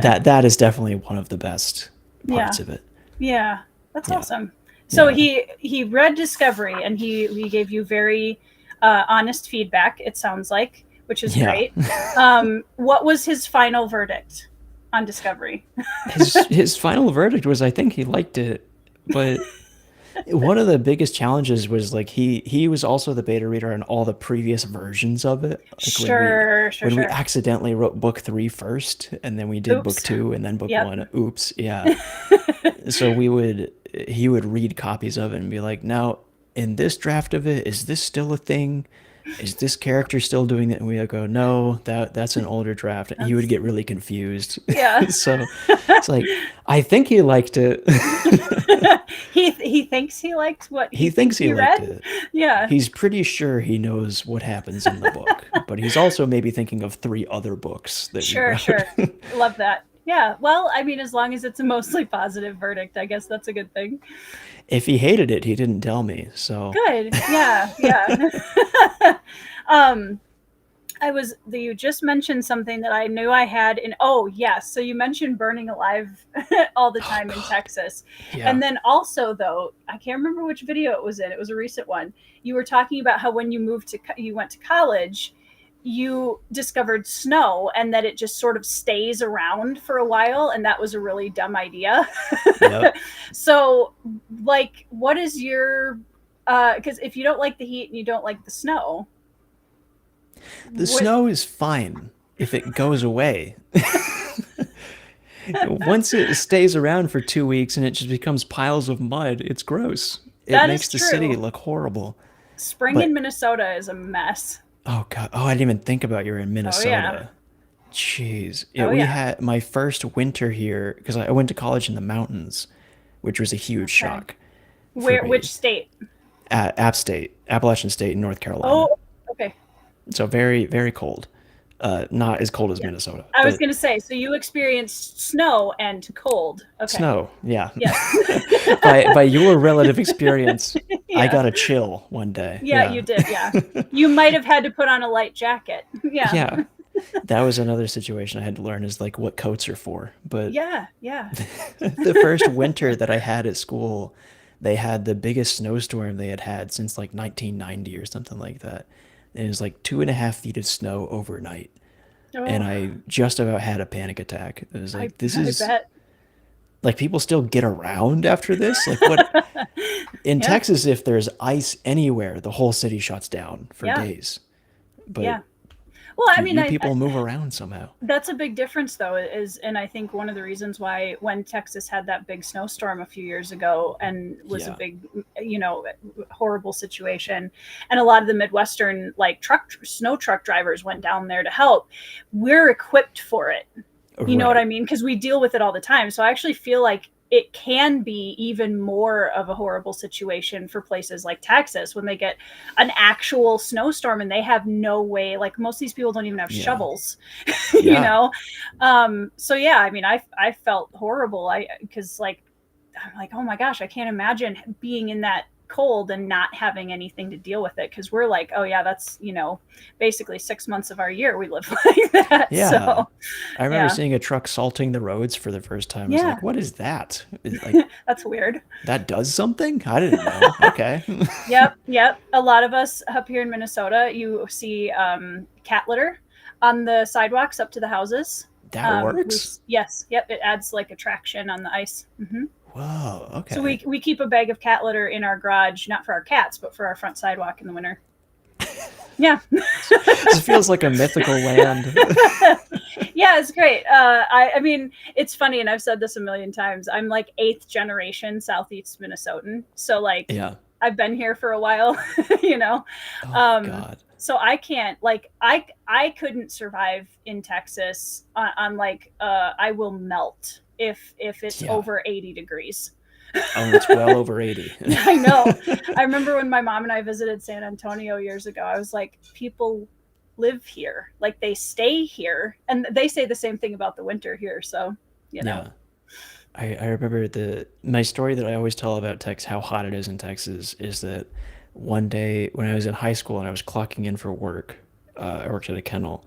that is definitely one of the best Yeah. parts of it. Yeah. That's Yeah, awesome. So yeah, he read Discovery and he gave you very honest feedback. It sounds like, which is yeah. great. What was his final verdict on Discovery? His final verdict was I think he liked it, but one of the biggest challenges was like he was also the beta reader on all the previous versions of it. Like Sure, sure, when we sure. accidentally wrote book 3 first, and then we did book Oops. 2 and then book Yep. 1. Oops, yeah. So he would read copies of it and be like, now in this draft of it, is this still a thing? Is this character still doing it? And we would go, no, that's an older draft. He would That's get really confused. yeah. So it's like, I think he liked it. He thinks he liked what he He thinks thinks he he liked read. it. Yeah. He's pretty sure he knows what happens in the book, but he's also maybe thinking of 3 other books that we Sure, wrote. sure. Love that. Yeah. Well, I mean, as long as it's a mostly positive verdict, I guess that's a good thing. If he hated it, he didn't tell me. So, Good. Yeah. Yeah. um, you just mentioned something that I knew I had in, oh, yes. So you mentioned burning alive all the oh time in god, Texas. yeah. And then also, though, I can't remember which video it was in. It was a recent one. You were talking about how when you went to college, you discovered snow and that it just sort of stays around for a while. And that was a really dumb idea. Yep. So, like, what is your, because if you don't like the heat and you don't like the snow, The what, snow is fine if it goes away. Once it stays around for 2 weeks and it just becomes piles of mud, it's gross. It that makes is the city true. look horrible. Spring in But Minnesota is a mess. oh god, oh I didn't even think about you're in Oh yeah. Minnesota. Jeez. Yeah, Oh we yeah. had my first winter here because I went to college in the mountains, which was a huge Okay. shock for Where me. which state? At App State, Appalachian State in North Carolina. Oh, okay. So very, very cold. Not as cold as Yeah. Minnesota, I was but going to say so you experienced snow and cold. Okay. snow. Yeah. Yes. By your relative experience, I Yeah. got a chill one day. Yeah, you Yeah. did. Yeah. You might have had to put on a light jacket. Yeah. Yeah. That was another situation I had to learn is like what coats are for. But Yeah, yeah. the first winter that I had at school, they had the biggest snowstorm they had had since like 1990 or something like that. And it was like 2.5 feet of snow overnight. And Oh, I just about had a panic attack. It was I like, this I is bet. like people still get around after this? Like, what? In Yeah. Texas, if there's ice anywhere, the whole city shuts down for Yeah. days. But Yeah. Well, I mean, you people move around somehow. that's a big difference though is and I think one of the reasons why when Texas had that big snowstorm a few years ago and was a Yeah. big horrible situation and a lot of the midwestern like snow truck drivers went down there to help, we're equipped for it. You know what I Right. mean? Because we deal with it all the time. So I actually feel like it can be even more of a horrible situation for places like Texas when they get an actual snowstorm and they have no way, like most of these people don't even have Yeah. shovels, you Yeah. know? So yeah, I mean, I felt horrible. Because like, I'm like, oh my gosh, I can't imagine being in that cold and not having anything to deal with it. Cause we're like, oh yeah, that's, basically 6 months of our year we live like that. Yeah. So I remember yeah. seeing a truck salting the roads for the first time. I was Yeah. like, what is that? Like, That's weird. that does something? I didn't know. Okay. Yep. Yep. A lot of us up here in Minnesota, you see cat litter on the sidewalks up to the houses. That We works? yes. Yep. It adds like attraction on the ice. Whoa. So Okay. we keep a bag of cat litter in our garage, not for our cats, but for our front sidewalk in the winter. Yeah. This feels like a mythical land. Yeah, it's great. I mean, it's funny, and I've said this a million times. I'm like 8th generation Southeast Minnesotan, so like Yeah. I've been here for a while, you know. Oh my Um, God. so I can't like I couldn't survive in Texas on like I will melt if it's Yeah. over 80 degrees. Oh, it's well over 80. I know. I remember when my mom and I visited San Antonio years ago, I was like, people live here. Like they stay here. And they say the same thing about the winter here. So, you know. Yeah. I remember my story that I always tell about Texas, how hot it is in Texas, is that one day when I was in high school and I was clocking in for work, I worked at a kennel.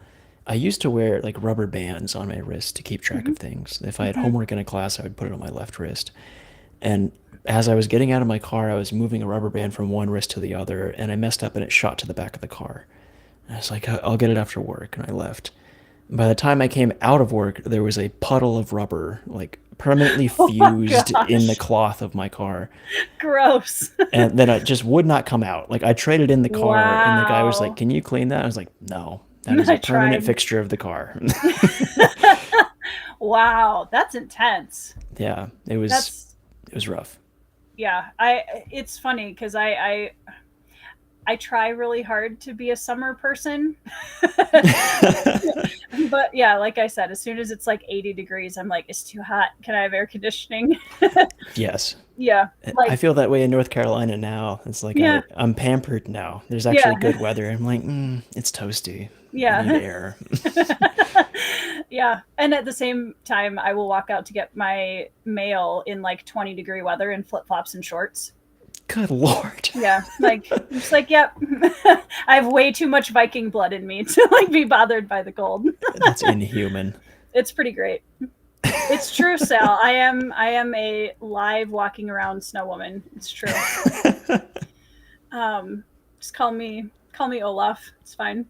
I used to wear like rubber bands on my wrist to keep track Mm-hmm. of things. If I had Mm-hmm. homework in a class, I would put it on my left wrist. And as I was getting out of my car, I was moving a rubber band from one wrist to the other, and I messed up and it shot to the back of the car. And I was like, I'll get it after work, and I left. By the time I came out of work, there was a puddle of rubber, like permanently Oh my fused in the gosh. cloth of my car. Gross. And then it just would not come out. Like I traded in the car, and the guy was like, Wow. "Can you clean that?" I was like, "No, that is a I permanent tried. fixture of the car." Wow. That's intense. Yeah, That's, it was rough. yeah. It's funny because I try really hard to be a summer person. But yeah, like I said, as soon as it's like 80 degrees, I'm like, it's too hot. Can I have air conditioning? Yes. Yeah. I Like, feel that way in North Carolina now. It's like yeah. I'm pampered now. There's actually Yeah. good weather. I'm like, it's toasty. I need Yeah. air. Yeah. And at the same time, I will walk out to get my mail in like 20-degree weather in flip flops and shorts. Good Lord. Yeah. Like, I'm just like, yep. I have way too much Viking blood in me to like be bothered by the cold. That's inhuman. It's pretty great. It's true, Sal. I am a live walking around snow woman. It's true. Just call me Olaf. It's fine.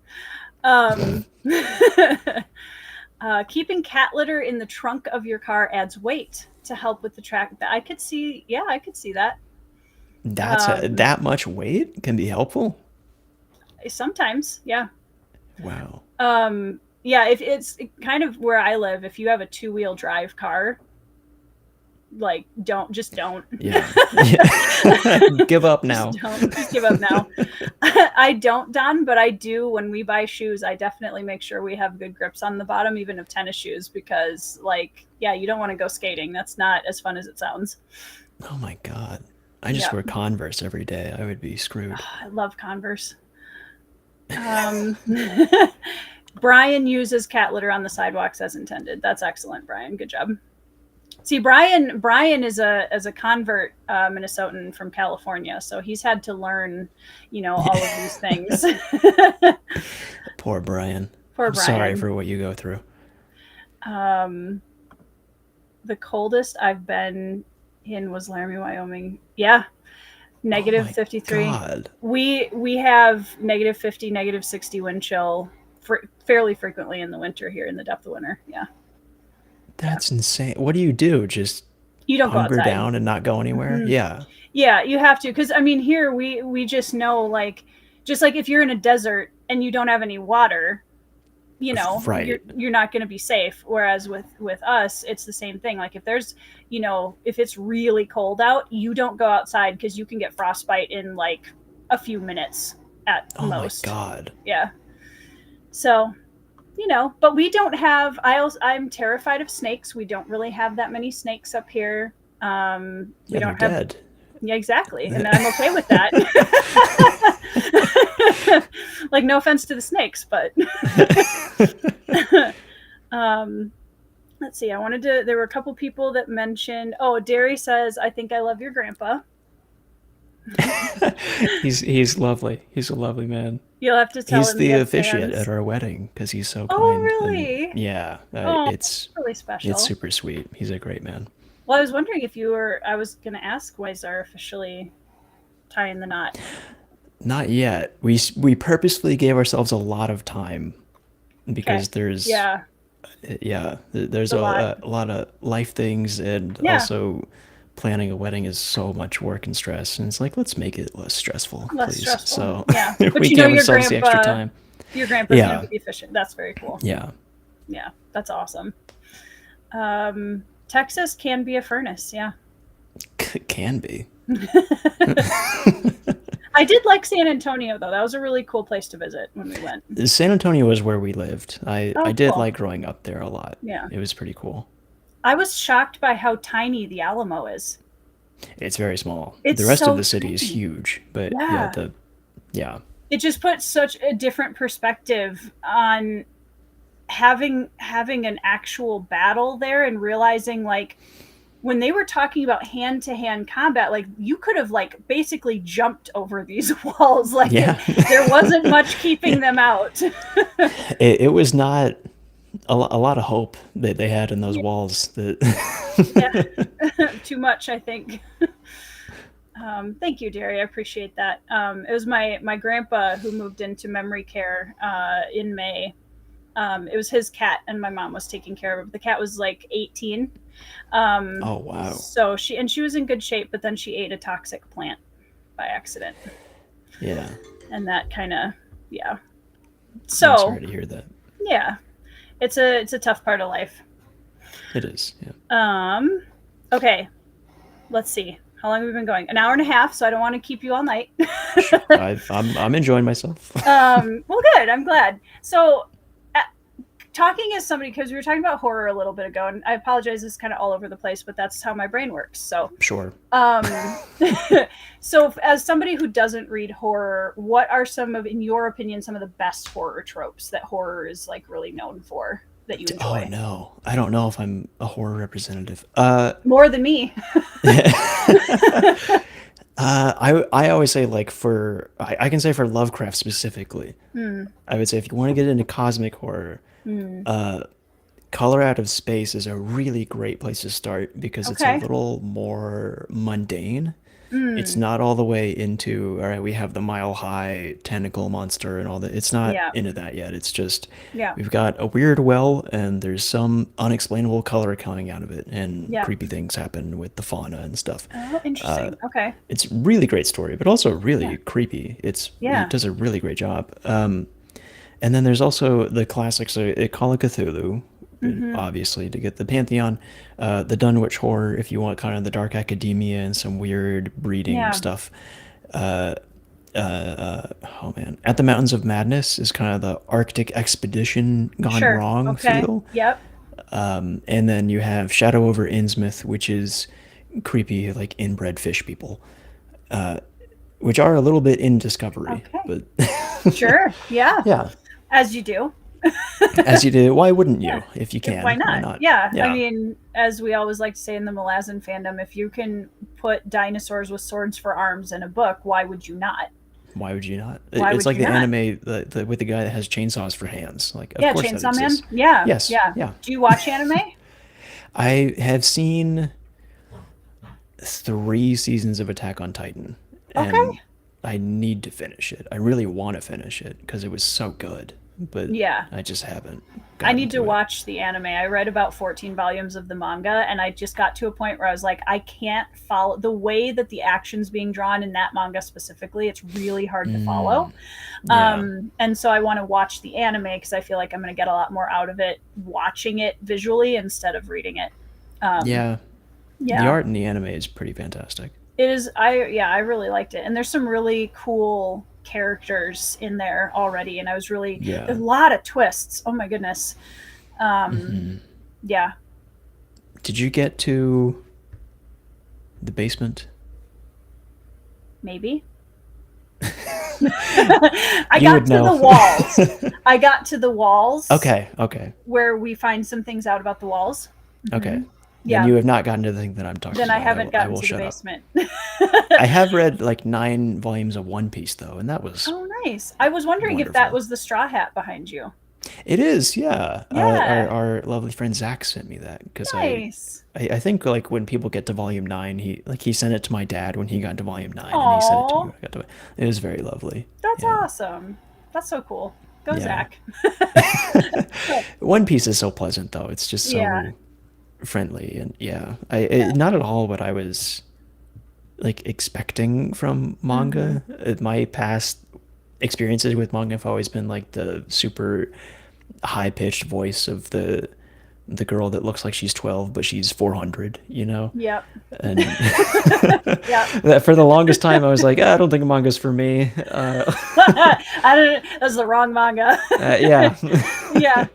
Um, keeping cat litter in the trunk of your car adds weight to help with the track. I could see, yeah, I could see that. Um, That much weight can be helpful. sometimes, yeah. Wow. Yeah, if it's kind of where I live, if you have a two-wheel drive car, like don't. Yeah. Yeah. Give up Just now. don't. Just give up now. I don't, Don, but I do when we buy shoes. I definitely make sure we have good grips on the bottom, even of tennis shoes, because, like, yeah, you don't want to go skating. That's not as fun as it sounds. Oh my God. I just Yeah, wear Converse every day. I would be screwed. I love Converse. Um, Brian uses cat litter on the sidewalks as intended. That's excellent, Brian. Good job. See, Brian is a convert Minnesotan from California, so he's had to learn, all of these things. Poor Brian. Poor I'm sorry Brian. for what you go through. Um, the coldest I've been in was Laramie, Wyoming. Yeah, Oh negative my 53. God. We have negative 50, negative 60 wind chill fairly frequently in the winter here in the depth of winter. Yeah, yeah. That's insane. What do you do? Just You don't go hunker outside. down and not go anywhere? Mm-hmm. Yeah. Yeah, you have to, because I mean, here we just know, like, just like if you're in a desert and you don't have any water, you're Right. you're not going to be safe. Whereas with us, it's the same thing. Like if it's really cold out, you don't go outside because you can get frostbite in like a few minutes at Oh my most. God. Yeah. So, but we don't have. I'm terrified of snakes. We don't really have that many snakes up here. We Yeah, they're don't have. dead. Yeah, exactly. And I'm okay with that. Like, no offense to the snakes, but um, let's see. There were a couple people that mentioned, oh, Derry says, I think I love your grandpa. He's lovely. He's a lovely man. You'll have to tell He's him he the has officiant at fans. our wedding because he's so Oh, kind. And really? yeah, Oh, that's really it's special. super sweet. He's a great man. Well, I was wondering if I was going to ask, was are officially tying the knot? Not yet. We purposefully gave ourselves a lot of time Okay. because there's Yeah, yeah, it's there's a lot. a lot of life things, and Yeah, also planning a wedding is so much work and stress, and it's like let's make it less stressful, less please. stressful. So Yeah. But we you know gave your ourselves the extra grandpa time. your grandpa's going to Yeah, be efficient. That's very cool. yeah, Yeah, that's awesome. Texas can be a furnace. Yeah. can be. I did like San Antonio, though. That was a really cool place to visit when we went. San Antonio is where we lived. I Oh, did cool. like growing up there a lot. Yeah. It was pretty cool. I was shocked by how tiny the Alamo is. It's very small. The It's rest of so the city is tiny. huge, but yeah, Yeah. yeah, It just puts such a different perspective on having an actual battle there, and realizing like when they were talking about hand-to-hand combat, like you could have like basically jumped over these walls, like yeah. there wasn't much keeping them out. It was not a lot of hope that they had in those Yeah, walls. That yeah. Too much, I think. Thank you, Derry. I appreciate that. It was my grandpa who moved into memory care in May. It was his cat, and my mom was taking care of it. The cat was like 18. oh wow, So she was in good shape, but then she ate a toxic plant by accident, yeah. and that kind of, yeah. I'm sorry So to hear that. yeah, it's a tough part of life. It is. Yeah. Okay, let's see. How long have we been going? An hour and a half, so I don't want to keep you all night. I'm enjoying myself. Well, good. I'm glad. So, talking as somebody, because we were talking about horror a little bit ago, and I apologize, this is kind of all over the place, but that's how my brain works. So, Sure. so as somebody who doesn't read horror, what are some of, in your opinion, some of the best horror tropes that horror is like really known for that you Oh enjoy? no, I don't know if I'm a horror representative. More than me. I always say like I can say for Lovecraft specifically, I would say if you want to get into cosmic horror, Color Out of Space is a really great place to start because it's a Okay. little more mundane. It's not all the way into, all right, we have the mile high tentacle monster and all that. It's not Yeah. into that yet. It's just, Yeah. we've got a weird well and there's some unexplainable color coming out of it and Yeah. creepy things happen with the fauna and stuff. Oh, interesting. Okay. It's really great story, but also Yeah. really creepy. It Yeah. does a really great job. And then there's also the classics, Call of Cthulhu, obviously, to get the pantheon, the Dunwich Horror, if you want kind of the dark academia and some weird breeding Yeah. stuff. Oh man, At the Mountains of Madness is kind of the Arctic expedition gone Sure. wrong Okay. feel. Yep. And then you have Shadow over Innsmouth, which is creepy, like inbred fish people, which are a little bit in Discovery, Okay. but Sure. Yeah. yeah, As you do. as you do. Why wouldn't you Yeah. if you can? Why not? Yeah. I Yeah. mean, as we always like to say in the Malazan fandom, if you can put dinosaurs with swords for arms in a book, why would you not? Why would you not? Why It's would like you the not? anime with the guy that has chainsaws for hands. Like, of Yeah, course that Chainsaw Man. exists. Yeah. Yes. Yeah. Yeah. Do you watch anime? I have seen 3 seasons of Attack on Titan, and Okay. I need to finish it. I really want to finish it because it was so good, but Yeah. I just haven't I gotten need to to it. watch the anime. I read about 14 volumes of the manga, and I just got to a point where I was like, I can't follow the way that the action's being drawn in that manga specifically. It's really hard to follow. Yeah. And so I want to watch the anime because I feel like I'm going to get a lot more out of it watching it visually instead of reading it. Yeah. The Yeah, art in the anime is pretty fantastic. it is. I really liked it, and there's some really cool characters in there already, and I was really, Yeah. a lot of twists. Oh my goodness. Yeah. Did you get to the basement? Maybe. I You got would to know. the walls. I got to the walls. Okay. Okay. Where we find some things out about the walls. Okay. Yeah. Then you have not gotten to the thing that I'm talking Then about. I haven't I gotten will to the shut up. basement. I have read like 9 volumes of One Piece though, and that was Oh, nice. I was wondering if that wonderful. was the straw hat behind you. It is, yeah. Yeah. Our lovely friend Zach sent me that because Nice. I think like when people get to volume 9, he sent it to my dad when he got to volume 9, and he sent it to me Aw. when I got to it. It was very lovely. That's Yeah. awesome. That's so cool. Go, Yeah. Zach. One Piece is so pleasant though. It's just so Yeah. friendly and yeah. Not at all what I was like expecting from manga. My past experiences with manga have always been like the super high pitched voice of the girl that looks like she's 12 but she's 400, you know? Yep. And Yep. that for the longest time I was like, I don't think manga's for me. I don't. That's the wrong manga. Yeah. Yeah.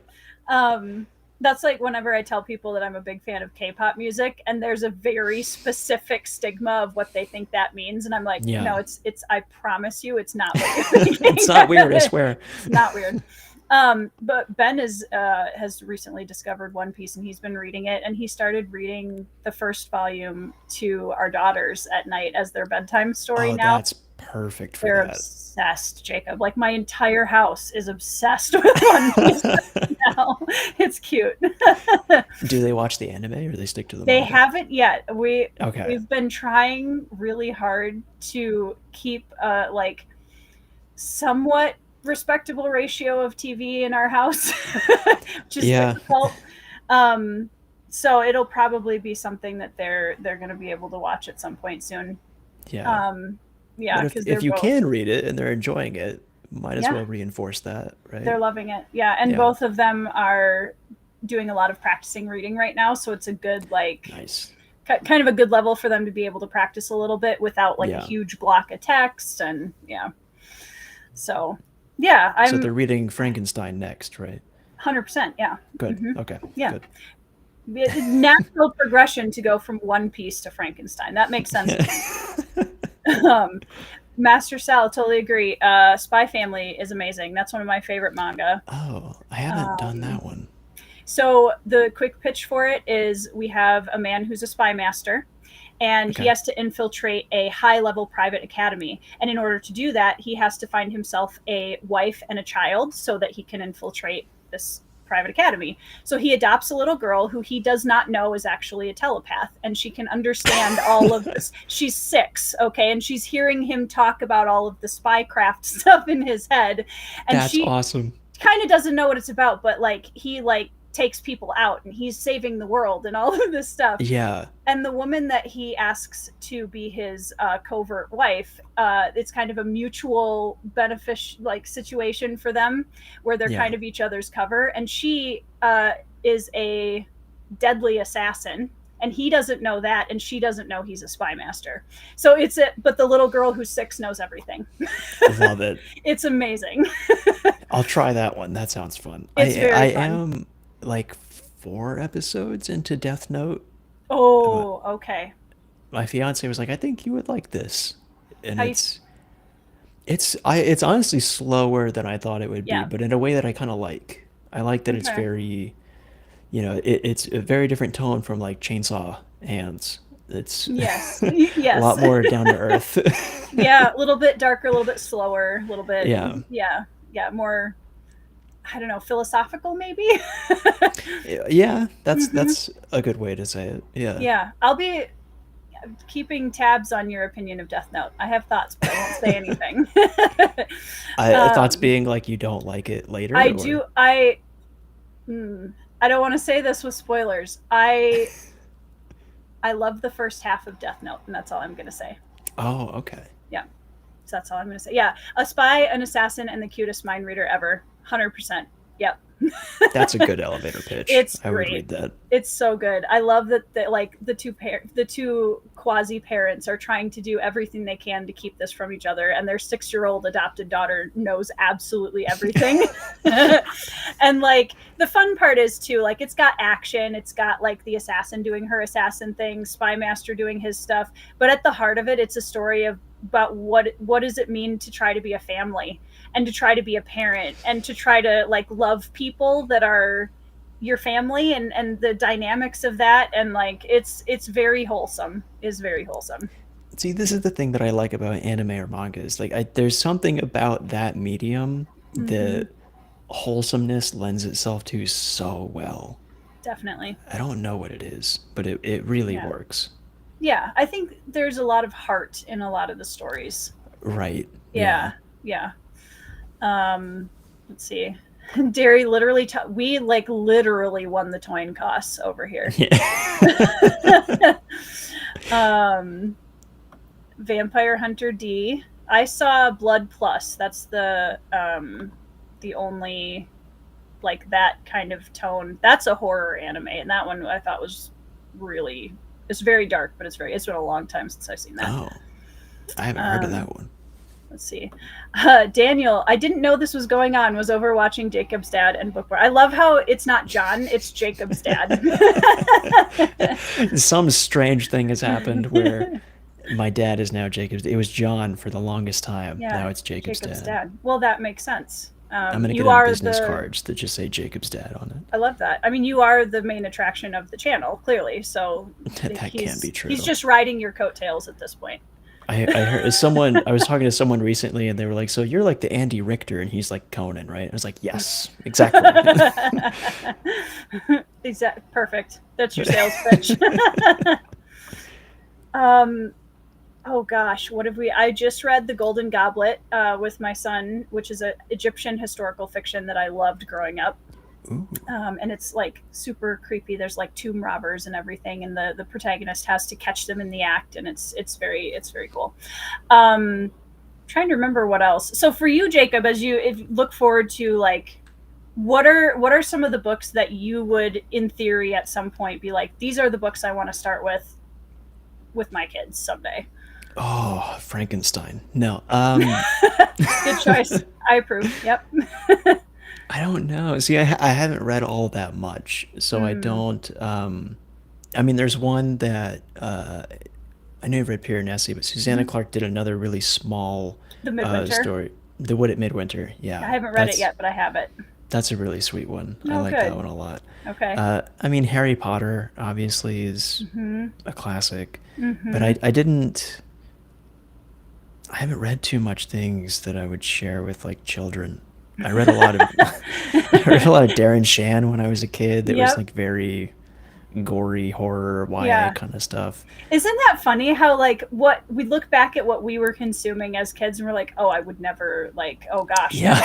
That's like whenever I tell people that I'm a big fan of K-pop music, and there's a very specific stigma of what they think that means, and I'm like, Yeah. no, it's. I promise you, it's not what you're thinking. It's not weird, I swear. It's not weird. But Ben is has recently discovered One Piece, and he's been reading it, and he started reading the first volume to our daughters at night as their bedtime story Oh, now. that's perfect for They're that. obsessed, Jacob. Like my entire house is obsessed with One Piece now. It's cute. Do they watch the anime or they stick to the They manga? haven't yet. Okay. We've been trying really hard to keep like somewhat respectable ratio of TV in our house, which is Yeah. difficult. Um, so it'll probably be something that they're going to be able to watch at some point soon. Yeah. Um, yeah, But because they're if you both can read it and they're enjoying it, might as yeah well reinforce that, right? they're loving it. Yeah, and Yeah. both of them are doing a lot of practicing reading right now, so it's a good like Nice. kind of a good level for them to be able to practice a little bit without like a Yeah. huge block of text. And yeah, so yeah, So I'm they're reading Frankenstein next, right? 100%. Yeah. Good. Hmm. Okay. Yeah. Good. Natural progression to go from One Piece to Frankenstein. That makes sense to me. Master Sal, totally agree. Spy Family is amazing. That's one of my favorite manga. Oh, I haven't done Um, that one. so the quick pitch for it is we have a man who's a spy master, and he Okay. has to infiltrate a high level private academy. And in order to do that, he has to find himself a wife and a child so that he can infiltrate this private academy. So he adopts a little girl who he does not know is actually a telepath, and she can understand all of this. She's 6, okay, and she's hearing him talk about all of the spycraft stuff in his head, and That's she awesome. kind of doesn't know what it's about, but like he like takes people out and he's saving the world and all of this stuff. Yeah. And the woman that he asks to be his covert wife, it's kind of a mutual beneficial like situation for them where they're Yeah. kind of each other's cover. And she is a deadly assassin, and he doesn't know that, and she doesn't know he's a spy master. So but the little girl who's 6 knows everything. Love it. It's amazing. I'll try that one. That sounds fun. It's I very fun. am like 4 episodes into Death Note. And Oh, okay. my fiance was like, "I think you would like this," and How you? it's honestly slower than I thought it would be, Yeah. but in a way that I kind of like. I like that it's Okay. very, it's a very different tone from like Chainsaw Hands. It's Yes. a Yes. lot more down to earth. Yeah, a little bit darker, a little bit slower, a little bit. Yeah. Yeah. Yeah, more. I don't know, philosophical maybe. Yeah, Hmm. that's a good way to say it. Yeah. Yeah, I'll be keeping tabs on your opinion of Death Note. I have thoughts, but I won't say anything. Thoughts um, being like you don't like it I later, or do. I don't want to say this with spoilers. I love the first half of Death Note, and that's all I'm gonna say. oh, okay. Yeah. So that's all I'm going to say. Yeah, a spy, an assassin, and the cutest mind reader ever. 100%. Yep. That's a good elevator pitch. It's I would great. read that. It's so good. I love that like the two quasi parents are trying to do everything they can to keep this from each other, and their 6-year-old adopted daughter knows absolutely everything. And like the fun part is too, like it's got action, it's got like the assassin doing her assassin thing, spy master doing his stuff, but at the heart of it, it's a story of about what does it mean to try to be a family and to try to be a parent and to try to like love people that are your family, and the dynamics of that, and like it's very wholesome, is very wholesome. See, this is the thing that I like about anime or manga is like there's something about that medium Mm-hmm. that wholesomeness lends itself to so well. Definitely. I don't know what it is, but it really Yeah. works. Yeah, I think there's a lot of heart in a lot of the stories. Right. Yeah. Yeah. Yeah. Let's see. Derry literally we like literally won the coin toss over here. Yeah. um Vampire Hunter D. I saw Blood Plus. That's the only like that kind of tone. That's a horror anime, and that one I thought was really, it's very dark, but it's been a long time since I've seen that. Oh, I haven't heard of Um that one. Let's see. Daniel, I didn't know this was going on. Was over watching Jacob's dad and Bookworm. I love how it's not John, it's Jacob's dad. Some strange thing has happened where my dad is now Jacob's. It was John for the longest time. Yeah, Now it's Jacob's dad. Well, that makes sense. I'm gonna get You him are business cards that just say Jacob's dad on it. I love that. I mean, you are the main attraction of the channel, clearly. So That can't be true. He's just riding your coattails at this point. I heard someone. I was talking to someone recently, and they were like, "So you're like the Andy Richter, and he's like Conan, right?" I was like, "Yes, exactly." Perfect. That's your sales pitch. Oh gosh, what have we? I just read The Golden Goblet with my son, which is an Egyptian historical fiction that I loved growing up. And it's like super creepy. There's like tomb robbers and everything, and the protagonist has to catch them in the act, and it's very cool. Trying to remember what else. So for you, Jacob, if you look forward to like, what are some of the books that you would, in theory, at some point be like, these are the books I want to start with my kids someday? Oh, Frankenstein. No. Good choice. I approve. Yep. I don't know. See, I haven't read all that much, so I don't. I mean, there's one that I know you've read Peter Nessie, but Susanna Clark did another really small The Midwinter story, The Wood at Midwinter. Yeah, I haven't read it yet, but I have it. That's a really sweet one. I Oh, like good. that one a lot. Okay. I mean, Harry Potter obviously is a classic, but I haven't read too much things that I would share with like children. I read a lot of Darren Shan when I was a kid. That was Yep. like very gory horror YA Yeah. kind of stuff. Isn't that funny how like what we look back at what we were consuming as kids and we're like, oh, I would never, like, oh gosh. Yeah.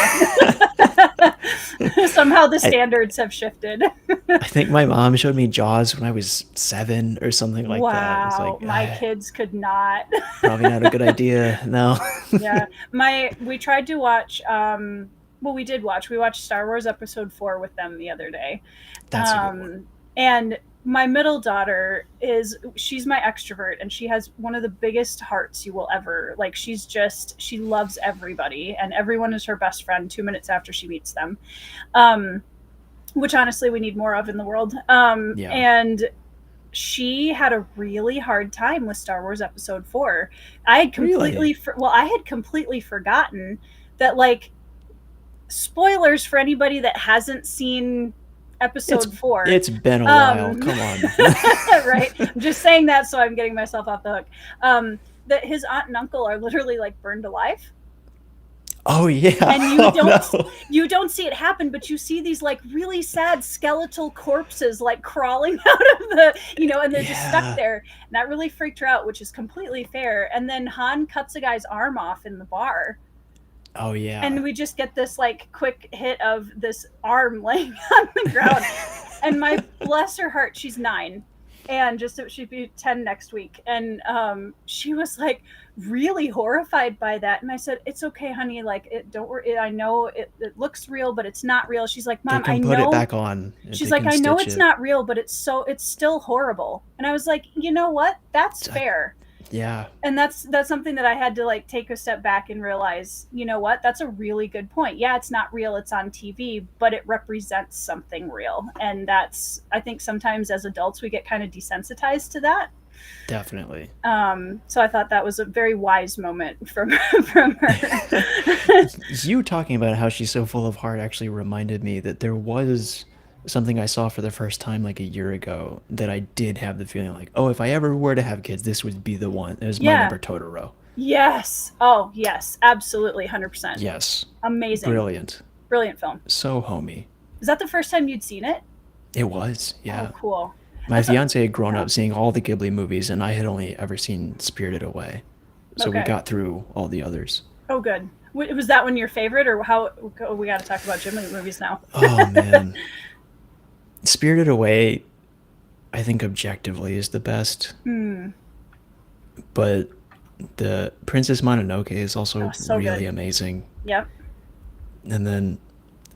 Somehow the standards have shifted. I think my mom showed me Jaws when I was 7 or something like that. It's Wow, like, my kids could not. probably not a good idea. No. Yeah, we tried to watch. Well, we watched Star Wars Episode 4 with them the other day. That's a good one. And my middle daughter she's my extrovert, and she has one of the biggest hearts you will ever, like, she loves everybody, and everyone is her best friend 2 minutes after she meets them. Which honestly we need more of in the world. Yeah. And she had a really hard time with Star Wars Episode 4. I had completely forgotten that, like, spoilers for anybody that hasn't seen Episode 4. It's been a while. Come on. Right? I'm just saying that so I'm getting myself off the hook. That his aunt and uncle are literally like burned alive. Oh yeah. And you don't see it happen, but you see these like really sad skeletal corpses like crawling out of the, and they're just stuck there. And that really freaked her out, which is completely fair. And then Han cuts a guy's arm off in the bar. Oh yeah. And we just get this like quick hit of this arm laying on the ground. And bless her heart, she's 9. And she'd be 10 next week. And she was like really horrified by that. And I said, it's okay, honey. Like, don't worry. I know it looks real, but it's not real. She's like, Mom, I know. Put it back on. She's like, I know it's not real, but it's still horrible. And I was like, you know what? That's fair. Yeah. And that's something that I had to like take a step back and realize, you know what? That's a really good point. Yeah, it's not real. It's on TV, but it represents something real. And I think sometimes as adults, we get kind of desensitized to that. Definitely. So I thought that was a very wise moment from her. You talking about how she's so full of heart actually reminded me that there was something I saw for the first time like a year ago that I did have the feeling like, oh, if I ever were to have kids, this would be the one. It was My Neighbor Totoro. Yes. Oh, yes. Absolutely. 100%. Yes. Amazing. Brilliant film. So homey. Is that the first time you'd seen it? It was, yeah. Oh, cool. My fiance had grown up seeing all the Ghibli movies, and I had only ever seen Spirited Away. So we got through all the others. Oh, good. Was that one your favorite, or how? Oh, we got to talk about Ghibli movies now. Oh, man. Spirited Away, I think objectively is the best. But the Princess Mononoke is also really amazing. Yep. And then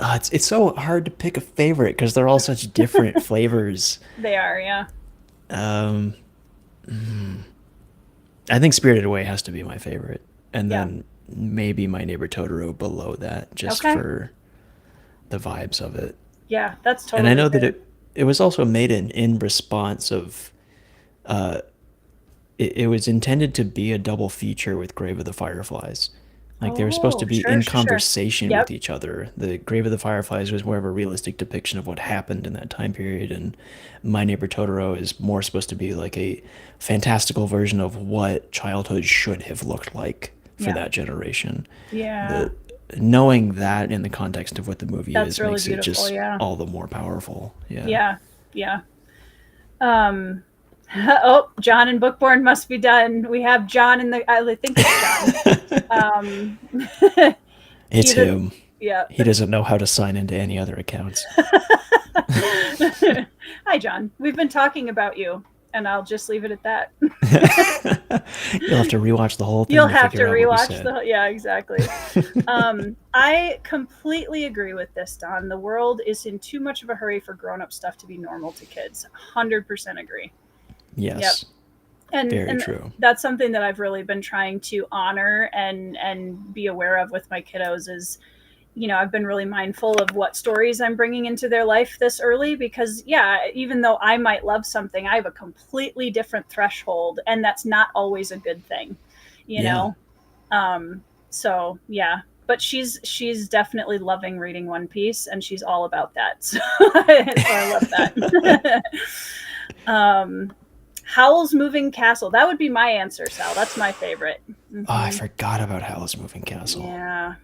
it's so hard to pick a favorite because they're all such different flavors. They are, yeah. I think Spirited Away has to be my favorite. And then maybe My Neighbor Totoro below that, just Okay. for the vibes of it. Yeah, that's And I totally know that fair. it was also made in response of it was intended to be a double feature with Grave of the Fireflies. Like they were supposed to Oh, be sure, in sure, sure. conversation with Yep. each other. The Grave of the Fireflies was more of a realistic depiction of what happened in that time period, and My Neighbor Totoro is more supposed to be like a fantastical version of what childhood should have looked like for Yeah. that generation. Yeah. The knowing that in the context of what the movie That's is really makes it beautiful. just Yeah. all the more powerful. Yeah. Yeah. Yeah. Um oh, John and Bookborn must be done. We have John in the I think it's John. Um It's either him. yeah. He doesn't know how to sign into any other accounts. Hi John. We've been talking about you and I'll just leave it at that. You'll have to rewatch the whole You'll thing to have to figure out what we rewatch said. the yeah, exactly. I completely agree with this, Don. The world is in too much of a hurry for grown-up stuff to be normal to kids. 100% agree. Yep. Yes, very And true. that's something that I've really been trying to honor and be aware of with my kiddos is I've been really mindful of what stories I'm bringing into their life this early because, yeah, even though I might love something, I have a completely different threshold, and that's not always a good thing, you Yeah. know? So yeah, but she's definitely loving reading One Piece, and she's all about that. So, so I love that. Howl's Moving Castle. That would be my answer, Sal. That's my favorite. Oh, I Mm-hmm. forgot about Howl's Moving Castle. Yeah,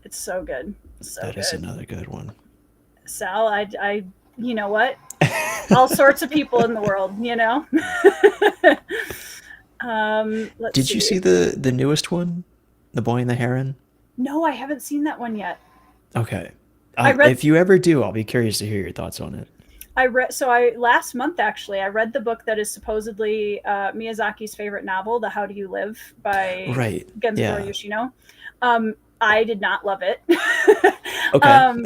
it's so good. So That is good. another good one. Sal, you know what? All sorts of people in the world, Let's Did you see. see the newest one, The Boy and the Heron? No, I haven't seen that one yet. Okay. I read If you ever do, I'll be curious to hear your thoughts on it. I last month actually I read the book that is supposedly Miyazaki's favorite novel, The How Do You Live by Right. Genzaburo Yeah. Yoshino. I did not love it. Okay.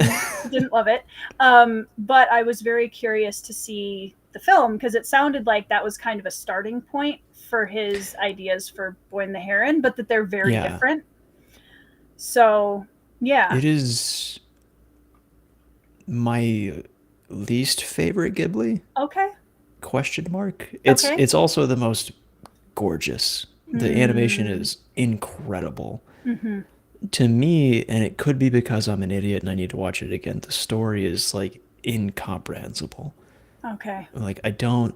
Didn't love it. But I was very curious to see the film because it sounded like that was kind of a starting point for his ideas for Boy and the Heron, but that they're very Yeah. different. So, yeah. It is my least favorite Ghibli? Okay. Question mark. Okay. It's also the most gorgeous. The animation Mm, is incredible. mm-hmm. To me, and it could be because I'm an idiot and I need to watch it again, the story is like incomprehensible. Okay. Like I don't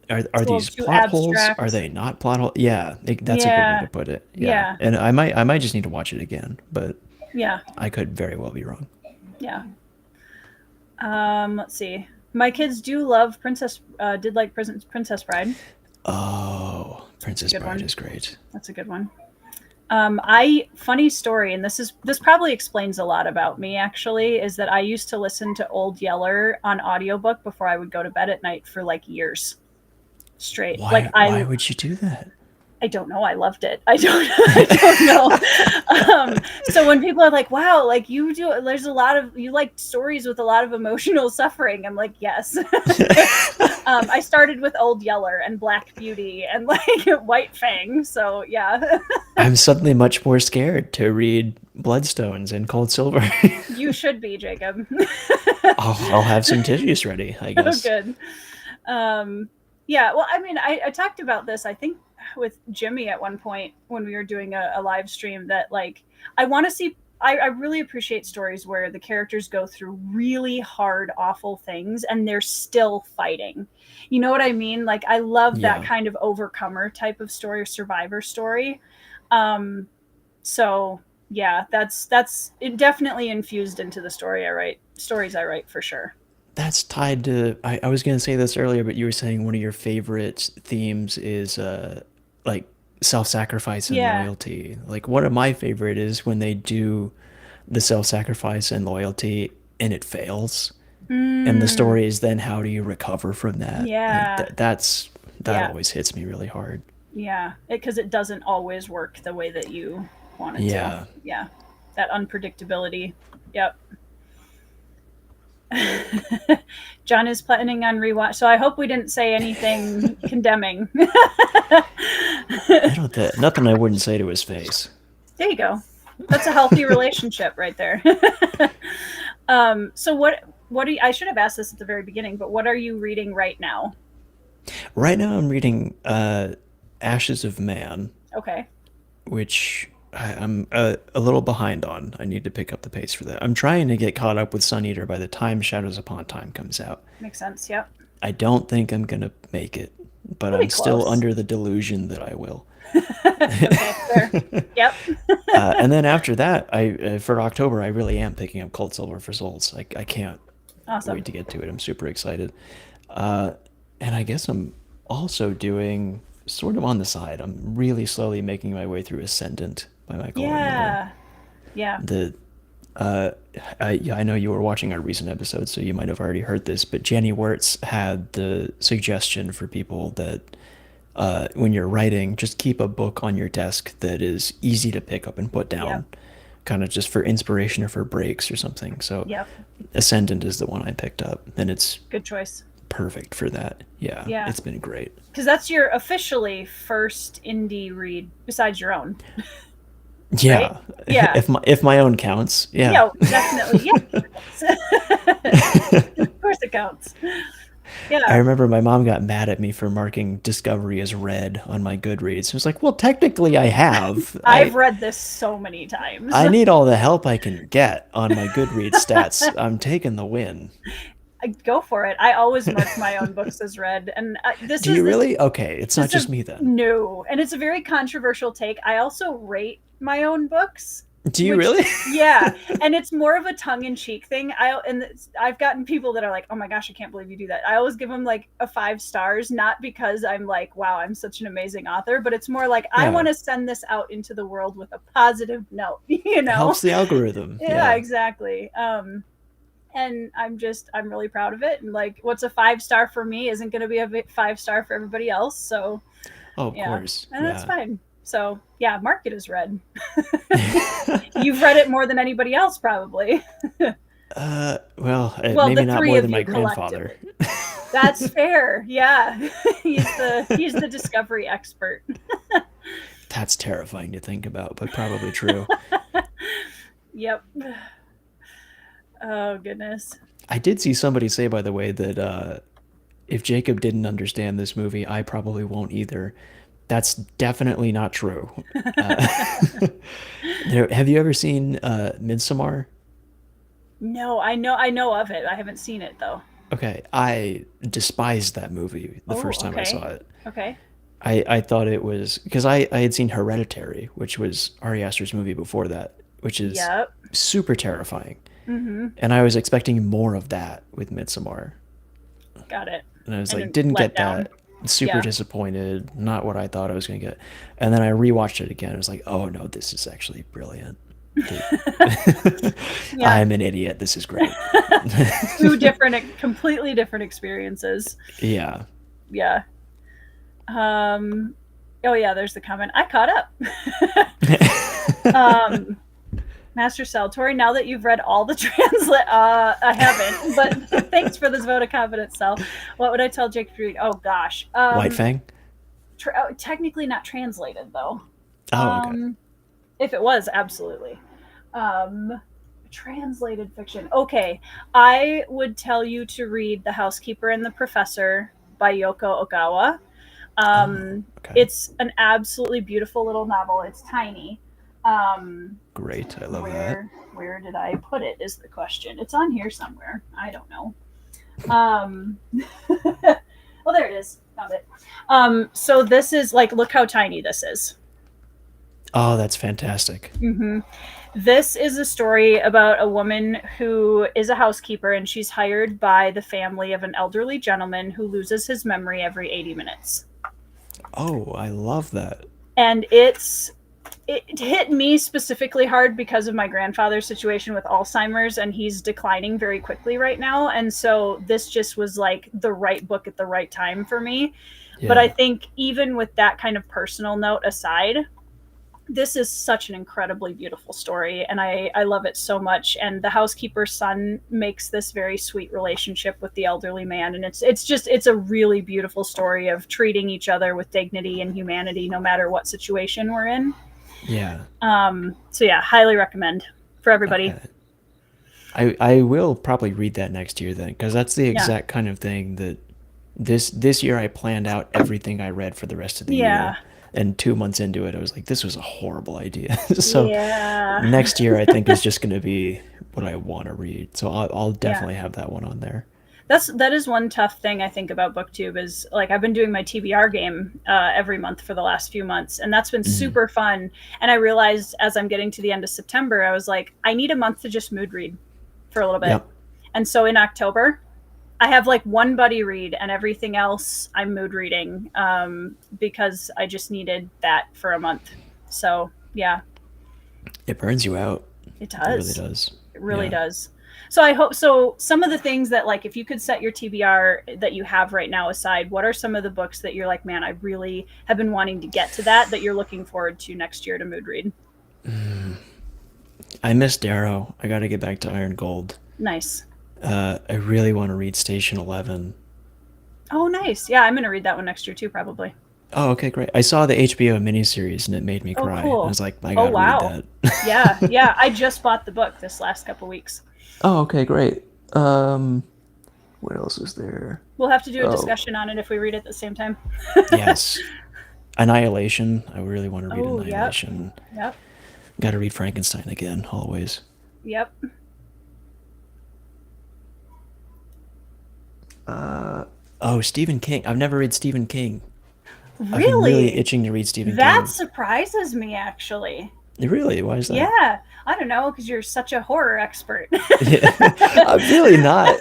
It's are a little these too plot holes? Are abstract. they not plot holes? Yeah, that's a good way Yeah. to put it. Yeah. Yeah. And I might just need to watch it again, but Yeah. I could very well be wrong. Yeah. Let's see. My kids do love did like Princess Bride. Oh, That's a Princess good Bride one. is great. That's a good one. Funny story, and this probably explains a lot about me actually, is that I used to listen to Old Yeller on audiobook before I would go to bed at night for like years straight. Like Why would you do that? I don't know. I loved it. I don't know. So when people are like, wow, like there's a lot of, you like stories with a lot of emotional suffering. I'm like, yes. I started with Old Yeller and Black Beauty and like White Fang. So yeah, I'm suddenly much more scared to read Bloodstones and Cold Silver. you should be, Jacob. I'll have some tissues ready, I Oh, guess. good. Yeah, well, I mean, I talked about this, I think, with Jimmy at one point when we were doing a live stream that, like, I want to see, I really appreciate stories where the characters go through really hard, awful things and they're still fighting. You know what I mean? Like, I love that Yeah. kind of overcomer type of story or survivor story. So yeah, that's it definitely infused into the stories I write for sure. That's tied to. I was going to say this earlier, but you were saying one of your favorite themes is like self-sacrifice and Yeah. loyalty. Like one of my favorite is when they do the self-sacrifice and loyalty and it fails. And the Mm, story is then how do you recover from that? Like yeah. that Yeah. always hits me really hard. Yeah. Because it doesn't always work the way that you want it to. Yeah. Yeah. That unpredictability. Yep. John is planning on rewatch. So I hope we didn't say anything condemning. I don't nothing I wouldn't say to his face. There you go. That's a healthy relationship right there. So what do you, I should have asked this at the very beginning, but what are you reading right now? Right now, I'm reading Ashes of Man, Okay. which I'm a little behind on. I need to pick up the pace for that. I'm trying to get caught up with Sun Eater by the time Shadows Upon Time comes out. Makes sense. Yep. I don't think I'm gonna make it, but Pretty I'm still close. under the delusion that I will. Okay, fair. Yep. And then after that, I for October, I really am picking up Cold Silver for Souls. I can't wait Awesome. to get to it. I'm super excited. Uh, and I guess I'm also doing sort of on the side. I'm really slowly making my way through Ascendant by Michael R. Miller. Yeah. Yeah. The uh, yeah, I know you were watching our recent episode, so you might have already heard this, but Jenny Wirtz had the suggestion for people that when you're writing, just keep a book on your desk that is easy to pick up and put Yep. down, kind of just for inspiration or for breaks or something. So Yep. Ascendant is the one I picked up, and it's Good choice. perfect for that. Yeah, Yeah. it's been great. Because that's your officially first indie read besides your own, right? Yeah, Yeah. if my own counts, yeah. Yeah, definitely. Yeah. Of course it counts. I Yeah. remember my mom got mad at me for marking Discovery as red on my Goodreads. It was like, well, technically I have. I've read this so many times. I need all the help I can get on my Goodreads stats. I'm taking the win. I go for it. I always mark my own books as read, and this Do is you this. really? Okay, it's not This just a me then. no, and it's a very controversial take. I also rate my own books, Do you which really? yeah, and it's more of a tongue-in-cheek thing. I've gotten people that are like, "Oh my gosh, I can't believe you do that." I always give them like a 5 stars, not because I'm like, "Wow, I'm such an amazing author," but it's more like I Yeah, want to send this out into the world with a positive note, you know? helps the algorithm. Yeah, Yeah. exactly. And I'm really proud of it. And like, what's a 5 star for me isn't going to be a 5 star for everybody else. So Oh, of yeah, course. and that's Yeah. fine. So yeah, market is read. You've read it more than anybody else, probably. Well, Well, maybe the not three more of than my you grandfather. collectively. That's fair. Yeah, he's the discovery expert. That's terrifying to think about, but probably true. Yep. Oh goodness. I did see somebody say, by the way, that if Jacob didn't understand this movie, I probably won't either. That's definitely not true. Uh, have you ever seen Midsommar? No, I know of it. I haven't seen it though. Okay, I despised that movie the Oh, first time I okay. saw it. Okay. I thought it was because I had seen Hereditary, which was Ari Aster's movie before that, which is Yep. super terrifying. Mm-hmm. And I was expecting more of that with Midsommar. Got it. And I was And like, then didn't let get down. that. Super Yeah. disappointed. Not what I thought I was going to get. And then I rewatched it again. I was like, oh no, this is actually brilliant. Yeah. I'm an idiot. This is great. Two different, completely different experiences. Yeah. Yeah. Oh yeah, there's the comment. I caught up. um, Master Salvatore, now that you've read all the translate, I haven't, but thanks for this vote of confidence, Sal. What would I tell Jake to read? Oh gosh. White Fang? Technically not translated though. Oh, okay. If it was, absolutely. Um, translated fiction. Okay, I would tell you to read The Housekeeper and the Professor by Yoko Ogawa. Oh, okay. It's an absolutely beautiful little novel. It's tiny. Great. I love that. Where did I put it is the question. It's on here somewhere. I don't know. Um, well, there it is. Found it. So this is like, look how tiny this is. Oh, that's fantastic. Mm-hmm. This is a story about a woman who is a housekeeper, and she's hired by the family of an elderly gentleman who loses his memory every 80 minutes. Oh, I love that. And it hit me specifically hard because of my grandfather's situation with Alzheimer's, and he's declining very quickly right now. And so this just was like the right book at the right time for me. Yeah. But I think even with that kind of personal note aside, this is such an incredibly beautiful story, and I love it so much. And the housekeeper's son makes this very sweet relationship with the elderly man, and it's a really beautiful story of treating each other with dignity and humanity no matter what situation we're in. Yeah. So yeah, highly recommend for everybody. Okay. I will probably read that next year then, because that's the Yeah. exact kind of thing that this year I planned out everything I read for the rest of the year, Yeah. and 2 months into it, I was like, this was a horrible idea. So Yeah. next year I think is just going to be what I want to read. So I'll Yeah. definitely have that one on there. That is one tough thing I think about Booktube is like I've been doing my TBR game every month for the last few months, and that's been Mm. super fun. And I realized as I'm getting to the end of September, I was like, I need a month to just mood read for a little bit. Yep. And so in October, I have like one buddy read, and everything else I'm mood reading because I just needed that for a month. So yeah, It burns you out. it It really does. does. It really Yeah. does. So I hope so. Some of the things that like if you could set your TBR that you have right now aside, what are some of the books that you're like, man, I really have been wanting to get to that you're looking forward to next year to mood read? I missed Darrow. I got to get back to Iron Gold. Nice. I really want to read Station 11. Oh, nice. Yeah, I'm gonna read that one next year too, probably. Oh, okay, great. I saw the HBO miniseries and it made me Oh, cry. I cool. was like, I Oh, gotta read wow. that. Yeah, yeah. I just bought the book this last couple weeks. Oh, okay, great. Um, what else is there? We'll have to do a Oh, discussion on it if we read it at the same time. yes. Annihilation. I really want to read Oh, yep, Annihilation. yep, Got to read Frankenstein again, always. yep. Oh, Stephen King. I've never read Stephen King. I've been really Really? itching to read Stephen That King. surprises me, actually. Really? Why is that? Yeah, I don't know, because you're such a horror expert. Yeah, I'm really not.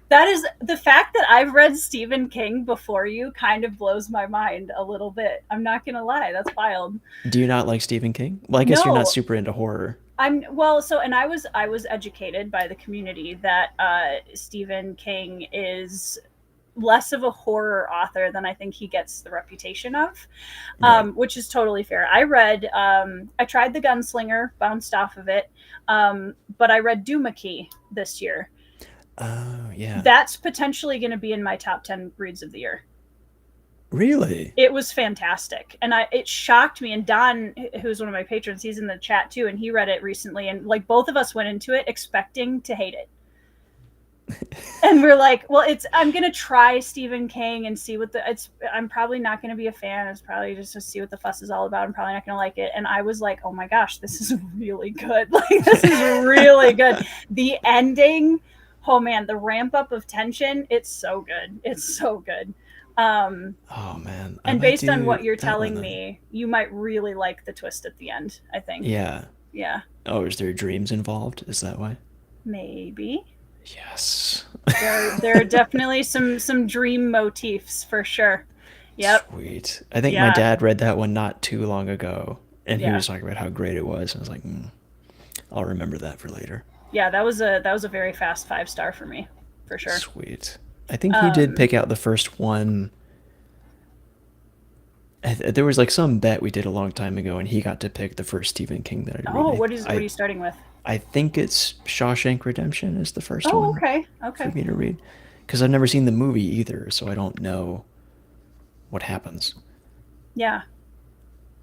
That is the fact that I've read Stephen King before you kind of blows my mind a little bit. I'm not gonna lie, that's wild. Do you not like Stephen King? Well, I guess you're not No, super into horror. I'm well. So, and I was educated by the community that Stephen King is less of a horror author than I think he gets the reputation of, Right. which is totally fair. I tried The Gunslinger, bounced off of it, but I read Doohickey this year. Oh, yeah. That's potentially going to be in my top 10 reads of the year. Really? It was fantastic, and it shocked me. And Don, who's one of my patrons, he's in the chat too, and he read it recently, and like both of us went into it expecting to hate it. And we're like, well, I'm gonna try Stephen King and see what I'm probably not gonna be a fan. It's probably just to see what the fuss is all about. I'm probably not gonna like it. And I was like, oh my gosh, this is really good. Like, this is really good. The ending, oh man, the ramp up of tension, it's so good. It's so good. Oh, man. I And might based on do what you're that one telling then. me, you might really like the twist at the end, I think. Yeah. Yeah, Oh, is there dreams involved? Is that why? maybe. Yes. There are definitely some dream motifs for sure. Yep. Sweet. I think my Yeah. dad read that one not too long ago, and he Yeah. was talking about how great it was. I was like, I'll remember that for later. Yeah, that was a very fast 5-star for me, for sure. Sweet. I think he did Um pick out the first one. There was like some bet we did a long time ago, and he got to pick the first Stephen King that I'd read. oh, what are you starting with? I think it's Shawshank Redemption is the first Oh, one okay. for Okay. me to read, because I've never seen the movie either, so I don't know what happens. Yeah.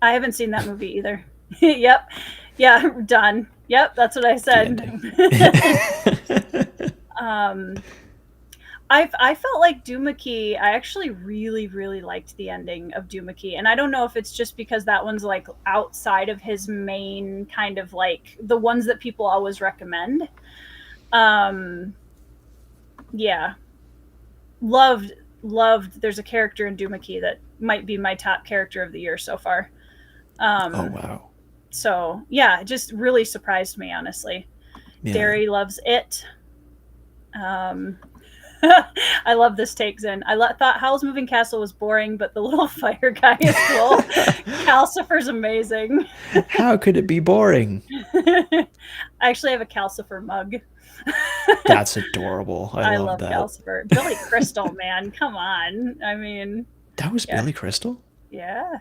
I haven't seen that movie either. Yep. Yeah, done. Yep, that's what I The said. ending. um I felt like Doohickey. I actually really, really liked the ending of Doohickey, and I don't know if it's just because that one's like outside of his main kind of like the ones that people always recommend. Um, yeah, loved. There's a character in Doohickey that might be my top character of the year so far. Oh, Um, wow. so yeah, it just really surprised me honestly. Yeah. Derry loves it. Um, I love this take, Zen. Thought Howl's Moving Castle was boring, but the little fire guy is cool. Calcifer's amazing. How could it be boring? I actually have a Calcifer mug. That's adorable. I I love love that. Calcifer. Billy Crystal, man, come on. I mean, That was yeah, Billy Crystal? yeah,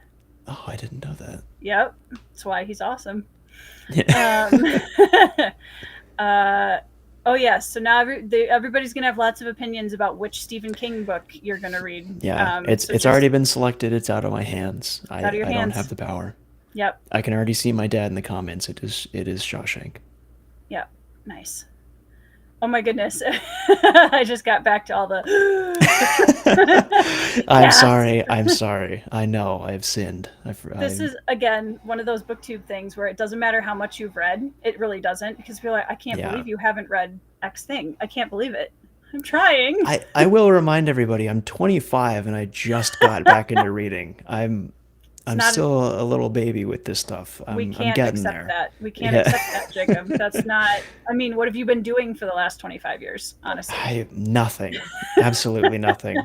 Oh, I didn't know that. yep. That's why he's awesome. Yeah. Um, uh, Oh yes. So now everybody's gonna have lots of opinions about which Stephen King book you're gonna read. Yeah, So it's already just been selected. It's out of my hands. it's out of your I don't have hands. the power. Yep. I can already see my dad in the comments. It is Shawshank. Yep. Nice. Oh my goodness. I just got back to all the I'm gasp. sorry. I'm sorry. I know I've sinned. This is again one of those booktube things where it doesn't matter how much you've read. It really doesn't, because you're like, I can't yeah. believe you haven't read X thing. I can't believe it. I'm trying. I will remind everybody I'm 25 and I just got back into reading. It's I'm not still a little baby with this stuff. We I'm can't getting accept there. that. We can't Yeah. accept that, Jacob. That's not, I mean, what have you been doing for the last 25 years, honestly? Nothing. Absolutely nothing.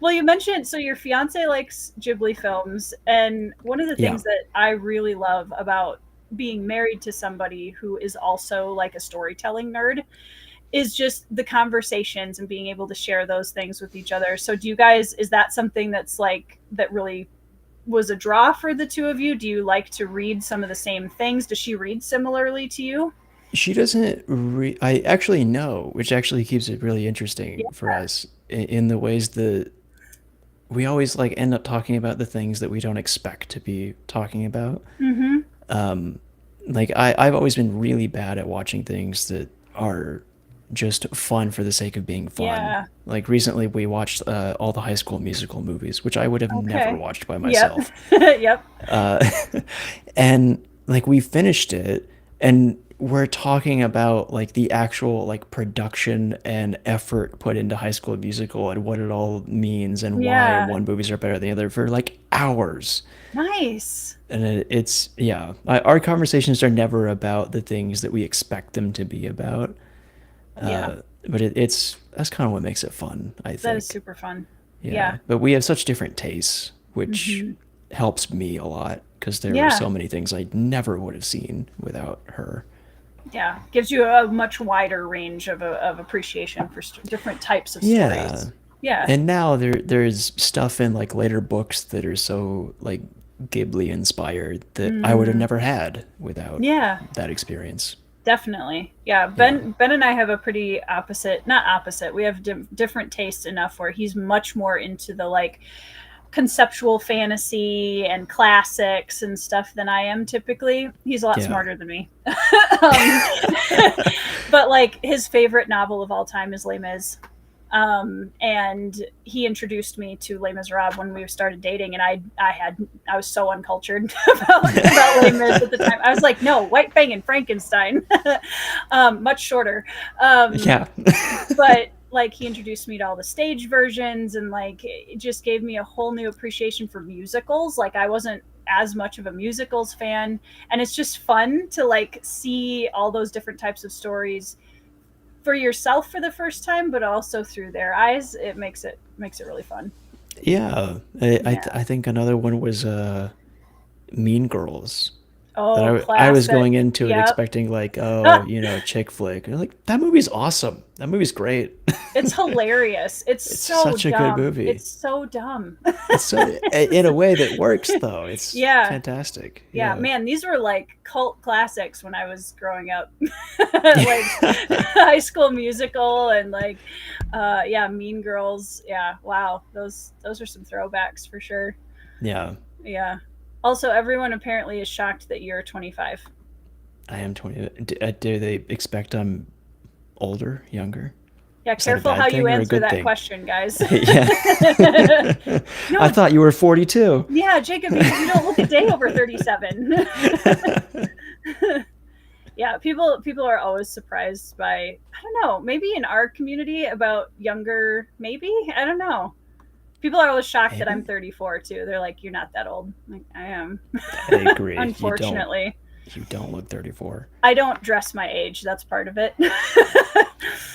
Well, you mentioned, so your fiance likes Ghibli films, and one of the Yeah. things that I really love about being married to somebody who is also like a storytelling nerd is just the conversations and being able to share those things with each other. So do you guys, is that something that's like, that really was a draw for the two of you? Do you like to read some of the same things? Does she read similarly to you? She doesn't I actually know, which actually keeps it really interesting Yeah. for us in the ways that we always like end up talking about the things that we don't expect to be talking about. Mm-hmm. Like I've always been really bad at watching things that are just fun for the sake of being fun. Yeah. Like recently we watched all the High School Musical movies, which I would have never Okay. watched by Yep. myself. Yep. Uh, and like we finished it and we're talking about like the actual like production and effort put into High School Musical and what it all means and why Yeah. one movies are better than the other for like hours. Nice. And it's yeah, our conversations are never about the things that we expect them to be about. Yeah. But it's that's kind of what makes it fun, I That is think. super fun. Yeah, Yeah. but we have such different tastes, which Mm-hmm. helps me a lot because there were Yeah. so many things I never would have seen without her. Yeah. Gives you a much wider range of appreciation for different types of Yeah. stories. Yeah. And now there's stuff in like later books that are so like Ghibli inspired that I would have Mm. never had without Yeah. that experience. Definitely. Yeah. Yeah. Ben and I have a pretty opposite, not opposite. We have different tastes enough where he's much more into the like conceptual fantasy and classics and stuff than I am typically. He's a lot Yeah. smarter than me. um, but like his favorite novel of all time is Les Mis. And he introduced me to Les Miserables when we started dating, and I was so uncultured about Les Mis at the time. I was like, no, White Fang and Frankenstein, much shorter. Um, Yeah. but like he introduced me to all the stage versions, and like it just gave me a whole new appreciation for musicals. Like I wasn't as much of a musicals fan, and it's just fun to like see all those different types of stories for yourself for the first time, but also through their eyes. It makes it really fun. Yeah. Yeah. I think another one was Mean Girls. That Oh, I was classic. going into it Yep. expecting like, oh, you know, chick flick. And like that movie's awesome. That movie's great. It's hilarious. It's It's so such a good dumb. movie. It's so dumb. It's so in a way that works though. It's Yeah. fantastic. Yeah, Yeah. man, these were like cult classics when I was growing up. Like High School Musical and like yeah, Mean Girls. Yeah, wow. Those are some throwbacks for sure. Yeah. Yeah. Also, everyone apparently is shocked that you're 25. I am 20. Do they expect I'm older, younger? Yeah, Is that a careful how bad you thing or a answer good that thing? question, guys. Yeah. I No, thought you were 42. yeah, Jacob, you don't look a day over 37. Yeah, people are always surprised by, I don't know, maybe in our community about younger, maybe, I don't know. People are always shocked that I'm Maybe. 34 too. They're like, "You're not that old." I'm like, I am. I agree. Unfortunately, You don't look 34. I don't dress my age. That's part of it.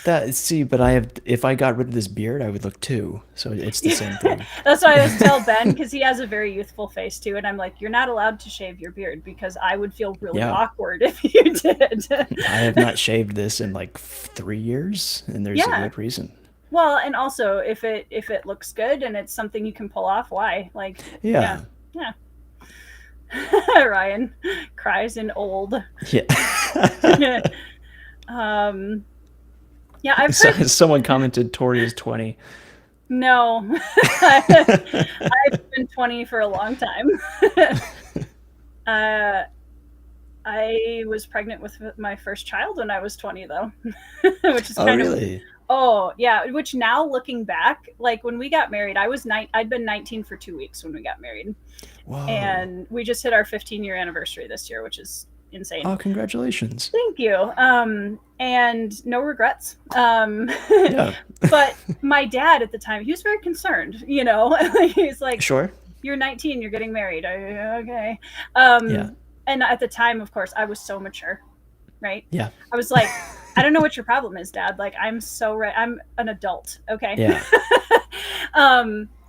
That see, but I have if I got rid of this beard, I would look two. So it's the same thing. That's why I always tell Ben, because he has a very youthful face too, and I'm like, "You're not allowed to shave your beard because I would feel really Yeah. awkward if you did." I have not shaved this in like 3 years, and there's a Yeah. good reason. Well, and also if it looks good and it's something you can pull off, why? Like, yeah, Yeah. yeah. Ryan cries in old. Yeah. Um, yeah, I've So, heard. someone commented Tori is 20. No, I've been 20 for a long time. uh, I was pregnant with my first child when I was 20, though, which is Oh, kind of. really? Oh, yeah. Which now looking back, like when we got married, I'd been 19 for 2 weeks when we got married, Whoa. and we just hit our 15-year anniversary this year, which is insane. Oh, congratulations. Thank you. And no regrets. Yeah. But my dad at the time, he was very concerned. He's like, Sure. "You're 19. You're getting married." Okay. Yeah. And at the time, of course, I was so mature, right? Yeah. I was like, "I don't know what your problem is, Dad. Like, I'm an adult, okay?" Yeah.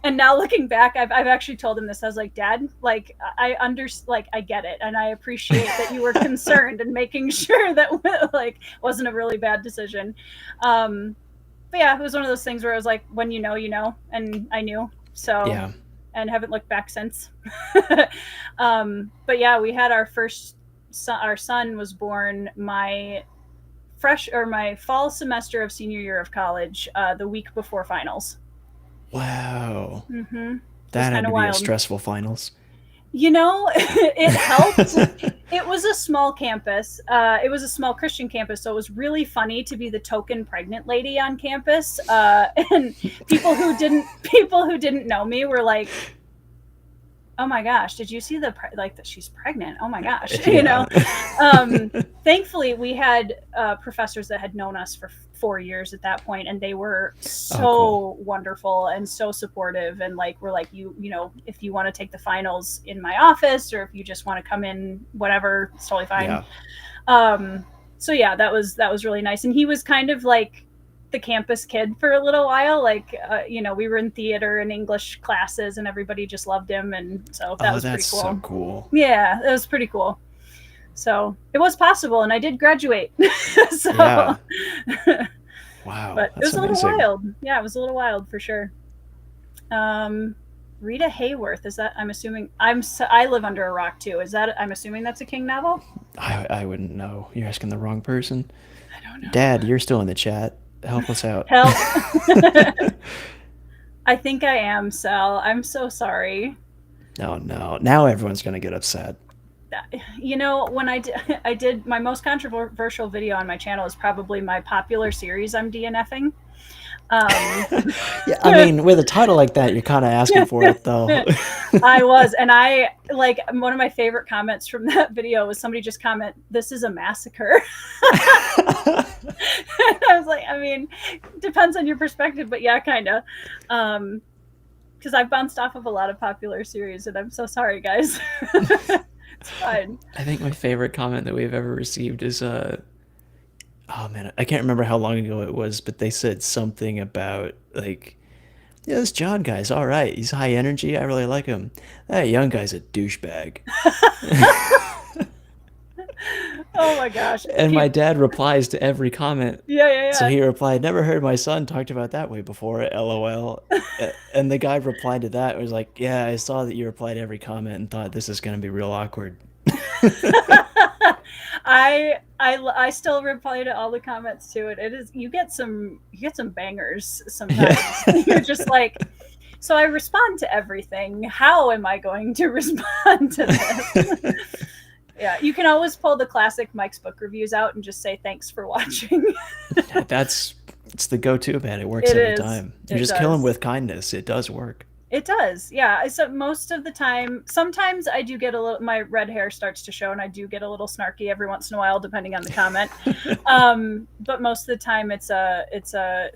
And now looking back, I've actually told him this. I was like, Dad, like I get it, and I appreciate that you were concerned and making sure that like wasn't a really bad decision. But yeah, it was one of those things where I was like, when you know, and I knew. So, Yeah. and haven't looked back since. But yeah, we had our first son. Our son was born my fall semester of senior year of college, the week before finals. Wow. Mm-hmm. It was That had kind to of be a wild. stressful finals. It helped. It was a small campus. It was a small Christian campus, so it was really funny to be the token pregnant lady on campus. And people who didn't know me were like, "Oh my gosh, did you see that she's pregnant? Oh my gosh," Yeah. Thankfully, we had professors that had known us for 4 years at that point, and they were Oh, cool. so wonderful and so supportive. And like, we're like, if you want to take the finals in my office, or if you just want to come in, whatever, it's totally fine. Yeah. So yeah, that was really nice. And he was kind of like the campus kid for a little while. Like, we were in theater and English classes, and everybody just loved him, and so that Oh, was that's pretty so cool. cool. Yeah, it was pretty cool. So it was possible, and I did graduate. So, Yeah. Wow. but it That's was a little amazing. wild. Yeah, it was a little wild for sure. Um, Rita Hayworth, is that? I'm assuming I live under a rock too. Is that? I'm assuming that's a King novel. I wouldn't know. You're asking the wrong person. I don't know. Dad, you're still in the chat. Help us out. Help. I think I am, Sal. I'm so sorry. No, no. Now everyone's going to get upset. When I did my most controversial video on my channel is probably my popular series I'm DNFing. Yeah, I mean, with a title like that, you're kind of asking for it, though. I was, and I like one of my favorite comments from that video was somebody just comment, "This is a massacre." I was like, I mean, depends on your perspective, but yeah, kind of. Because I've bounced off of a lot of popular series, and I'm so sorry, guys. It's fine. I think my favorite comment that we've ever received is oh man, I can't remember how long ago it was, but they said something about like, yeah, this John guy's all right. He's high energy. I really like him. That young guy's a douchebag. Oh my gosh. And my dad replies to every comment. Yeah, yeah, So yeah. he replied, "Never heard my son talked about that way before. LOL." And the guy replied to that was like, "Yeah, I saw that you replied to every comment and thought this is gonna be real awkward." I still reply to all the comments to it. It is, you get some bangers sometimes. Yeah. You're just like, so I respond to everything. How am I going to respond to this? Yeah, you can always pull the classic Mike's book reviews out and just say thanks for watching. It's the go-to, man. It works It every is. time. You It just kill him does. with kindness. It does work. It does, yeah. So most of the time, sometimes I do get a little. My red hair starts to show, and I do get a little snarky every once in a while, depending on the comment. But most of the time, it's a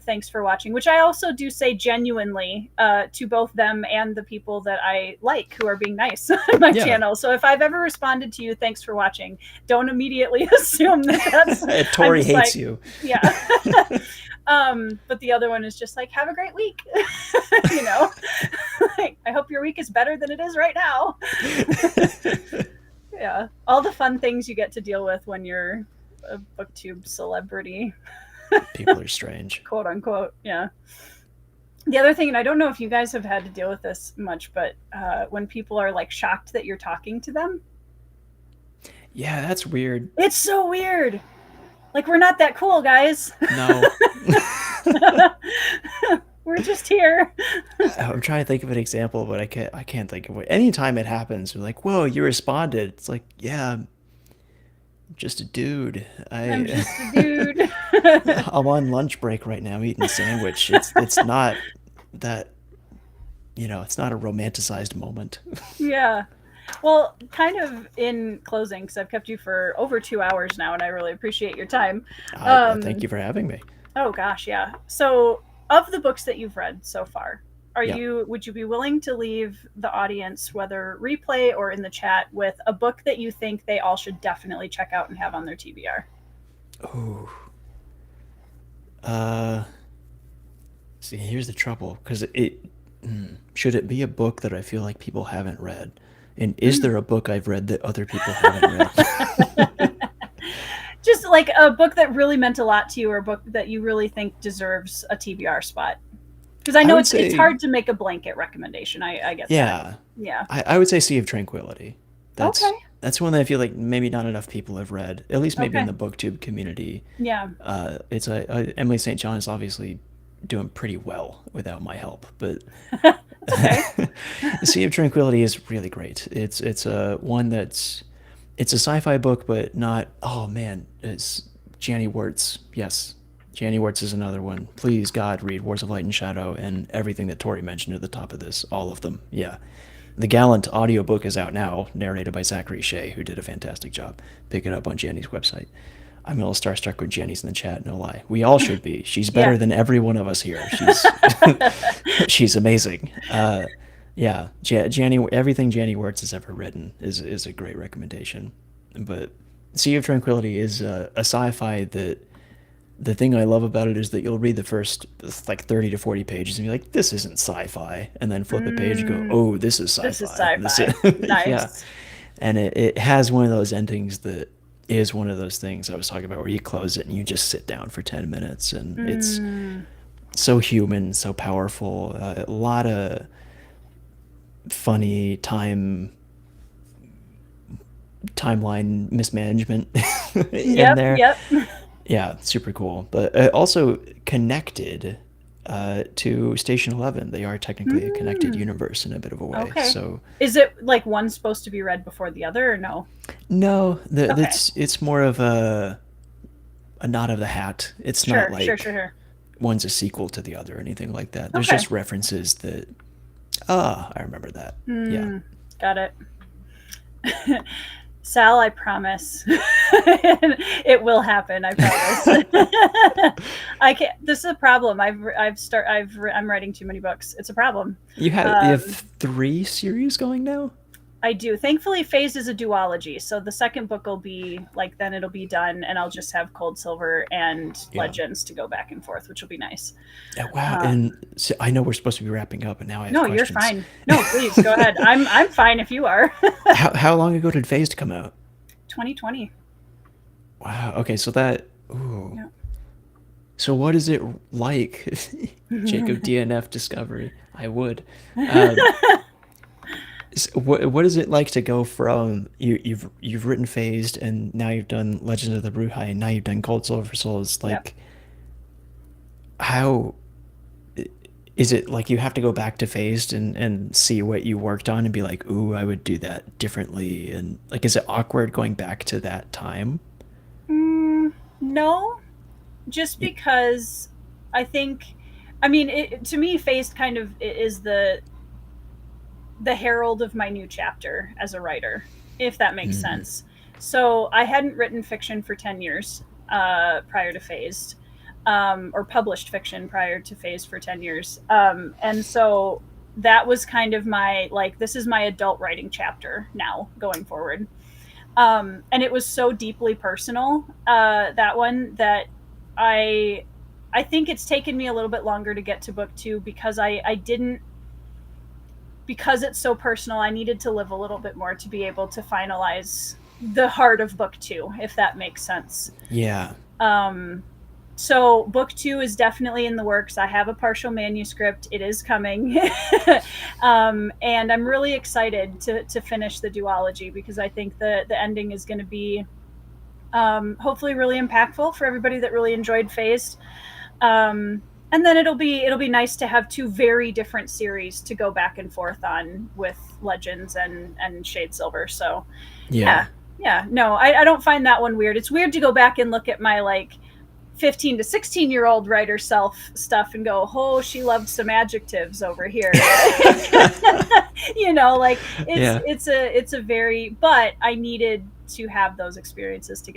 thanks for watching, which I also do say genuinely to both them and the people that I like who are being nice on my Yeah. channel. So if I've ever responded to you, thanks for watching, don't immediately assume that that's. I'm Tori just hates like, you. yeah. But the other one is just like, have a great week. you know, like, I hope your week is better than it is right now. Yeah, all the fun things you get to deal with when you're a Booktube celebrity, People are strange. quote unquote. Yeah. The other thing, and I don't know if you guys have had to deal with this much, but when people are like shocked that you're talking to them, Yeah, that's weird. it's so weird. Like, we're not that cool, guys. No. We're just here. I'm trying to think of an example, but I can't think of it. Anytime it happens, we're like, "Whoa, you responded." It's like, "Yeah, I'm just a dude. I'm I just a dude. I'm on lunch break right now eating a sandwich." It's not that, it's not a romanticized moment. Yeah. Well, kind of in closing, because I've kept you for over 2 hours now, and I really appreciate your time. I thank Um, you for having me. oh gosh, yeah. So, of the books that you've read so far, Yeah. would you be willing to leave the audience, whether replay or in the chat, with a book that you think they all should definitely check out and have on their TBR? Oh. Uh, See, here's the trouble, because should it be a book that I feel like people haven't read? And is there a book I've read that other people haven't read? Just like a book that really meant a lot to you, or a book that you really think deserves a TBR spot. Because I I know would it's say, hard to make a blanket recommendation. I get that. yeah, Yeah. I would say Sea of Tranquility. Okay. That's one that I feel like maybe not enough people have read, at least maybe in Okay. the Booktube community. Yeah. It's Emily St. John is obviously doing pretty well without my help, but It's okay. Sea of Tranquility is really great. It's a one that's it's a sci-fi book, but not. Oh man, it's Janny Wirtz. Yes, Janny Wirtz is another one. Please God, read Wars of Light and Shadow and everything that Tori mentioned at the top of this. All of them. Yeah. The Gallant audiobook is out now, narrated by Zachary Shea, who did a fantastic job. Pick it up on Janny's website. I'm a little starstruck with Jenny's in the chat, no lie. We all should be. She's better Yeah. than every one of us here. She's amazing. Yeah, Janny, everything Janny Wirtz has ever written is a great recommendation. But Sea of Tranquility is a sci-fi that the thing I love about it is that you'll read the first like 30 to 40 pages and be like, this isn't sci-fi, and then flip a page and go, Mm, oh, this is this is sci-fi. sci-fi. Yeah, Nice. and it has one of those endings that is one of those things I was talking about where you close it and you just sit down for 10 minutes and it's Mm, so human, so powerful. A lot of funny timeline mismanagement in yep. there. Yep. Yeah, super cool. But also connected to Station 11. They are technically a connected Mm, universe in a bit of a way. okay. So Is it like one supposed to be read before the other, or no? no, Okay. it's more of a nod of the hat. It's not Sure. Sure. Sure. like Sure. one's a sequel to the other or anything like that. There's Okay. just references that I remember that. Yeah. Mm, got it. Sal, I promise. It will happen, I promise. I can't. This is a problem. I'm writing too many books. It's a problem. You Um, have 3 series going now? I do. Thankfully, Phased is a duology, so the second book will be like, then it'll be done, and I'll just have Cold Silver and Yeah. Legends to go back and forth, which will be nice. Yeah, wow. Um, And so I know we're supposed to be wrapping up, and now I have no, you're questions. fine. No, please go ahead. I'm fine if you are. How long ago did Phased come out? 2020. Wow. Okay, so that. Ooh. Yeah. So what is it like? Jacob DNF discovery. I would. Um, what is it like to go from you've written Phased and now you've done Legend of the Bruhai and now you've done Cold Silver Souls? Yep. Like, how is it like you have to go back to Phased and see what you worked on and be like, ooh, I would do that differently, and like, is it awkward going back to that time? No, just You, because I think, I mean, to me, Phased kind of is the herald of my new chapter as a writer, if that makes mm, sense. So I hadn't written fiction for 10 years prior to Phased, or published fiction prior to Phased for 10 years. And so that was kind of my, like, this is my adult writing chapter now going forward. And it was so deeply personal, that one, that I I think it's taken me a little bit longer to get to book two, because I didn't, because it's so personal, I needed to live a little bit more to be able to finalize the heart of book two, if that makes sense. yeah. Um, so book two is definitely in the works. I have a partial manuscript. It is coming. And I'm really excited to finish the duology, because I think the ending is going to be Hopefully really impactful for everybody that really enjoyed Phased. And then it'll be nice to have two very different series to go back and forth on with Legends and Shade Silver. So Yeah. yeah, no, I don't find that one weird. It's weird to go back and look at my like 15 to 16-year-old writer self stuff and go, oh, she loved some adjectives over here. You know, like it's a very, but I needed to have those experiences to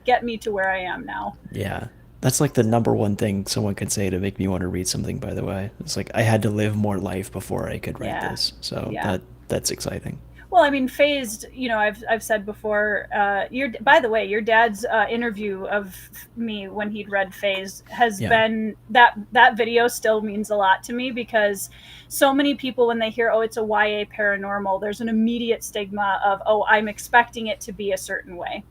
get me to where I am now. Yeah. That's like the number one thing someone can say to make me want to read something, by the way. It's like I had to live more life before I could write Yeah. this. So Yeah. that's exciting. Well, I mean, Phased, you know, I've said before, by the way, your dad's interview of me when he'd read Phased has been, that video still means a lot to me, because so many people, when they hear, oh, it's a YA paranormal, there's an immediate stigma of, oh, I'm expecting it to be a certain way.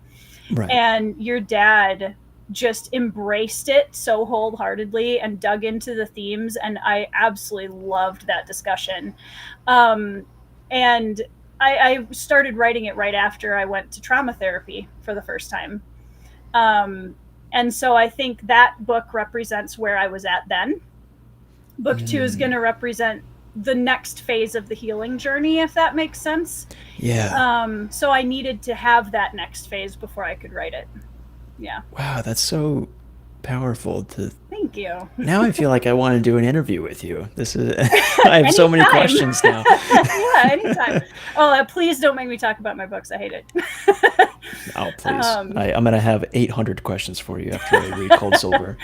Right. And your dad just embraced it so wholeheartedly and dug into the themes, and I absolutely loved that discussion. And I started writing it right after I went to trauma therapy for the first time. And so I think that book represents where I was at then. Book 2 is going to represent the next phase of the healing journey, if that makes sense. Yeah. So I needed to have that next phase before I could write it. Yeah. Wow, that's so powerful to. Thank you. Now I feel like I want to do an interview with you. This is I have so many questions now. Yeah, anytime. Oh, please don't make me talk about my books. I hate it. Oh, please. I'm going to have 800 questions for you after I read Cold Silver.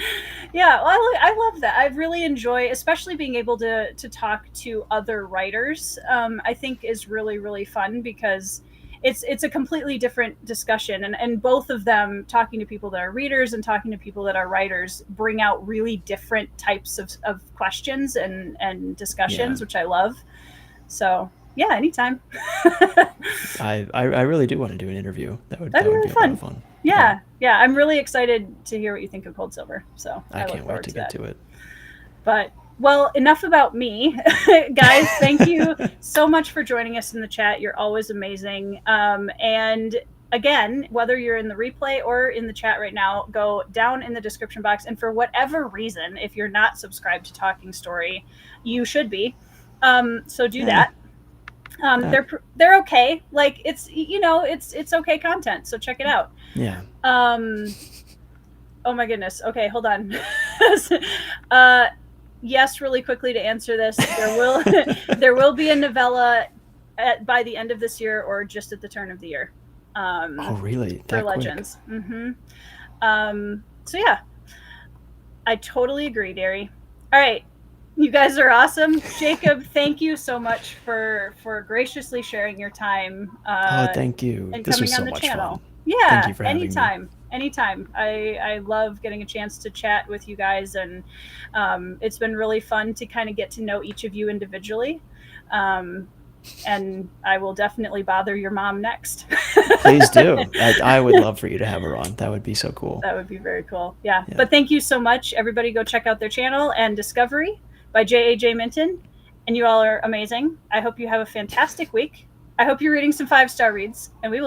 Yeah, well, I love that. I really enjoy, especially being able to talk to other writers. I think is really, really fun, because it's a completely different discussion, and both of them, talking to people that are readers and talking to people that are writers, bring out really different types of questions and discussions, which I love. So yeah, anytime. I really do want to do an interview. That would be really be a lot of fun. Yeah, I'm really excited to hear what you think of Cold Silver. So I can't wait to get to it. But well, enough about me. Guys, thank you so much for joining us in the chat. You're always amazing. And again, whether you're in the replay or in the chat right now, go down in the description box. And for whatever reason, if you're not subscribed to Talking Story, you should be. So do that. They're okay. Like, it's, you know, it's okay content. So check it out. Yeah. Oh my goodness. Okay, hold on. Yes, really quickly to answer this, there will be a novella by the end of this year, or just at the turn of the year. Oh, really? For Legends. So yeah, I totally agree, Derry. All right, you guys are awesome. Jacob, thank you so much for graciously sharing your time. Oh, thank you. And this coming was so on the much channel. fun. Yeah, thank you for anytime. Having me. Anytime. I love getting a chance to chat with you guys, and it's been really fun to kind of get to know each of you individually. And I will definitely bother your mom next. Please do. I would love for you to have her on. That would be so cool. That would be very cool. Yeah. But thank you so much. Everybody go check out their channel, and Discovery by Jakob Minton. And you all are amazing. I hope you have a fantastic week. I hope you're reading some 5-star reads, and we will